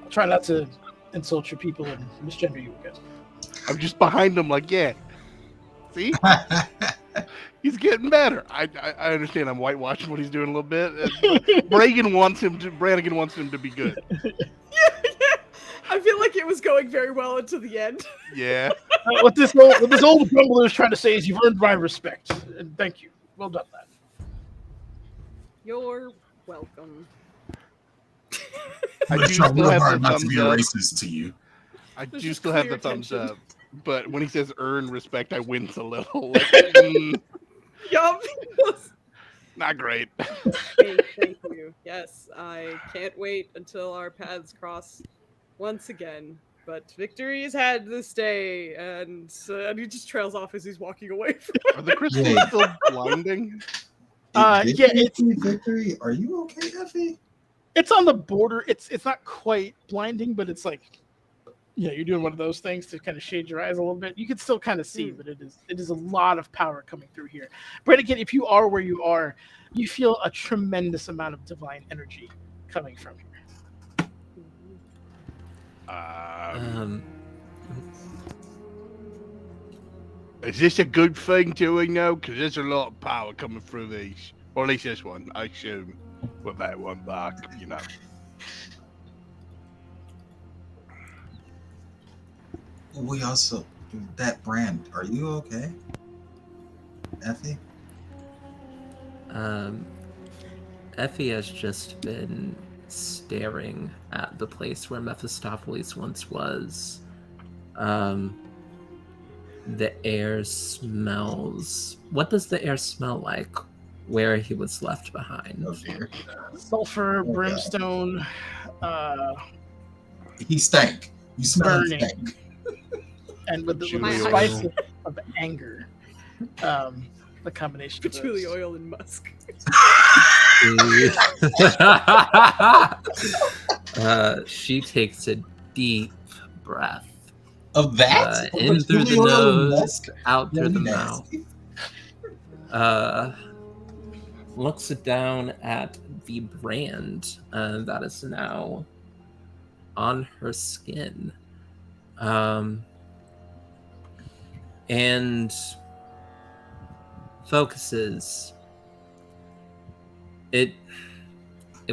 try not to insult your people and misgender you again. I'm just behind him, like, yeah. See, he's getting better. I understand. I'm whitewashing what he's doing a little bit. Brannigan wants him to be good. Yeah. I feel like it was going very well until the end. Yeah. What this old grumbler is trying to say is you've earned my respect, and thank you. Well done, lad. You're welcome. I do Try still real have hard the not to be thumbs up. racist to you. I There's do just still have the clear thumbs tension. up. But when he says earn respect, I wince a little. Like, Yup. Not great. Thank you. Yes, I can't wait until our paths cross once again. But victory is had this day, and he just trails off as he's walking away from. Are the crystals Wait. still blinding? Yeah, it's victory. Are you okay, Effie? it's on the border. It's not quite blinding, but it's like, yeah, you're doing one of those things to kind of shade your eyes a little bit. You can still kind of see, but it is a lot of power coming through here. But again, if you are where you are, you feel a tremendous amount of divine energy coming from here. Is this a good thing doing now? Because there's a lot of power coming through these. Or at least this one, I assume. With that one back, you know. We also that brand. Are you okay, Effie? Effie has just been staring at the place where Mephistopheles once was. The air smells. What does the air smell like where he was left behind? Oh dear. Sulfur, brimstone, He stank. You smell him burning, stank. and with the Patchouli spice oil. of anger. The combination of Patchouli those. oil and musk. She takes a deep breath. Of that? In through the Patchouli oil and nose, musk? out through the Nasty. mouth. Looks down at the brand that is now on her skin. And focuses. It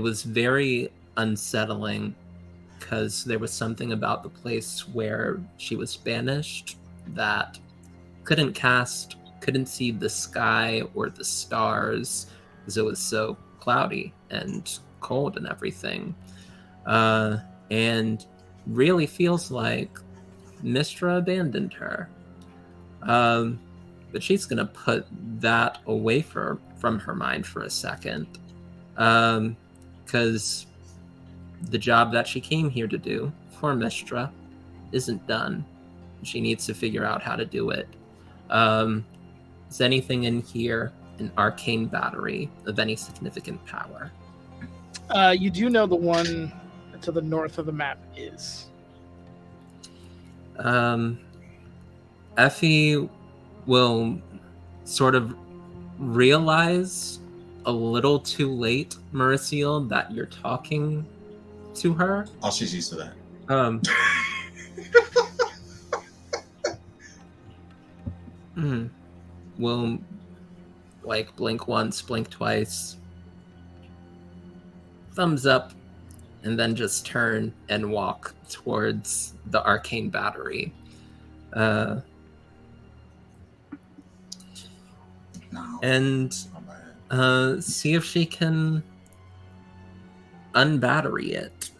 was very unsettling because there was something about the place where she was banished that couldn't cast, couldn't see the sky or the stars because it was so cloudy and cold and everything. And really feels like Mistra abandoned her. But she's going to put that away from her mind for a second. Because the job that she came here to do for Mistra isn't done. She needs to figure out how to do it. Is anything in here an arcane battery of any significant power? You do know the one to the north of the map is. Effie will sort of realize a little too late, Mauricio, that you're talking to her. Oh, she's used to that. Will like blink once, blink twice, thumbs up, and then just turn and walk towards the arcane battery. No. And see if she can unbattery it.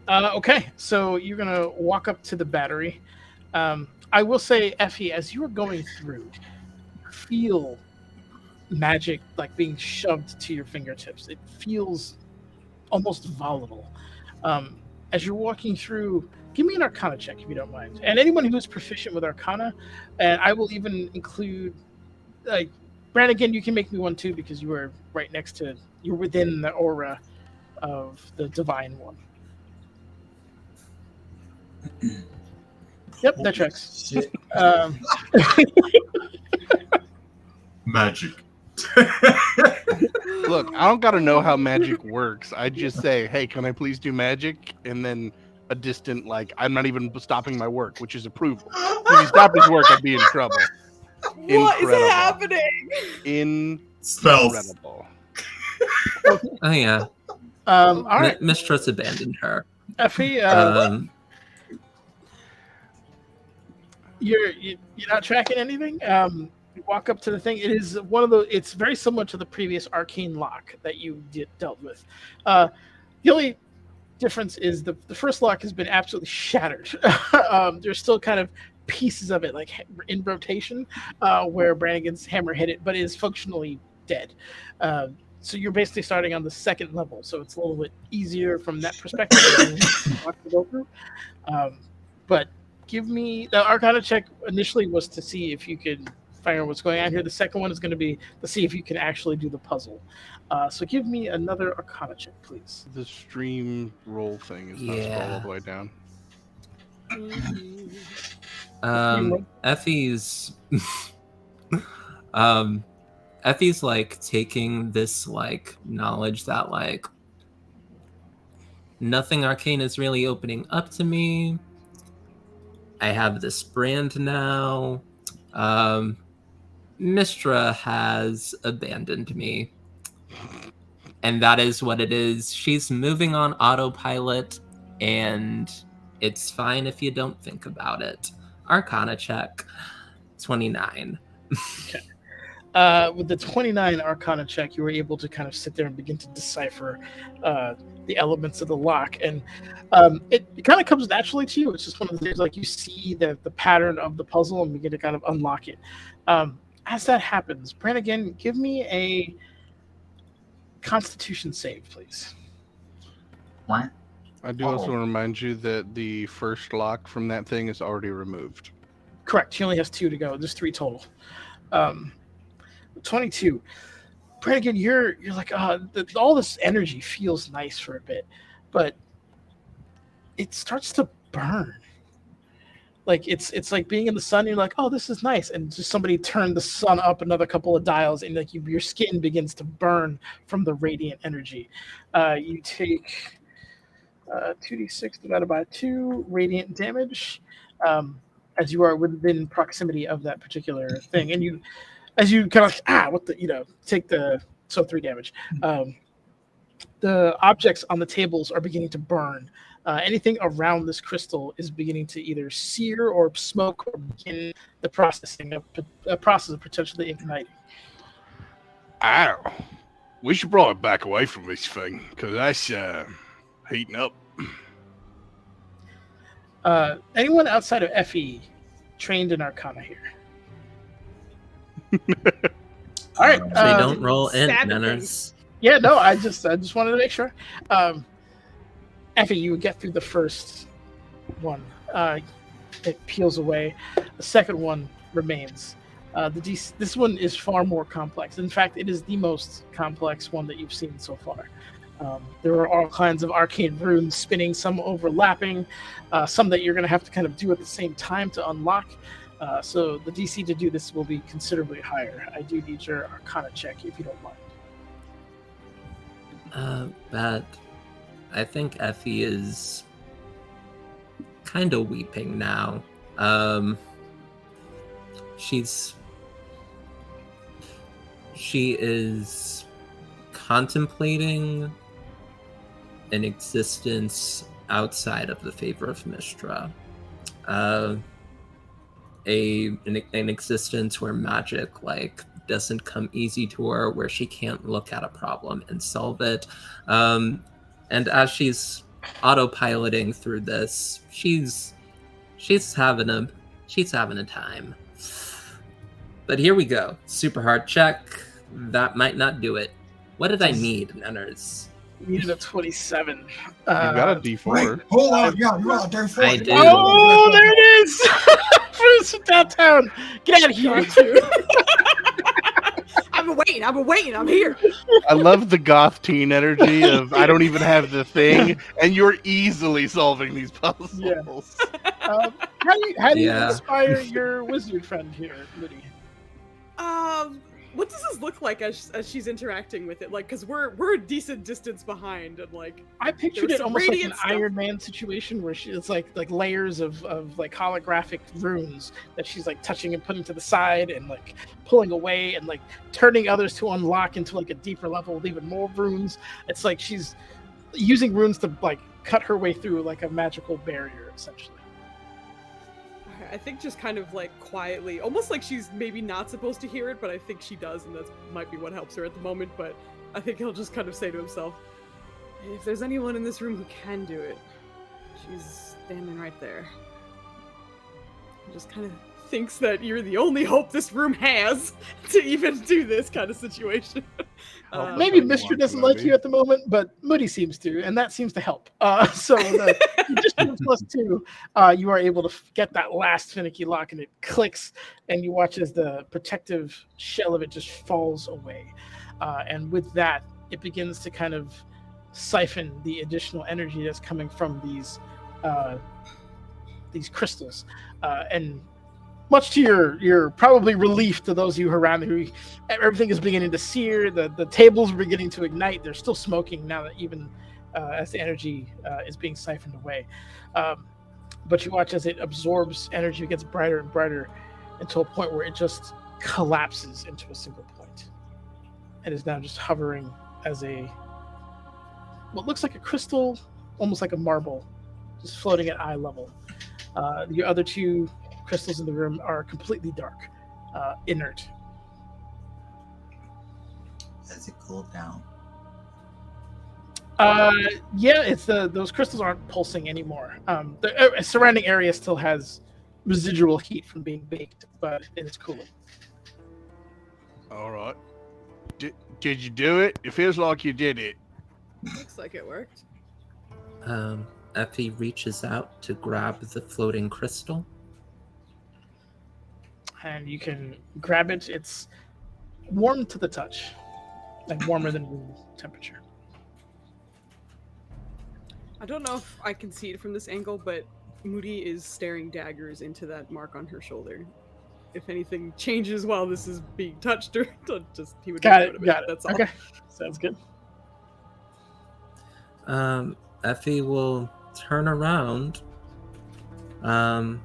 Okay, so you're gonna walk up to the battery. I will say, Effie, as you are going through, you feel magic like being shoved to your fingertips. It feels almost volatile. As you're walking through, give me an Arcana check if you don't mind. And anyone who is proficient with Arcana, and I will even include, like, Brannigan, you can make me one too because you were right next to, you're within the aura of the Divine One. Yep, that checks. Shit. Magic. Look, I don't gotta know how magic works. I just say, hey, can I please do magic? And then a distant, like, I'm not even stopping my work, which is approval. If you stop his work, I'd be in trouble. What is Incredible. happening? Spells. Incredible. Oh yeah. All right, Mistress abandoned her. Effie, you're not tracking anything. You walk up to the thing. It is one of the. It's very similar to the previous arcane lock that you dealt with. The only difference is the first lock has been absolutely shattered. There's still kind of pieces of it like in rotation, where Brannigan's hammer hit it, but is functionally dead. So you're basically starting on the second level, so it's a little bit easier from that perspective. To go through. But give me the Arcana check. Initially was to see if you could figure out what's going on here. The second one is going to be to see if you can actually do the puzzle. So give me another Arcana check, please. The stream roll thing is not scroll all the way down. Effie's Effie's like taking this like knowledge that like nothing arcane is really opening up to me. I have this brand now. Mistra has abandoned me. And that is what it is. She's moving on autopilot, and it's fine if you don't think about it. Arcana check, 29. Okay. With the 29 Arcana check, you were able to kind of sit there and begin to decipher the elements of the lock, and it kind of comes naturally to you. It's just one of the things like you see the pattern of the puzzle and begin to kind of unlock it. As that happens, Brannigan, give me a Constitution save, please. What? I do also want to remind you that the first lock from that thing is already removed. Correct. He only has 2 to go. There's 3 total. 22. Brannigan, you're like, all this energy feels nice for a bit, but it starts to burn. Like it's like being in the sun. You're like, oh, this is nice, and just somebody turned the sun up another couple of dials, and like your skin begins to burn from the radiant energy. You take 2d6 divided by 2 radiant damage, as you are within proximity of that particular thing, and you, as you kind of take the 3 damage. The objects on the tables are beginning to burn. Anything around this crystal is beginning to either sear or smoke or begin the process of potentially igniting. Ow. We should probably back away from this thing, because that's heating up. Anyone outside of Effie trained in Arcana here? All right. They don't roll in, manners. Yeah, no, I just wanted to make sure. Effie, you would get through the first one. It peels away. The second one remains. This one is far more complex. In fact, it is the most complex one that you've seen so far. There are all kinds of arcane runes spinning, some overlapping, some that you're going to have to kind of do at the same time to unlock. So the DC to do this will be considerably higher. I do need your Arcana check if you don't mind. But I think Effie is kind of weeping now. She is contemplating an existence outside of the favor of Mistra. An existence where magic doesn't come easy to her, where she can't look at a problem and solve it. And as she's autopiloting through this, she's having a time. But here we go. Super hard check. That might not do it. What did I need, Nenners? You needed a 27. You got a D4. Wait, hold on, you got a D4. I do. Oh, there it is! From downtown. Get out of here. I've been waiting. I'm here. I love the goth teen energy of I don't even have the thing, and you're easily solving these puzzles. Yeah. How do you inspire your wizard friend here, Liddy? What does this look like as she's interacting with it? Like, because we're a decent distance behind, and I pictured it almost like an stuff. Iron Man situation where it's like layers of like holographic runes that she's like touching and putting to the side and like pulling away and like turning others to unlock into like a deeper level with even more runes. It's like she's using runes to like cut her way through like a magical barrier, essentially. I think just kind of like quietly, almost like she's maybe not supposed to hear it, but I think she does, and that might be what helps her at the moment. But I think he'll just kind of say to himself, if there's anyone in this room who can do it, she's standing right there. Just kind of thinks that you're the only hope this room has to even do this kind of situation. Maybe Don't Mister want doesn't to, like maybe. you at the moment, but Moody seems to, and that seems to help. So the additional +2, you are able to get that last finicky lock, and it clicks, and you watch as the protective shell of it just falls away. And with that, it begins to kind of siphon the additional energy that's coming from these crystals, and much to your probably relief to those of you around who everything is beginning to sear, the tables are beginning to ignite. They're still smoking now that even as the energy is being siphoned away. But you watch as it absorbs energy, it gets brighter and brighter until a point where it just collapses into a single point. It is now just hovering as what looks like a crystal, almost like a marble, just floating at eye level. The other two crystals in the room are completely dark, inert. As it cooled down. Yeah, it's those crystals aren't pulsing anymore. The surrounding area still has residual heat from being baked, but it is cooling. All right. Did you do it? It feels like you did it. Looks like it worked. Effie reaches out to grab the floating crystal. And you can grab it. It's warm to the touch, like warmer than room temperature. I don't know if I can see it from this angle, but Moody is staring daggers into that mark on her shoulder. If anything changes while this is being touched, or just he would Got make it. note of it. Got it. That's all. Okay, sounds good. Effie will turn around. Oh,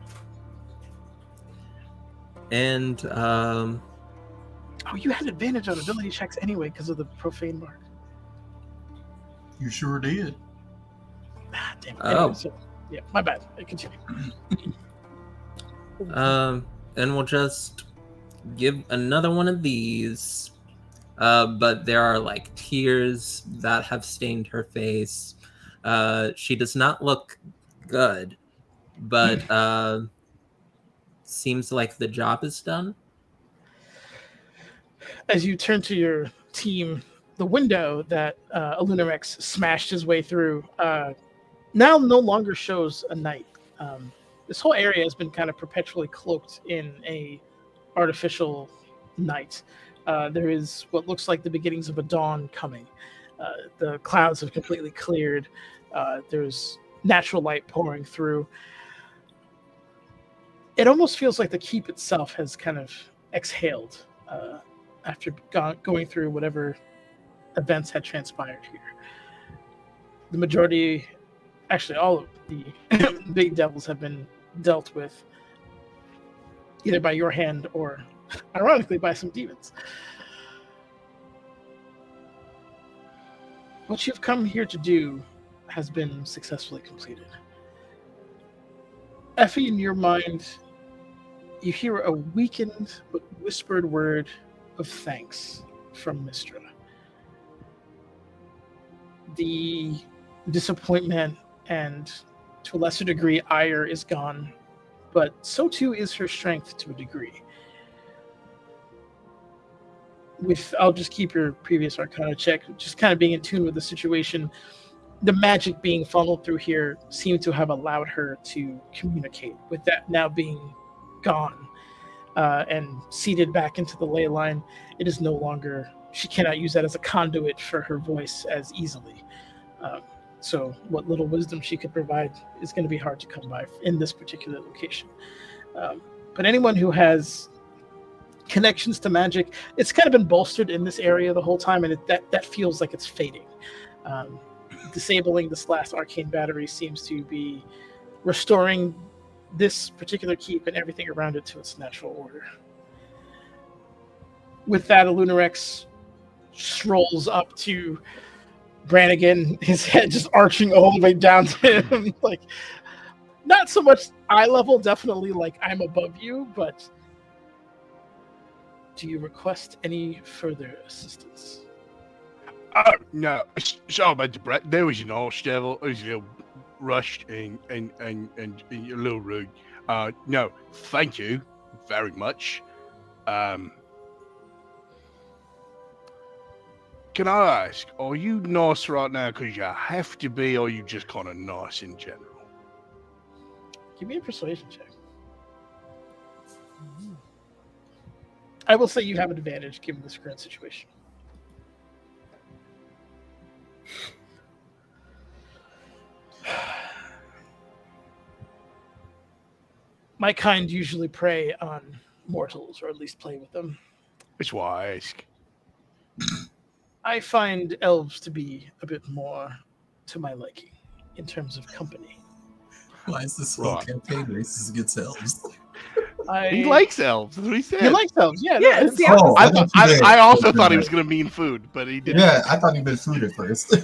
you had advantage on ability checks anyway because of the profane mark. You sure did. Ah, damn it. Oh. Anyway, so, yeah, my bad. Continue. And we'll just give another one of these. But there are like tears that have stained her face. She does not look good, but seems like the job is done. As you turn to your team, the window that Alunarex smashed his way through now no longer shows a night. This whole area has been kind of perpetually cloaked in a artificial night. There is what looks like the beginnings of a dawn coming. The clouds have completely cleared. There's natural light pouring through. It almost feels like the keep itself has kind of exhaled after going through whatever events had transpired here. The majority, actually all of the big devils have been dealt with either by your hand or, ironically, by some demons. What you've come here to do has been successfully completed. Effie, in your mind, you hear a weakened but whispered word of thanks from Mistra. The disappointment and, to a lesser degree, ire is gone, but so too is her strength to a degree. I'll just keep your previous Arcana check, just kind of being in tune with the situation. The magic being funneled through here seemed to have allowed her to communicate. With that now being gone and seeded back into the ley line, it is no longer, she cannot use that as a conduit for her voice as easily. So what little wisdom she could provide is going to be hard to come by in this particular location. But anyone who has connections to magic, it's kind of been bolstered in this area the whole time, and that feels like it's fading. Disabling this last arcane battery seems to be restoring this particular keep and everything around it to its natural order. With that, Alunarex strolls up to Brannigan, his head just arching all the way down to him. Like, not so much eye level, definitely like I'm above you, but do you request any further assistance? No, sorry about the Brett. There was an arse devil. It was a little rushed and a little rude. No, thank you very much. Can I ask, are you nice right now because you have to be, or are you just kind of nice in general? Give me a persuasion check. I will say you have an advantage given this current situation. My kind usually prey on mortals, or at least play with them. That's why I ask. I find elves to be a bit more to my liking in terms of company. Why is this whole Right. campaign racist against elves? He likes elves, that's what he said. He likes elves, yeah. Yeah, no, see, Oh, I, thought you meant- I also thought he was going to mean food, but he didn't. Yeah, I thought he meant food at first.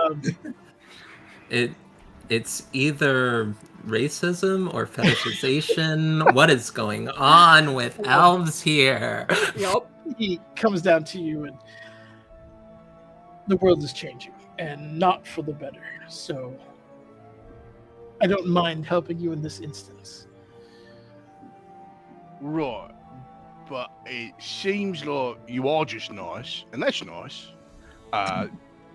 um, It's either racism or fetishization. What is going on with elves here? Yup. he comes down to you, and the world is changing, and not for the better. So I don't mind helping you in this instance. Right. But it seems like you are just nice, and that's nice.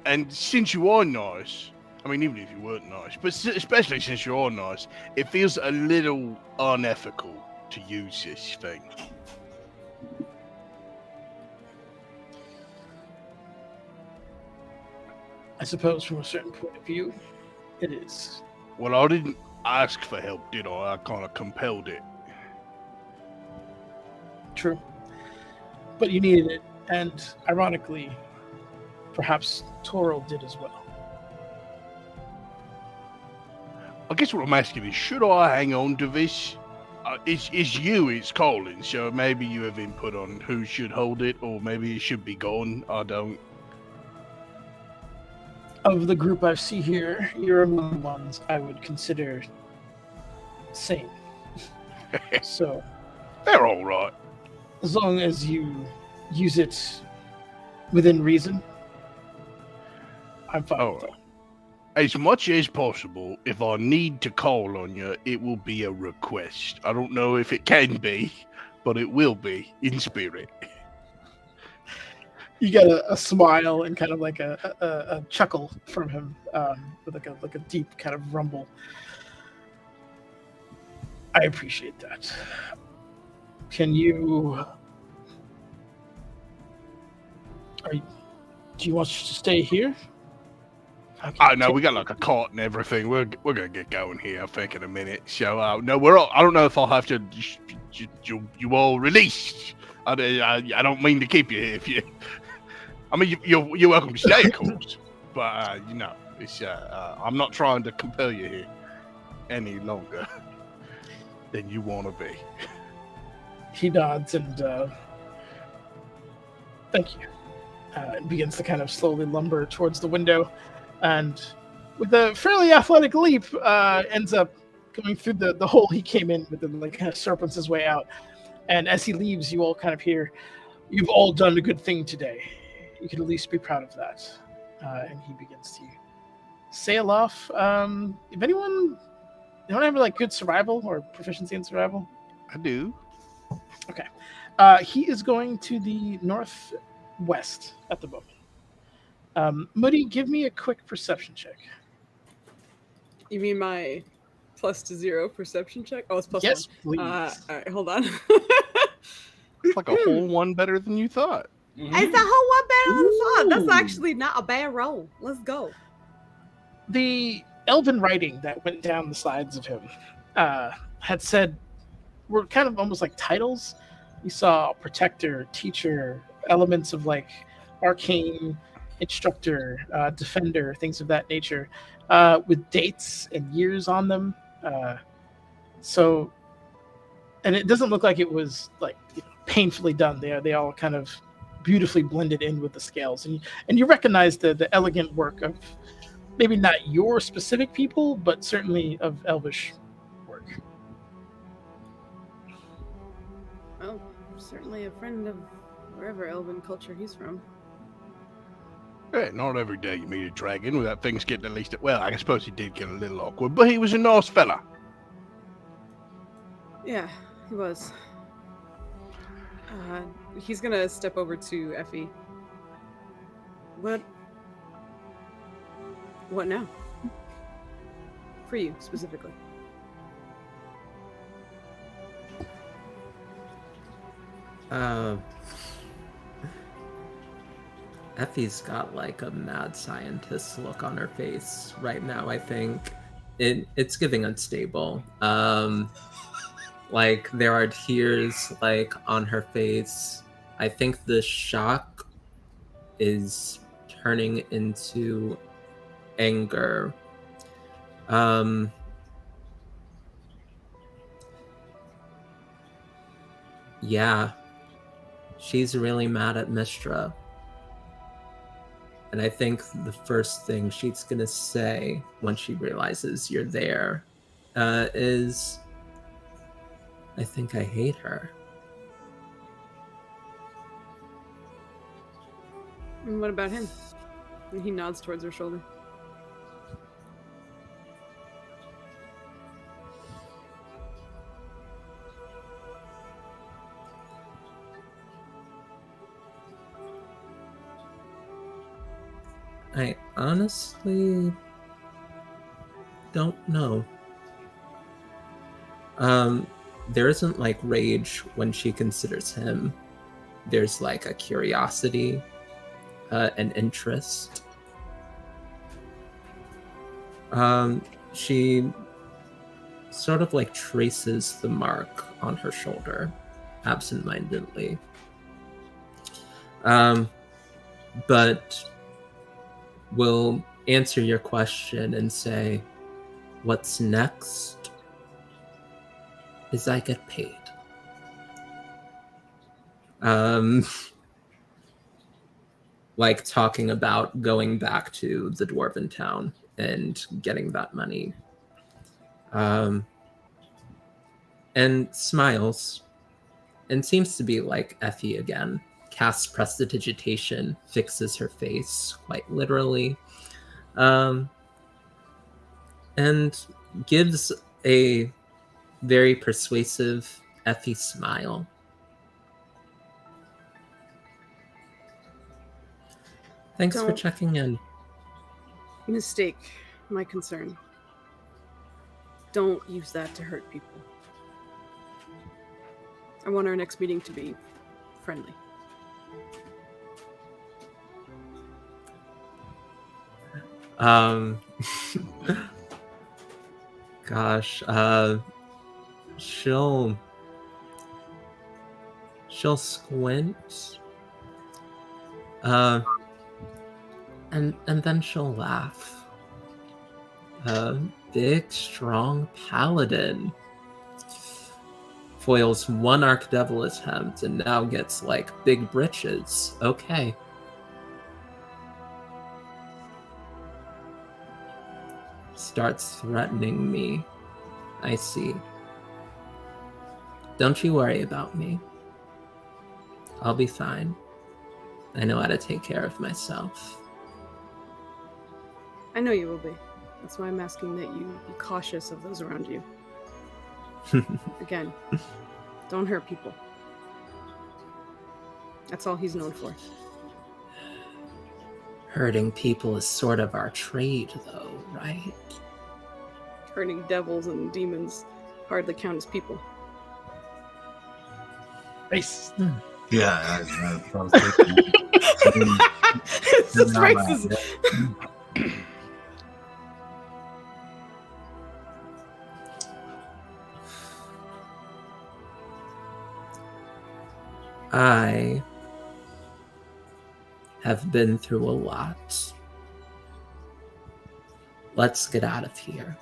And since you are nice, I mean, even if you weren't nice, but especially since you are nice, it feels a little unethical to use this thing. I suppose from a certain point of view, it is. Well, I didn't ask for help, did I? I kind of compelled it. True. But you needed it, and ironically, perhaps Toril did as well. I guess what I'm asking is, should I hang on to this? It's you it's calling, so maybe you have input on who should hold it, or maybe it should be gone. I don't. Of the group I see here, you're among the ones I would consider sane. So, They're all right. as long as you use it within reason, I'm fine All with right. that. As much as possible, if I need to call on you, it will be a request. I don't know if it can be, but it will be in spirit. You get a smile and kind of like a chuckle from him, with like a deep kind of rumble. I appreciate that. Can you? Do you want us to stay here? I know we got like a cart and everything. We're gonna get going here, I think, in a minute. So no, we're all. I don't know if I'll have to. You all released. I don't mean to keep you here. If you, I mean, you're welcome to stay, of course. But it's I'm not trying to compel you here any longer than you want to be. He nods and thank you. And begins to kind of slowly lumber towards the window, and with a fairly athletic leap, ends up going through the hole he came in with, and like kind of serpents his way out. And as he leaves, you all kind of hear, "You've all done a good thing today. You can at least be proud of that." And he begins to sail off. If anyone have like good survival or proficiency in survival? I do. Okay. He is going to the northwest at the moment. Moody, give me a quick perception check. You mean my +0 perception check? Oh, it's +1. Yes, please. All right, hold on. It's like a whole one better than you thought. It's a whole one better than I thought. Ooh. That's actually not a bad roll. Let's go. The elven writing that went down the sides of him had said, were kind of almost like titles. You saw protector, teacher, elements of like arcane, instructor, defender, things of that nature, with dates and years on them. And it doesn't look like it was like painfully done. They all kind of beautifully blended in with the scales, and you recognize the elegant work of maybe not your specific people, but certainly of elvish work. Well, certainly a friend of wherever elven culture he's from. Yeah, not every day you meet a dragon without things getting at least. Well, I suppose he did get a little awkward, but he was a nice fella. Yeah, he was. He's gonna step over to Effie. What now? For you, specifically. Effie's got like a mad scientist look on her face right now. I think it's giving unstable. Like there are tears like on her face. I think the shock is turning into anger. Yeah, she's really mad at Mistra. And I think the first thing she's gonna say when she realizes you're there is, I think I hate her. And what about him? And he nods towards her shoulder. I honestly don't know. There isn't like rage when she considers him. There's like a curiosity, an interest. She sort of like traces the mark on her shoulder absentmindedly. But will answer your question and say, what's next is I get paid. Like talking about going back to the dwarven town and getting that money. And smiles and seems to be like Effie again. Casts prestidigitation, fixes her face quite literally, and gives a very persuasive Effie smile. Thanks for checking in. Mistake my concern. Don't use that to hurt people. I want our next meeting to be friendly. Gosh, she'll squint, and then she'll laugh. Big, strong paladin foils one Archdevil attempt and now gets like big britches. Okay. Starts threatening me. I see. Don't you worry about me. I'll be fine. I know how to take care of myself. I know you will be. That's why I'm asking that you be cautious of those around you. Again, don't hurt people. That's all he's known for. Hurting people is sort of our trade, though, right? Hurting devils and demons hardly count as people. Racist. Yeah, I was thinking. It's just racist. I have been through a lot. Let's get out of here.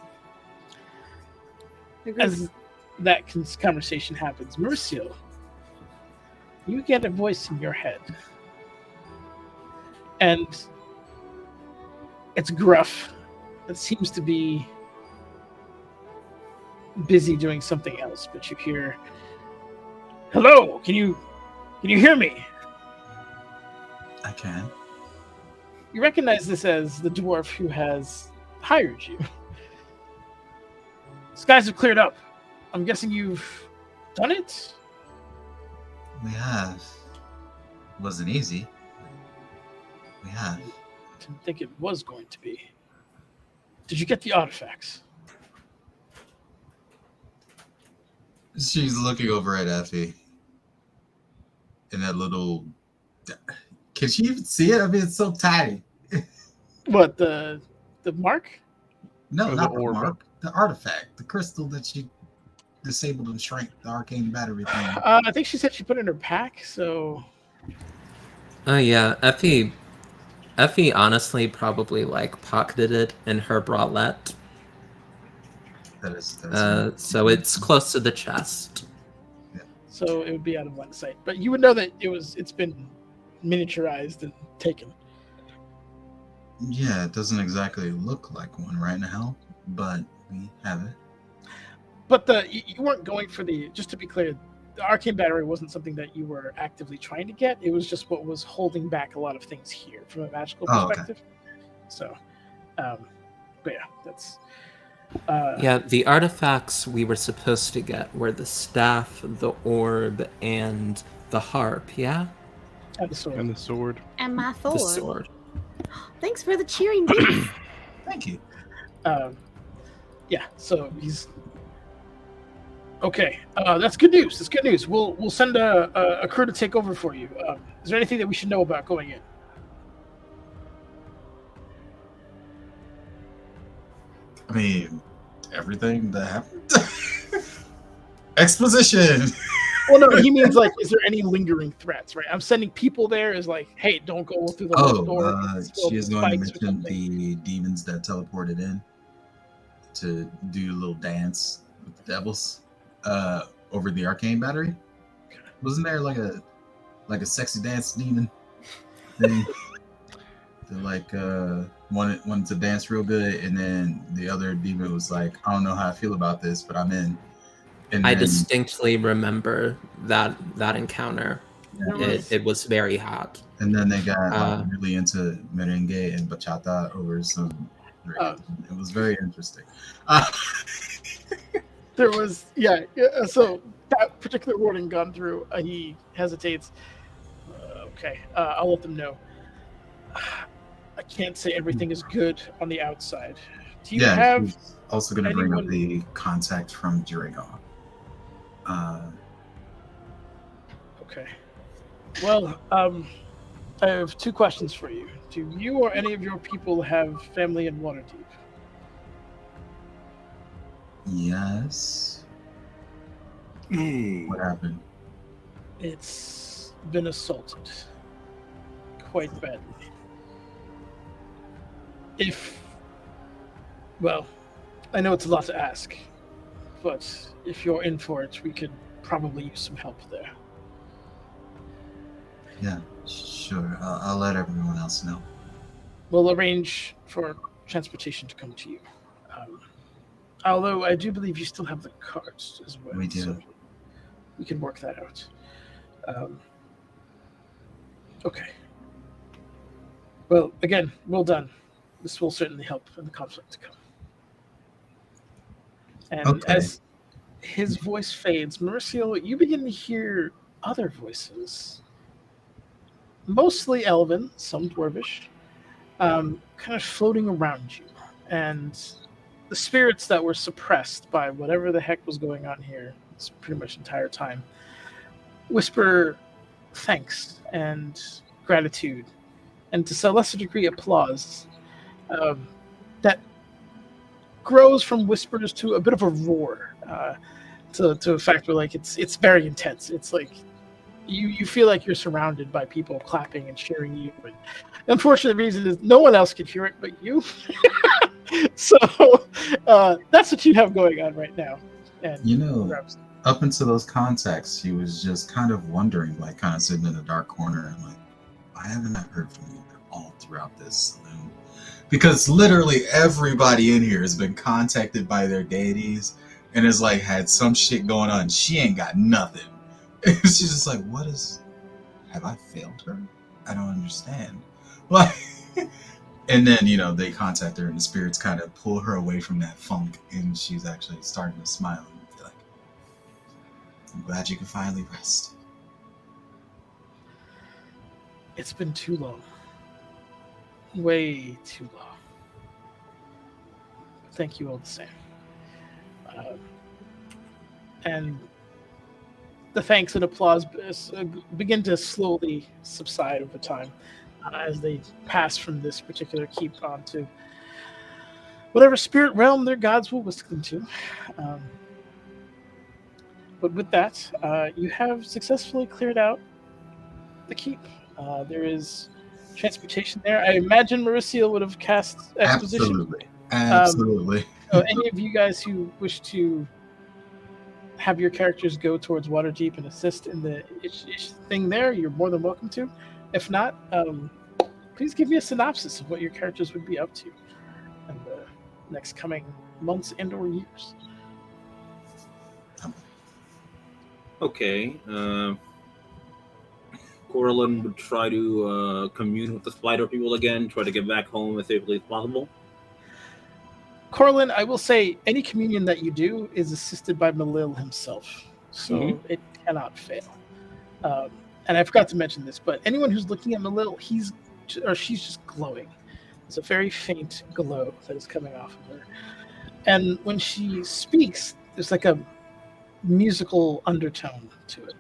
As that conversation happens, Mercio, you get a voice in your head. And it's gruff. It seems to be busy doing something else, but you hear, "Hello, can you hear me?" I can. You recognize this as the dwarf who has hired you. Skies have cleared up. I'm guessing you've done it? We have. It wasn't easy. We have. Didn't think it was going to be. Did you get the artifacts? She's looking over at Effie. In that little. Can she even see it? I mean, it's so tiny. What, the mark? No, Or the not the orb. mark. The artifact. The crystal that she disabled and shrank the arcane battery thing. I think she said she put it in her pack, so Oh yeah, Effie honestly probably like pocketed it in her bralette. That's So it's close to the chest. it would be out of line of sight. But you would know that it's been miniaturized and taken. Yeah, it doesn't exactly look like one right now, but we have it. But you weren't going for just to be clear, the arcane battery wasn't something that you were actively trying to get. It was just what was holding back a lot of things here from a magical perspective. So, but yeah, that's. Yeah, the artifacts we were supposed to get were the staff, the orb, and the harp, yeah? And the sword. And the sword. And my The sword. sword. Thanks for the cheering boots. Thank you. Yeah, so he's okay. That's good news. That's good news. We'll send a crew to take over for you. Is there anything that we should know about going in? I mean, everything that happened. Exposition. Well, no, he means like, is there any lingering threats? Right? I'm sending people there. Is like, hey, don't go through the left door. She is going to mention the demons that teleported in to do a little dance with the devils over the arcane battery. Wasn't there like a sexy dance demon thing? That wanted to dance real good, and then the other demon was like, I don't know how I feel about this, but I'm in. And I then, distinctly remember that encounter. It was very hot. And then they got really into merengue and bachata over some. It was very interesting. There was, so that particular warning gone through. He hesitates. Okay, I'll let them know. I can't say everything is good on the outside. Do you have? He's also going to bring up the contact from Bygone. Okay. Well, I have two questions for you. Do you or any of your people have family in Waterdeep? Yes. What happened? It's been assaulted. Quite badly. Well, I know it's a lot to ask, but if you're in for it, we could probably use some help there. Yeah, sure. I'll let everyone else know. We'll arrange for transportation to come to you. Although I do believe you still have the cards as well. We do. So we can work that out. Okay. Well, again, well done. This will certainly help in the conflict to come. And as his voice fades, Mauricio, you begin to hear other voices. Mostly elven, some dwarvish, kind of floating around you. And the spirits that were suppressed by whatever the heck was going on here, this pretty much entire time, whisper thanks and gratitude, and to a lesser degree applause. That grows from whispers to a bit of a roar, to a fact where like it's very intense. It's like you feel like you're surrounded by people clapping and cheering you. And the unfortunate reason is no one else can hear it but you. So that's what you have going on right now. And up until those contacts, she was just kind of wondering, like kind of sitting in a dark corner and like, why haven't I heard from you all throughout this saloon? Because literally everybody in here has been contacted by their deities and has like had some shit going on. She ain't got nothing. She's just like, have I failed her? I don't understand. Like, and then, they contact her and the spirits kind of pull her away from that funk and she's actually starting to smile and be like, I'm glad you can finally rest. It's been too long. Way too long. Thank you all the same. And the thanks and applause begin to slowly subside over time as they pass from this particular keep onto whatever spirit realm their gods will whisk them to. But with that, you have successfully cleared out the keep. There is transportation there. I imagine Mauricio would have cast exposition. Absolutely. So any of you guys who wish to have your characters go towards Waterdeep and assist in the ish thing there, you're more than welcome to. If not, please give me a synopsis of what your characters would be up to in the next coming months and or years. Okay. Corlin would try to commune with the spider people again, try to get back home as safely as possible. Corlin, I will say any communion that you do is assisted by Malil himself, so it cannot fail. And I forgot to mention this, but anyone who's looking at Malil, she's just glowing. It's a very faint glow that is coming off of her. And when she speaks, there's like a musical undertone to it.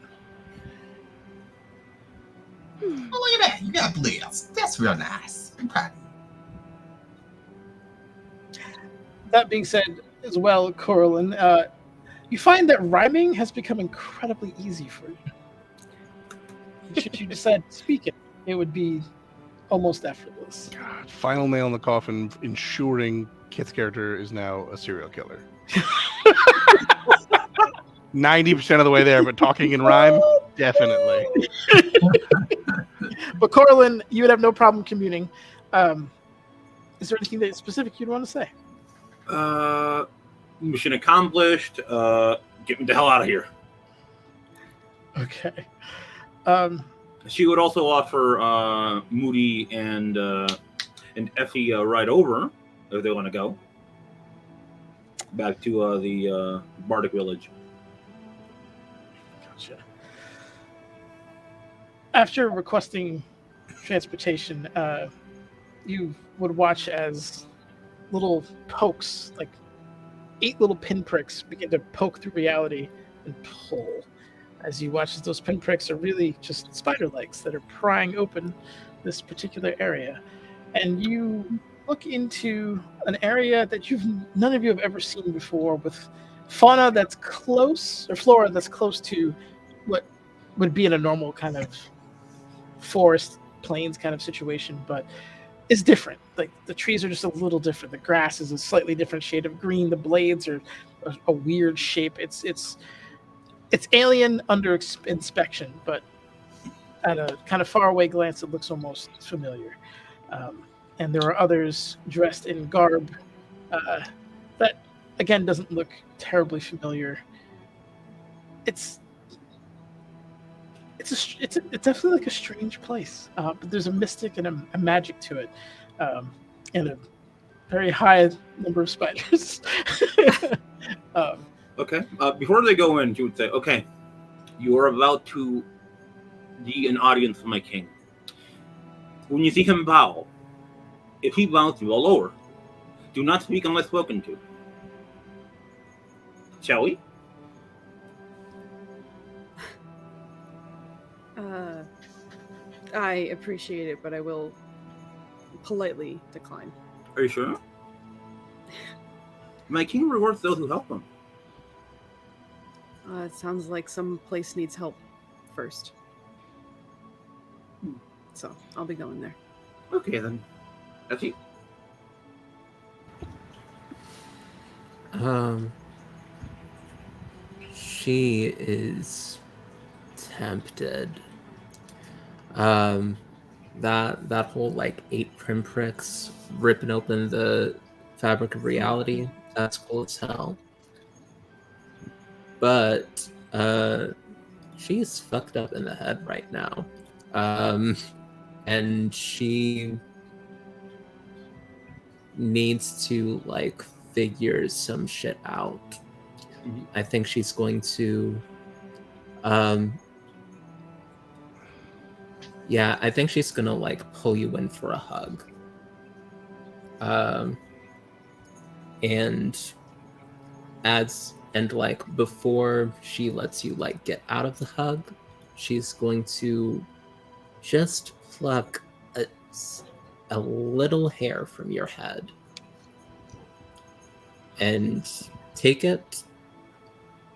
Oh, look at that. You got blues. That's real nice. I'm proud of you. That being said, as well, Corlin, you find that rhyming has become incredibly easy for you. Should you decide to speak it, it would be almost effortless. God, final nail in the coffin, ensuring Kit's character is now a serial killer. 90% of the way there, but talking in rhyme, definitely. But Corlin, you would have no problem communing. Is there anything that specific you'd want to say? Mission accomplished. Get me the hell out of here. Okay. She would also offer Moody and Effie a ride over if they want to go back to the Bardic Village. Gotcha. After requesting transportation, you would watch as little pokes, like 8 little pinpricks, begin to poke through reality and pull. As you watch as those pinpricks are really just spider legs that are prying open this particular area. And you look into an area that none of you have ever seen before, with fauna that's close, or flora that's close to what would be in a normal kind of forest, plains kind of situation, but is different. Like the trees are just a little different. The grass is a slightly different shade of green. The blades are a weird shape. It's alien under inspection, but at a kind of faraway glance, it looks almost familiar. And there are others dressed in garb that, again, doesn't look terribly familiar. It's definitely like a strange place, but there's a mystic and a magic to it, and a very high number of spiders. Okay. Before they go in, she would say, "Okay, you are about to be an audience of my king. When you see him bow, if he bows you, I'll lower. Do not speak unless spoken to. Shall we?" I appreciate it, but I will politely decline. Are you sure? My king rewards those who help him. It sounds like some place needs help first. So I'll be going there. Okay, then. That's you. She is tempted. That whole like 8 pinpricks ripping open the fabric of reality, that's cool as hell. But she's fucked up in the head right now. And she needs to like figure some shit out. I think she's going to Um, yeah, I think she's gonna like pull you in for a hug. And like before she lets you like get out of the hug, she's going to just pluck a little hair from your head and take it,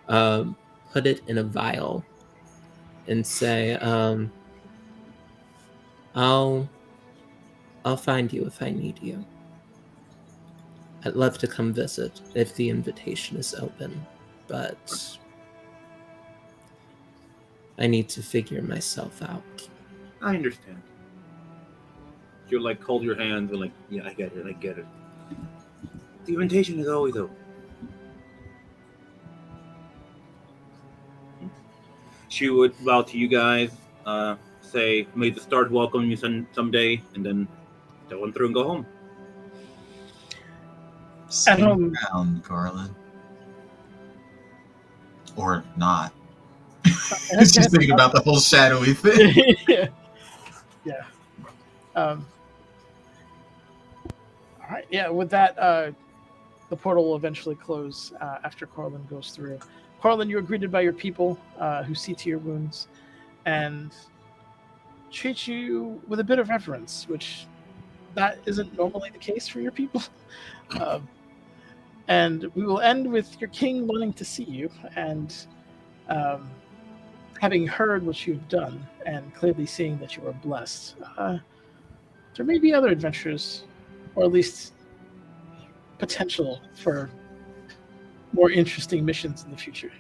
put it in a vial, and say, I'll find you if I need you. I'd love to come visit if the invitation is open, but I need to figure myself out. I understand. You like hold your hands and like, yeah, I get it. The invitation is always open. She would bow to you guys, say, may the stars welcome you someday, and then go on through and go home. Stay around, Garland. Or not. Just thinking about the whole shadowy thing. Yeah. All right. Yeah. With that, the portal will eventually close after Corlin goes through. Corlin, you are greeted by your people who see to your wounds and treat you with a bit of reverence, which that isn't normally the case for your people. And we will end with your king wanting to see you and having heard what you've done and clearly seeing that you are blessed. There may be other adventures, or at least potential for more interesting missions in the future.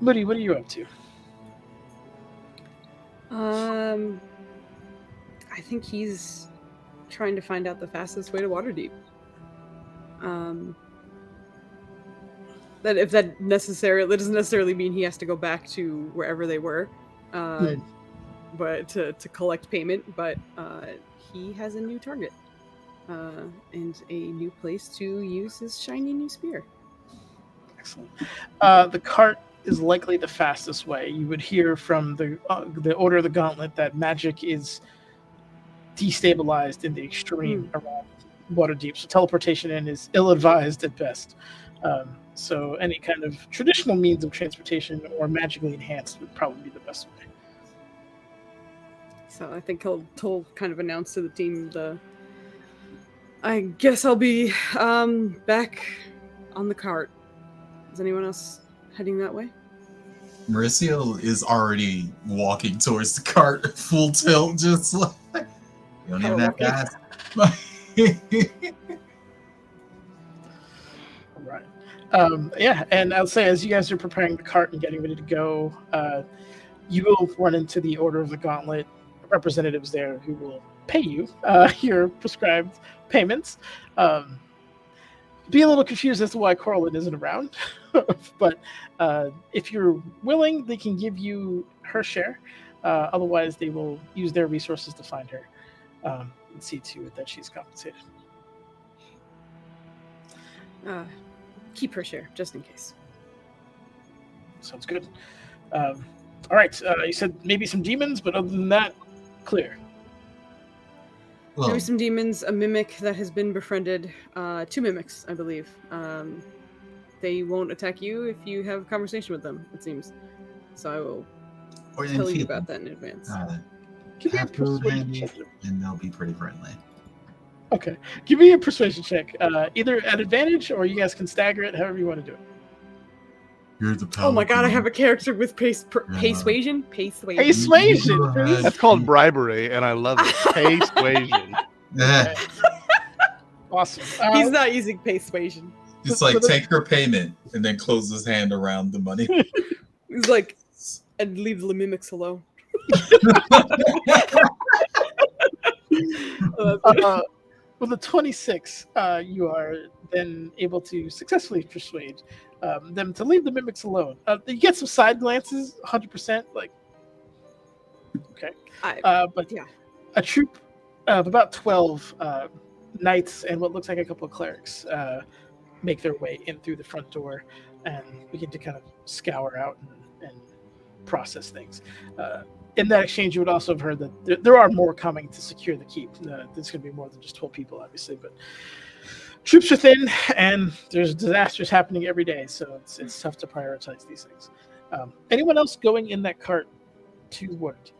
Moody, what are you up to? I think he's trying to find out the fastest way to Waterdeep. That doesn't necessarily mean he has to go back to wherever they were, but to collect payment. But he has a new target and a new place to use his shiny new spear. Excellent. The cart is likely the fastest way. You would hear from the Order of the Gauntlet that magic is destabilized in the extreme around Waterdeep, so teleportation in is ill-advised at best. So any kind of traditional means of transportation or magically enhanced would probably be the best way. So I think he'll kind of announce to the team I guess I'll be back on the cart. Is anyone else heading that way? Mauricio is already walking towards the cart, full tilt, just like you don't even have to ask. Right. Yeah, and I'll say as you guys are preparing the cart and getting ready to go, you will run into the Order of the Gauntlet representatives there who will pay you your prescribed payments. Be a little confused as to why Corlin isn't around, but if you're willing, they can give you her share. Otherwise, they will use their resources to find her and see to it that she's compensated. Keep her share, just in case. Sounds good. All right, you said maybe some demons, but other than that, clear. Maybe some demons, a mimic that has been befriended, 2 mimics, I believe. They won't attack you if you have a conversation with them, it seems. So I will tell you about that in advance. Have food handy, and they'll be pretty friendly. Okay. Give me a persuasion check. Either at advantage, or you guys can stagger it, however you want to do it. You're the Oh my god, I have a character with persuasion. Persuasion. That's called bribery, and I love it. Persuasion. Okay. Awesome. He's not using persuasion. It's like take her payment and then close his hand around the money. He's like, and leave the mimics alone. With a 26, you are then able to successfully persuade them to leave the mimics alone. You get some side glances, 100%, like, okay. But yeah, a troop of about 12 knights and what looks like a couple of clerics make their way in through the front door and begin to kind of scour out and process things. In that exchange, you would also have heard that there are more coming to secure the keep. There's going to be more than just 12 people, obviously, but troops are thin, and there's disasters happening every day, so it's tough to prioritize these things. Anyone else going in that cart to Waterdeep?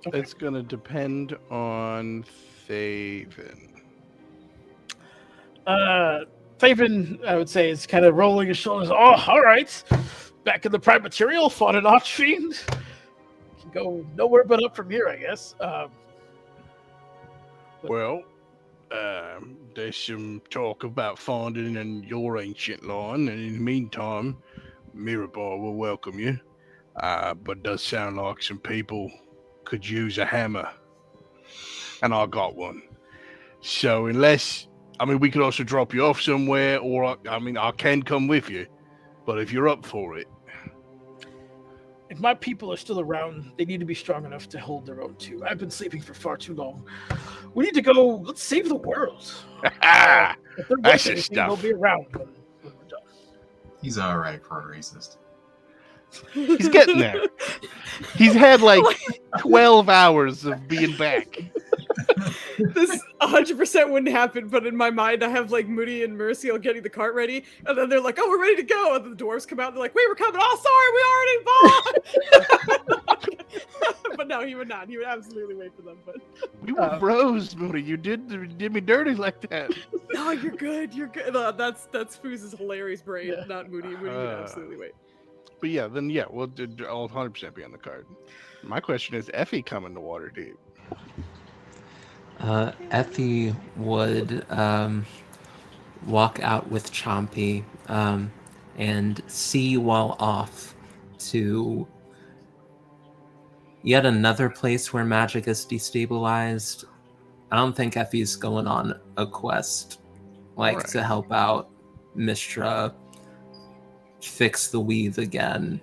Okay. It's going to depend on Thaven. Thaven, I would say, is kind of rolling his shoulders. Oh, all right. Back in the prime material, fought an Archfiend. Can go nowhere but up from here, I guess. Well, there's some talk about finding in your ancient line, and in the meantime, Mirabar will welcome you. But it does sound like some people could use a hammer, and I got one. So we could also drop you off somewhere, or I can come with you. But if you're up for it. If my people are still around, they need to be strong enough to hold their own too. I've been sleeping for far too long. We need to go. Let's save the world. If they're That's worth just anything, they'll stuff. be around when we're done. He's all right for a racist. He's getting there. He's had like 12 hours of being back. This 100% wouldn't happen, but in my mind, I have like Moody and Mercy getting the cart ready, and then they're like, "Oh, we're ready to go." And then the dwarves come out, and they're like, "Wait, we're coming." "Oh, sorry, we already bought." But no, he would not. He would absolutely wait for them. But We were bros, Moody. You did me dirty like that. no, you're good. You're good. No, that's Fooz's hilarious brain, Yeah. not Moody. Moody would absolutely wait. But yeah, I'll 100% be on the card. My question is, Effie coming to Waterdeep? Effie would walk out with Chompy and see you all off to yet another place where magic is destabilized. I don't think Effie's going on a quest to help out Mistra fix the weave again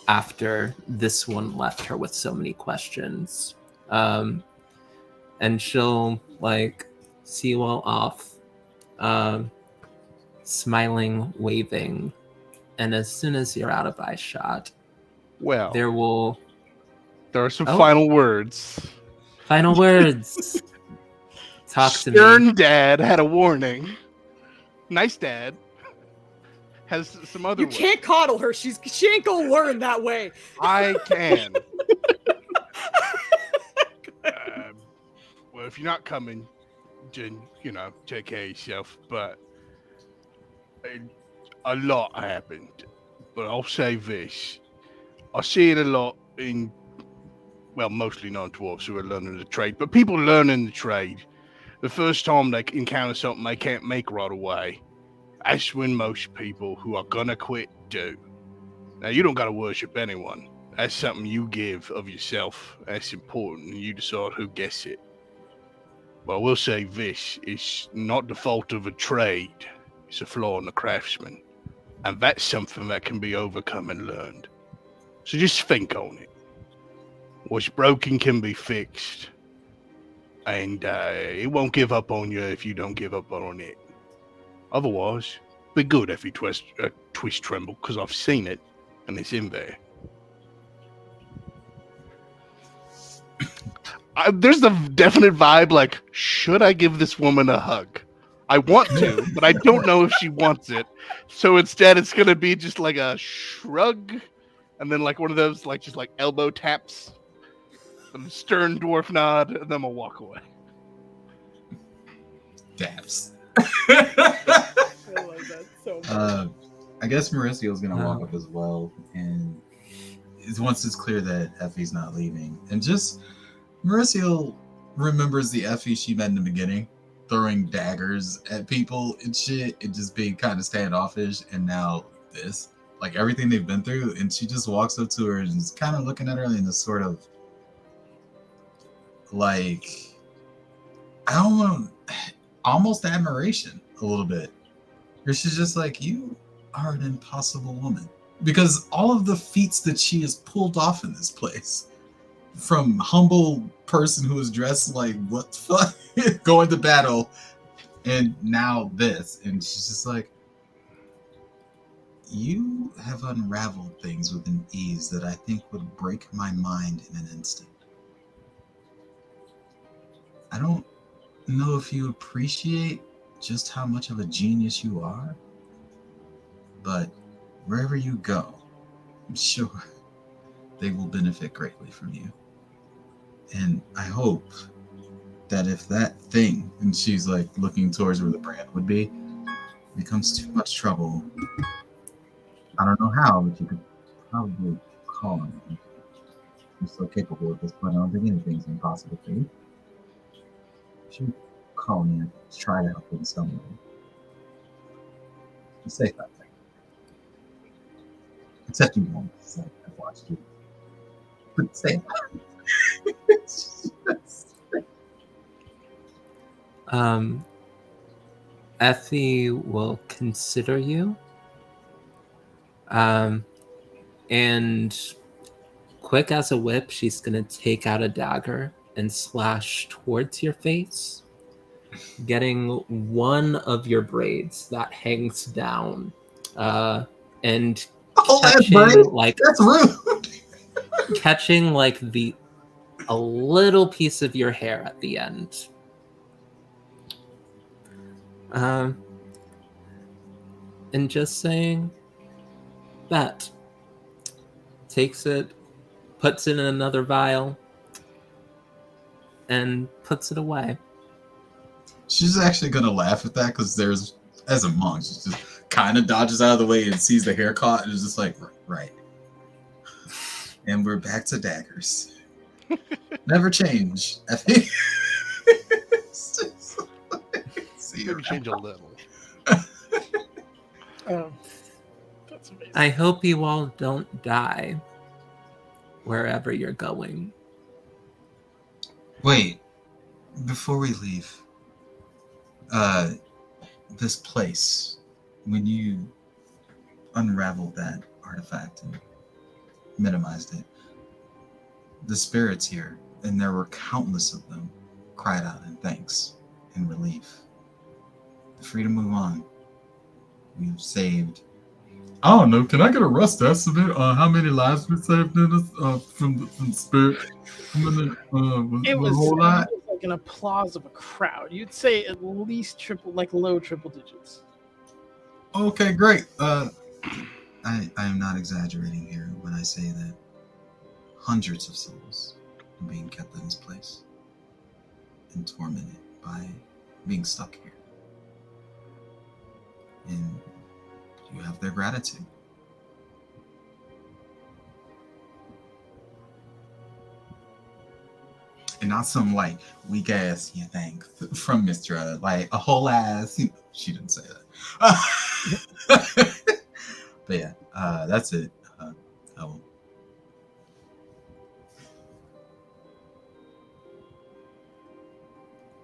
after this one left her with so many questions. And she'll see you all off, smiling, waving, and as soon as you're out of eye shot, Well, there are some final words. Final words. Talk to me. Stern Dad had a warning. Nice Dad has some other. You can't coddle her. She ain't gonna learn that way. I can. Well, if you're not coming, then take care of yourself. But a lot happened. But I'll say this: I see it a lot in, mostly non-dwarves who are learning the trade. But people learning the trade, the first time they encounter something they can't make right away, that's when most people who are gonna quit do. Now, you don't gotta worship anyone. That's something you give of yourself. That's important. You decide who gets it. But I will say this is not the fault of a trade. It's a flaw in the craftsman. And that's something that can be overcome and learned. So just think on it. What's broken can be fixed. And it won't give up on you if you don't give up on it. Otherwise, be good if you twist tremble, because I've seen it, and it's in there. There's a definite vibe should I give this woman a hug? I want to, but I don't know if she wants it. So instead, it's going to be just like a shrug, and then one of those just elbow taps, and a stern dwarf nod, and then we'll walk away. Daps. I love that so much. I guess Mauricio's gonna walk up as well, and once it's clear that Effie's not leaving, and just Mauricio remembers the Effie she met in the beginning, throwing daggers at people and shit, and just being kind of standoffish, and now this, everything they've been through, and she just walks up to her and is kind of looking at her in this sort of almost admiration a little bit. Or she's just you are an impossible woman. Because all of the feats that she has pulled off in this place, from humble person who was dressed what the fuck, going to battle, And now this, and she's just like, you have unraveled things with an ease that I think would break my mind in an instant. I don't know if you appreciate just how much of a genius you are, but wherever you go, I'm sure they will benefit greatly from you. And I hope that if that thing, and she's like looking towards where the brand would be, becomes too much trouble, I don't know how, but you could probably call me. You're so capable at this point. I don't think anything's impossible for you. You should call me and try to help in some way. You say that thing. Except you won't. So I've watched you. But say that. Effie will consider you. And quick as a whip, she's going to take out a dagger and slash towards your face, getting one of your braids that hangs down, and catching like that's rude. Catching like a little piece of your hair at the end. And just saying that, takes it, puts it in another vial, and puts it away. She's actually gonna laugh at that because there's, as a monk, she just kind of dodges out of the way and sees the hair caught and is just like, right. And we're back to daggers. Never change. I think. Maybe change a little. That's amazing. I hope you all don't die wherever you're going. Wait, before we leave, this place, when you unraveled that artifact and minimized it, the spirits here, and there were countless of them, cried out in thanks and relief. The free to move on. We've saved. I don't know. Can I get a rust estimate on how many lives we saved in this from the spirit? It was a whole lot. like an applause of a crowd. You'd say at least low triple digits. Okay, great. I am not exaggerating here when I say that hundreds of souls are being kept in this place and tormented by being stuck here. And you have their gratitude. And not some like weak ass, you think, from Mr. Like a whole ass. She didn't say that. But yeah, that's it. Oh.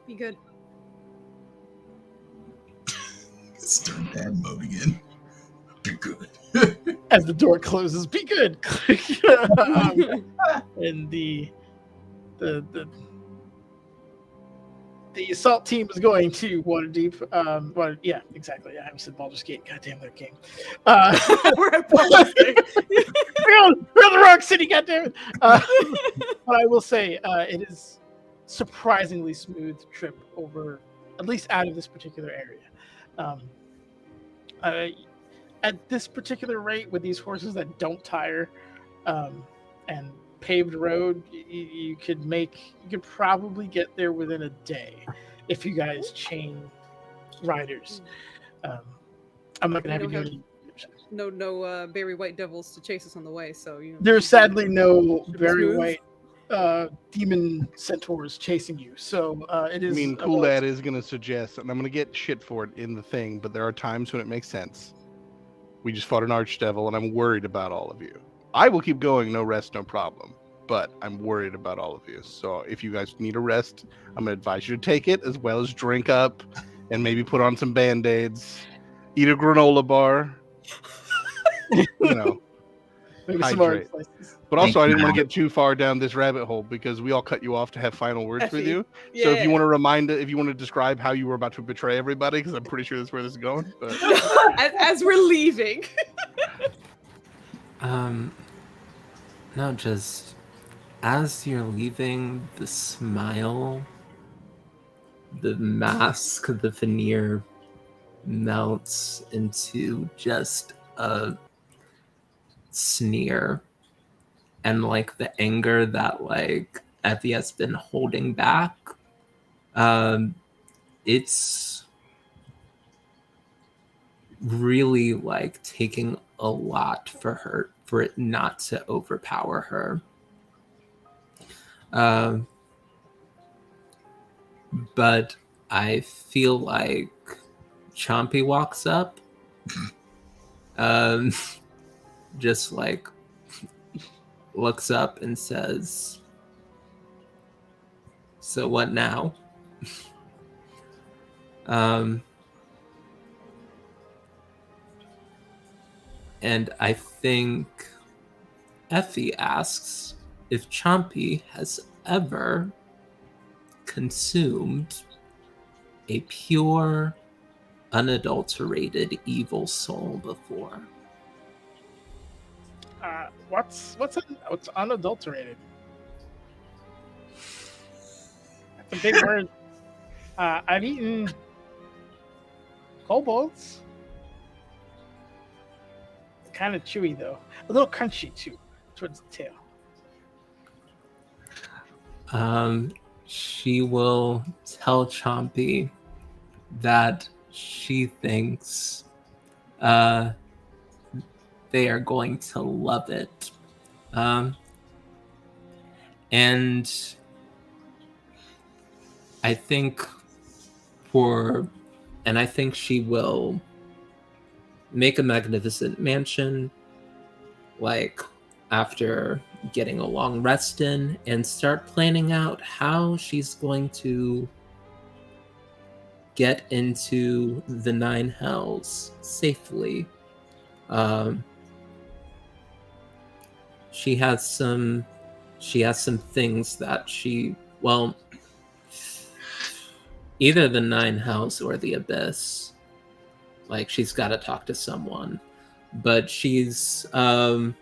Be good. Stern dad mode again. Be good. As the door closes, be good. And the assault team is going to Waterdeep. Yeah, exactly. I said Baldur's Gate. Goddamn that game. We're at Baldur's Gate. we're on the wrong city. Goddamn it. But I will say, it is surprisingly smooth trip over, at least out of this particular area. At this particular rate, with these horses that don't tire, and paved road, you could probably get there within a day if you guys chain riders. I'm not gonna have you do any. No berry white devils to chase us on the way, so There's sadly no very white demon centaurs chasing you, so it is. I mean, Cool Dad is going to suggest, and I'm going to get shit for it in the thing, but there are times when it makes sense. We just fought an archdevil, and I'm worried about all of you. I will keep going, no rest, no problem, but I'm worried about all of you. So if you guys need a rest, I'm going to advise you to take it, as well as drink up, and maybe put on some Band-Aids, eat a granola bar. Maybe some orange hydrate. slices. But also, I Thank didn't want you. to get too far down this rabbit hole because we all cut you off to have final words with Effie. you. Yeah. So if you want to describe how you were about to betray everybody, because I'm pretty sure that's where this is going. But as we're leaving. No, just as you're leaving, the smile, the mask, the veneer melts into just a sneer, and like the anger that like Effie has been holding back, it's really like taking a lot for it not to overpower her. But I feel like Chompy walks up, just like looks up and says, "So what now?" And I think Effie asks if Chompy has ever consumed a pure, unadulterated evil soul before. What's unadulterated? That's a big word. I've eaten kobolds. Kind of chewy though, a little crunchy too, towards the tail. She will tell Chompy that she thinks they are going to love it. And I think I think she will make a magnificent mansion, like after getting a long rest in, and start planning out how she's going to get into the 9 hells safely. She has some things that either the 9 hells or the abyss. Like, she's got to talk to someone, but she's fiending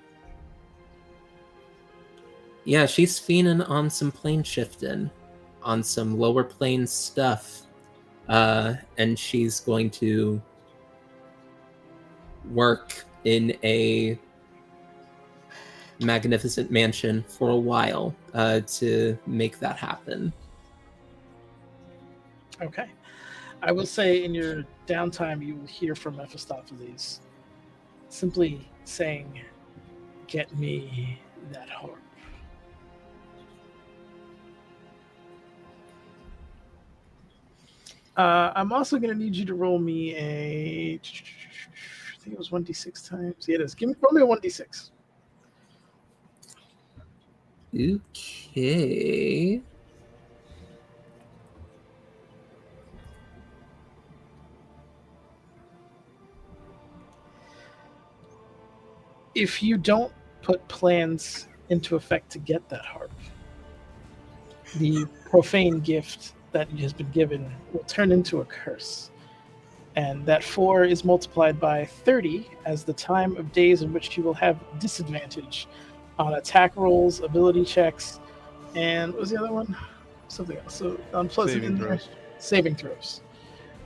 on some plane shifting, on some lower plane stuff, and she's going to work in a magnificent mansion for a while to make that happen. Okay. I will say in your downtime, you will hear from Mephistopheles simply saying, "Get me that harp." I'm also going to need you to roll me I think it was 1d6 times. Yeah, it is. Roll me a 1d6. Okay. If you don't put plans into effect to get that harp, the profane gift that has been given will turn into a curse. And that 4 is multiplied by 30 as the time of days in which you will have disadvantage on attack rolls, ability checks, and what was the other one? Something else. So unpleasant in there. Saving throws.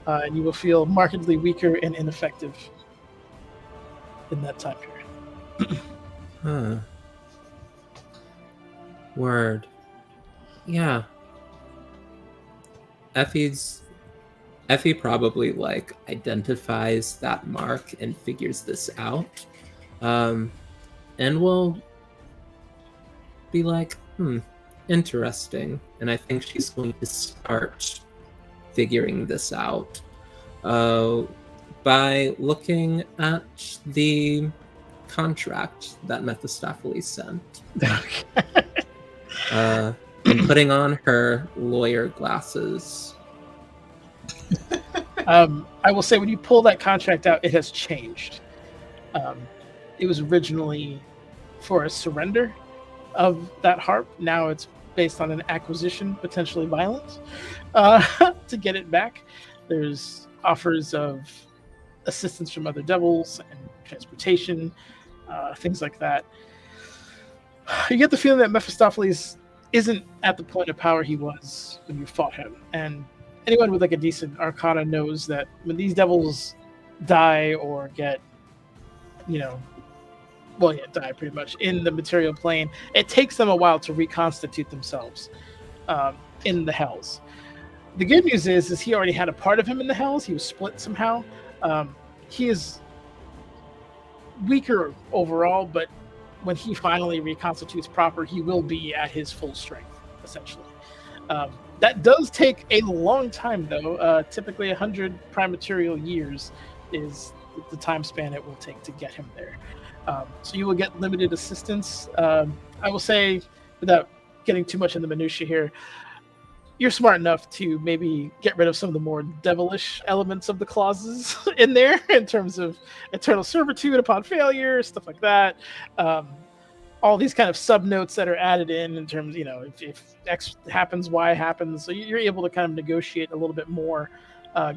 And you will feel markedly weaker and ineffective in that time period. Huh. Word. Yeah. Effie probably like identifies that mark and figures this out. And will be like, interesting. And I think she's going to start figuring this out by looking at the contract that Mephistopheles sent. And putting on her lawyer glasses. I will say when you pull that contract out, it has changed. It was originally for a surrender of that harp. Now it's based on an acquisition, potentially violent, to get it back. There's offers of assistance from other devils and transportation, things like that. You get the feeling that Mephistopheles isn't at the point of power he was when you fought him, and anyone with like a decent arcana knows that when these devils die or get, die pretty much in the material plane, it takes them a while to reconstitute themselves in the hells. The good news is he already had a part of him in the hells. He was split somehow. He is weaker overall, but when he finally reconstitutes proper, he will be at his full strength, essentially. That does take a long time, though. Typically 100 prime material years is the time span it will take to get him there. So you will get limited assistance. I will say, without getting too much in the minutiae here, you're smart enough to maybe get rid of some of the more devilish elements of the clauses in there, in terms of eternal servitude upon failure, stuff like that. All these kind of sub notes that are added in terms, if X happens, Y happens. So you're able to kind of negotiate a little bit more,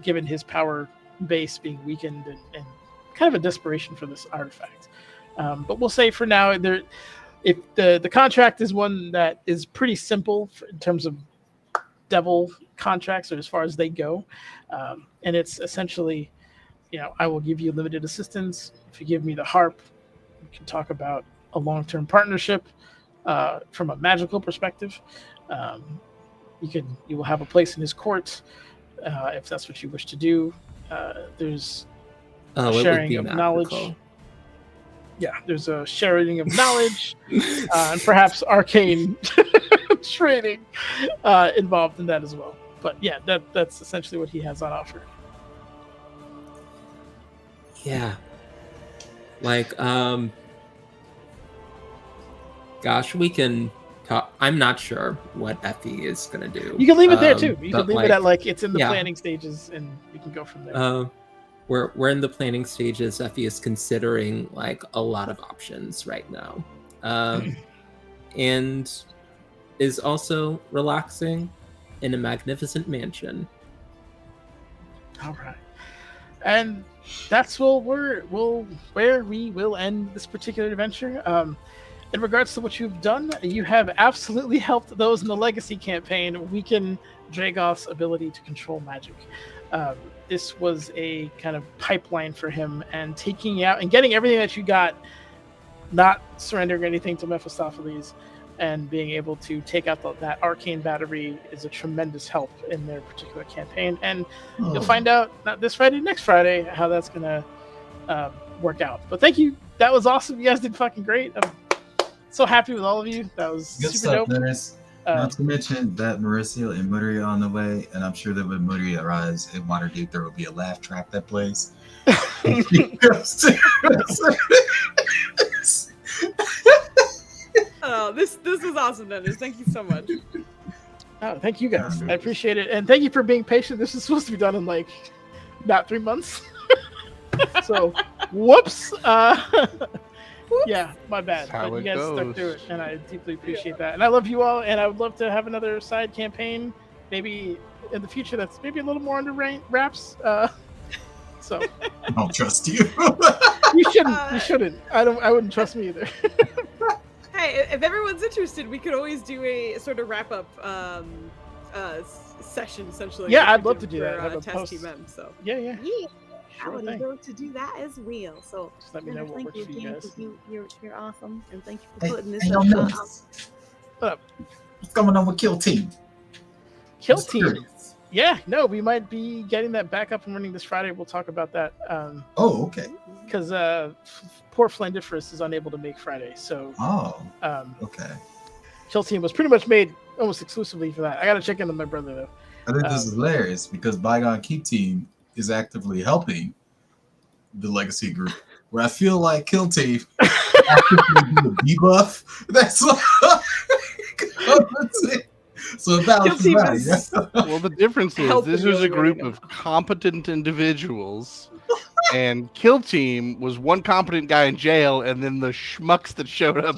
given his power base being weakened and kind of a desperation for this artifact. But we'll say for now, if the contract is one that is pretty simple in terms of devil contracts, or as far as they go, and it's essentially, I will give you limited assistance if you give me the harp. We can talk about a long-term partnership from a magical perspective. You will have a place in his court if that's what you wish to do. There's sharing of knowledge. Yeah, there's a sharing of knowledge and perhaps arcane training involved in that as well. But yeah, that's essentially what he has on offer. Yeah. Like, gosh, we can talk. I'm not sure what Effie is going to do. You can leave it there too. You can leave it at it's in the planning stages, and we can go from there. We're in the planning stages. Effie is considering a lot of options right now, and is also relaxing in a magnificent mansion. All right, and that's where we will end this particular adventure. In regards to what you've done, you have absolutely helped those in the Legacy campaign weaken Dragoth's ability to control magic. This was a kind of pipeline for him, and taking out and getting everything that you got, not surrendering anything to Mephistopheles, and being able to take out that arcane battery is a tremendous help in their particular campaign. And you'll find out, not this Friday, next Friday, how that's going to work out. But thank you. That was awesome. You guys did fucking great. I'm so happy with all of you. That was good super stuff, dope. Dennis. Not to mention that Mauricio and Muri are on the way, and I'm sure that when Muri arrives in Waterdeep, there will be a laugh track that plays. Oh, this was awesome, Dennis. Thank you so much. Oh, thank you guys. I appreciate it, and thank you for being patient. This is supposed to be done in about 3 months. So, whoops. Yeah, my bad. But you guys stuck through it, and I deeply appreciate that. And I love you all, and I would love to have another side campaign, maybe in the future. That's maybe a little more under wraps. So I don't trust you. You shouldn't. You shouldn't. I wouldn't trust me either. Hey, if everyone's interested, we could always do a sort of wrap up session, essentially. Yeah, I'd love to do that. Have a test team M, so Yeah. I would love to do that as well. So just let me know what works for you guys. You're awesome, and thank you for putting this up. What up? What's going on with Kill Team? Kill Team. Yeah, no, we might be getting that back up and running this Friday. We'll talk about that. Okay. Because poor Flandiferous is unable to make Friday, so. Okay. Kill Team was pretty much made almost exclusively for that. I got to check in with my brother though. I think this is hilarious because Bygone Keep Team is actively helping the Legacy group, where I feel like Kill Team actively do a debuff. That's what so well, the difference is this is a group of competent individuals And Kill Team was one competent guy in jail, and then the schmucks that showed up.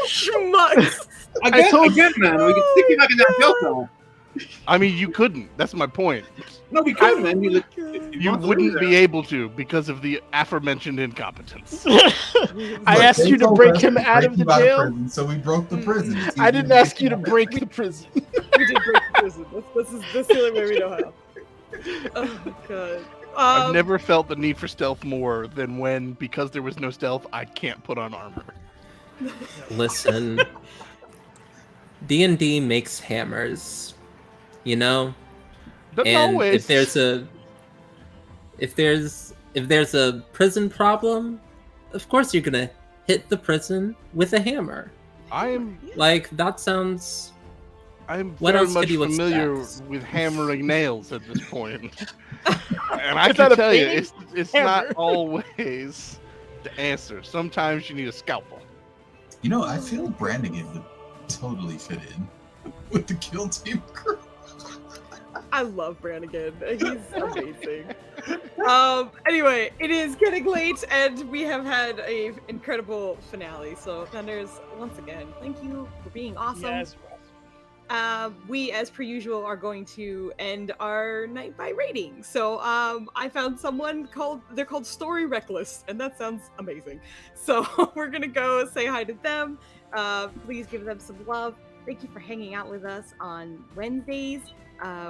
Schmucks. Again, man, we can stick you back in that jail cell. I mean, you couldn't. That's my point. No, we could, man. You wouldn't be able to because of the aforementioned incompetence. I asked you to break him out of the jail. Prison, so we broke the prison. I didn't ask you to break the prison. We did break the prison. This is the only way we know how. Oh my god. I've never felt the need for stealth more than when, because there was no stealth, I can't put on armor. Listen, D&D makes hammers, you know. Doesn't And always. if there's a prison problem, of course you're gonna hit the prison with a hammer. I'm That sounds. What very else much could you familiar expect? with hammering nails at this point. And I Is that can a tell you, thing? it's Hammer. not always the answer. Sometimes you need a scalpel. You know, I feel Brannigan would totally fit in with the Kill Team crew. I love Brannigan. He's amazing. Anyway, it is getting late, and we have had a incredible finale. So, Thunders, once again, thank you for being awesome. Yes. We, as per usual, are going to end our night by rating. So, I found someone they're called Story Reckless, and that sounds amazing. So, we're gonna go say hi to them. Please give them some love. Thank you for hanging out with us on Wednesdays,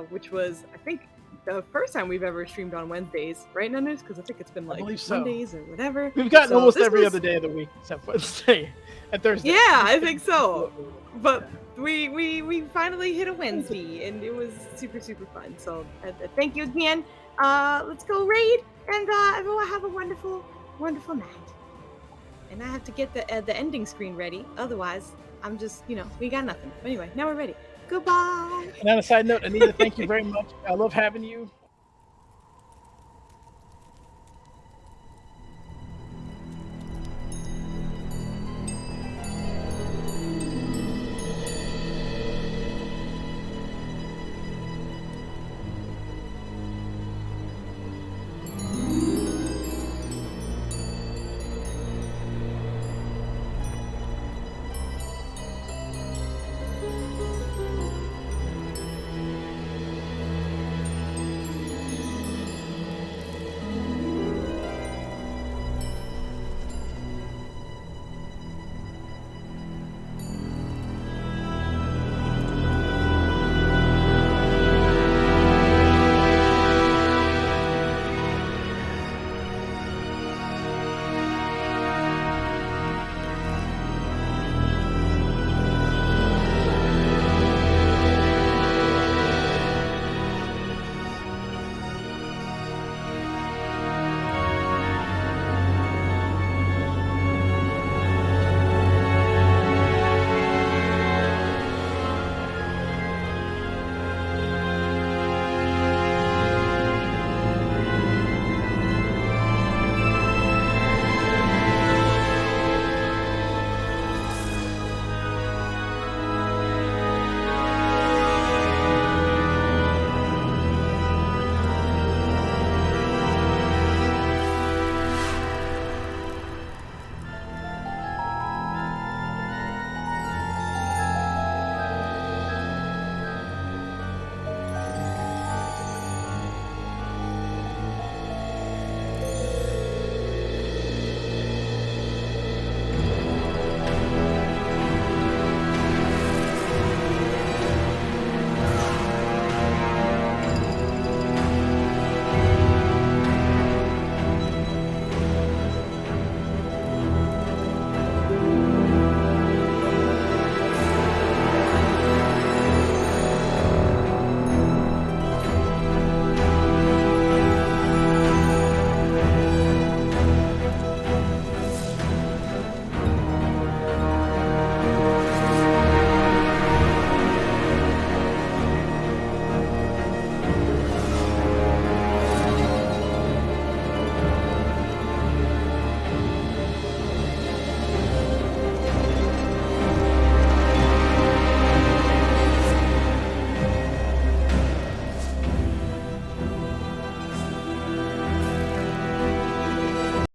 which was, I think, the first time we've ever streamed on Wednesdays, right, Nunners? Because I think it's been like believe so. Mondays or whatever. We've gotten So almost this every was- other day of the week except Wednesday and Thursday. Yeah, I think so. But we finally hit a Wednesday, and it was super fun. So thank you again. Let's go raid, and everyone have a wonderful night. And I have to get the ending screen ready. Otherwise, I'm just we got nothing. Anyway, now we're ready. Goodbye. And on a side note, Anita, thank you very much. I love having you.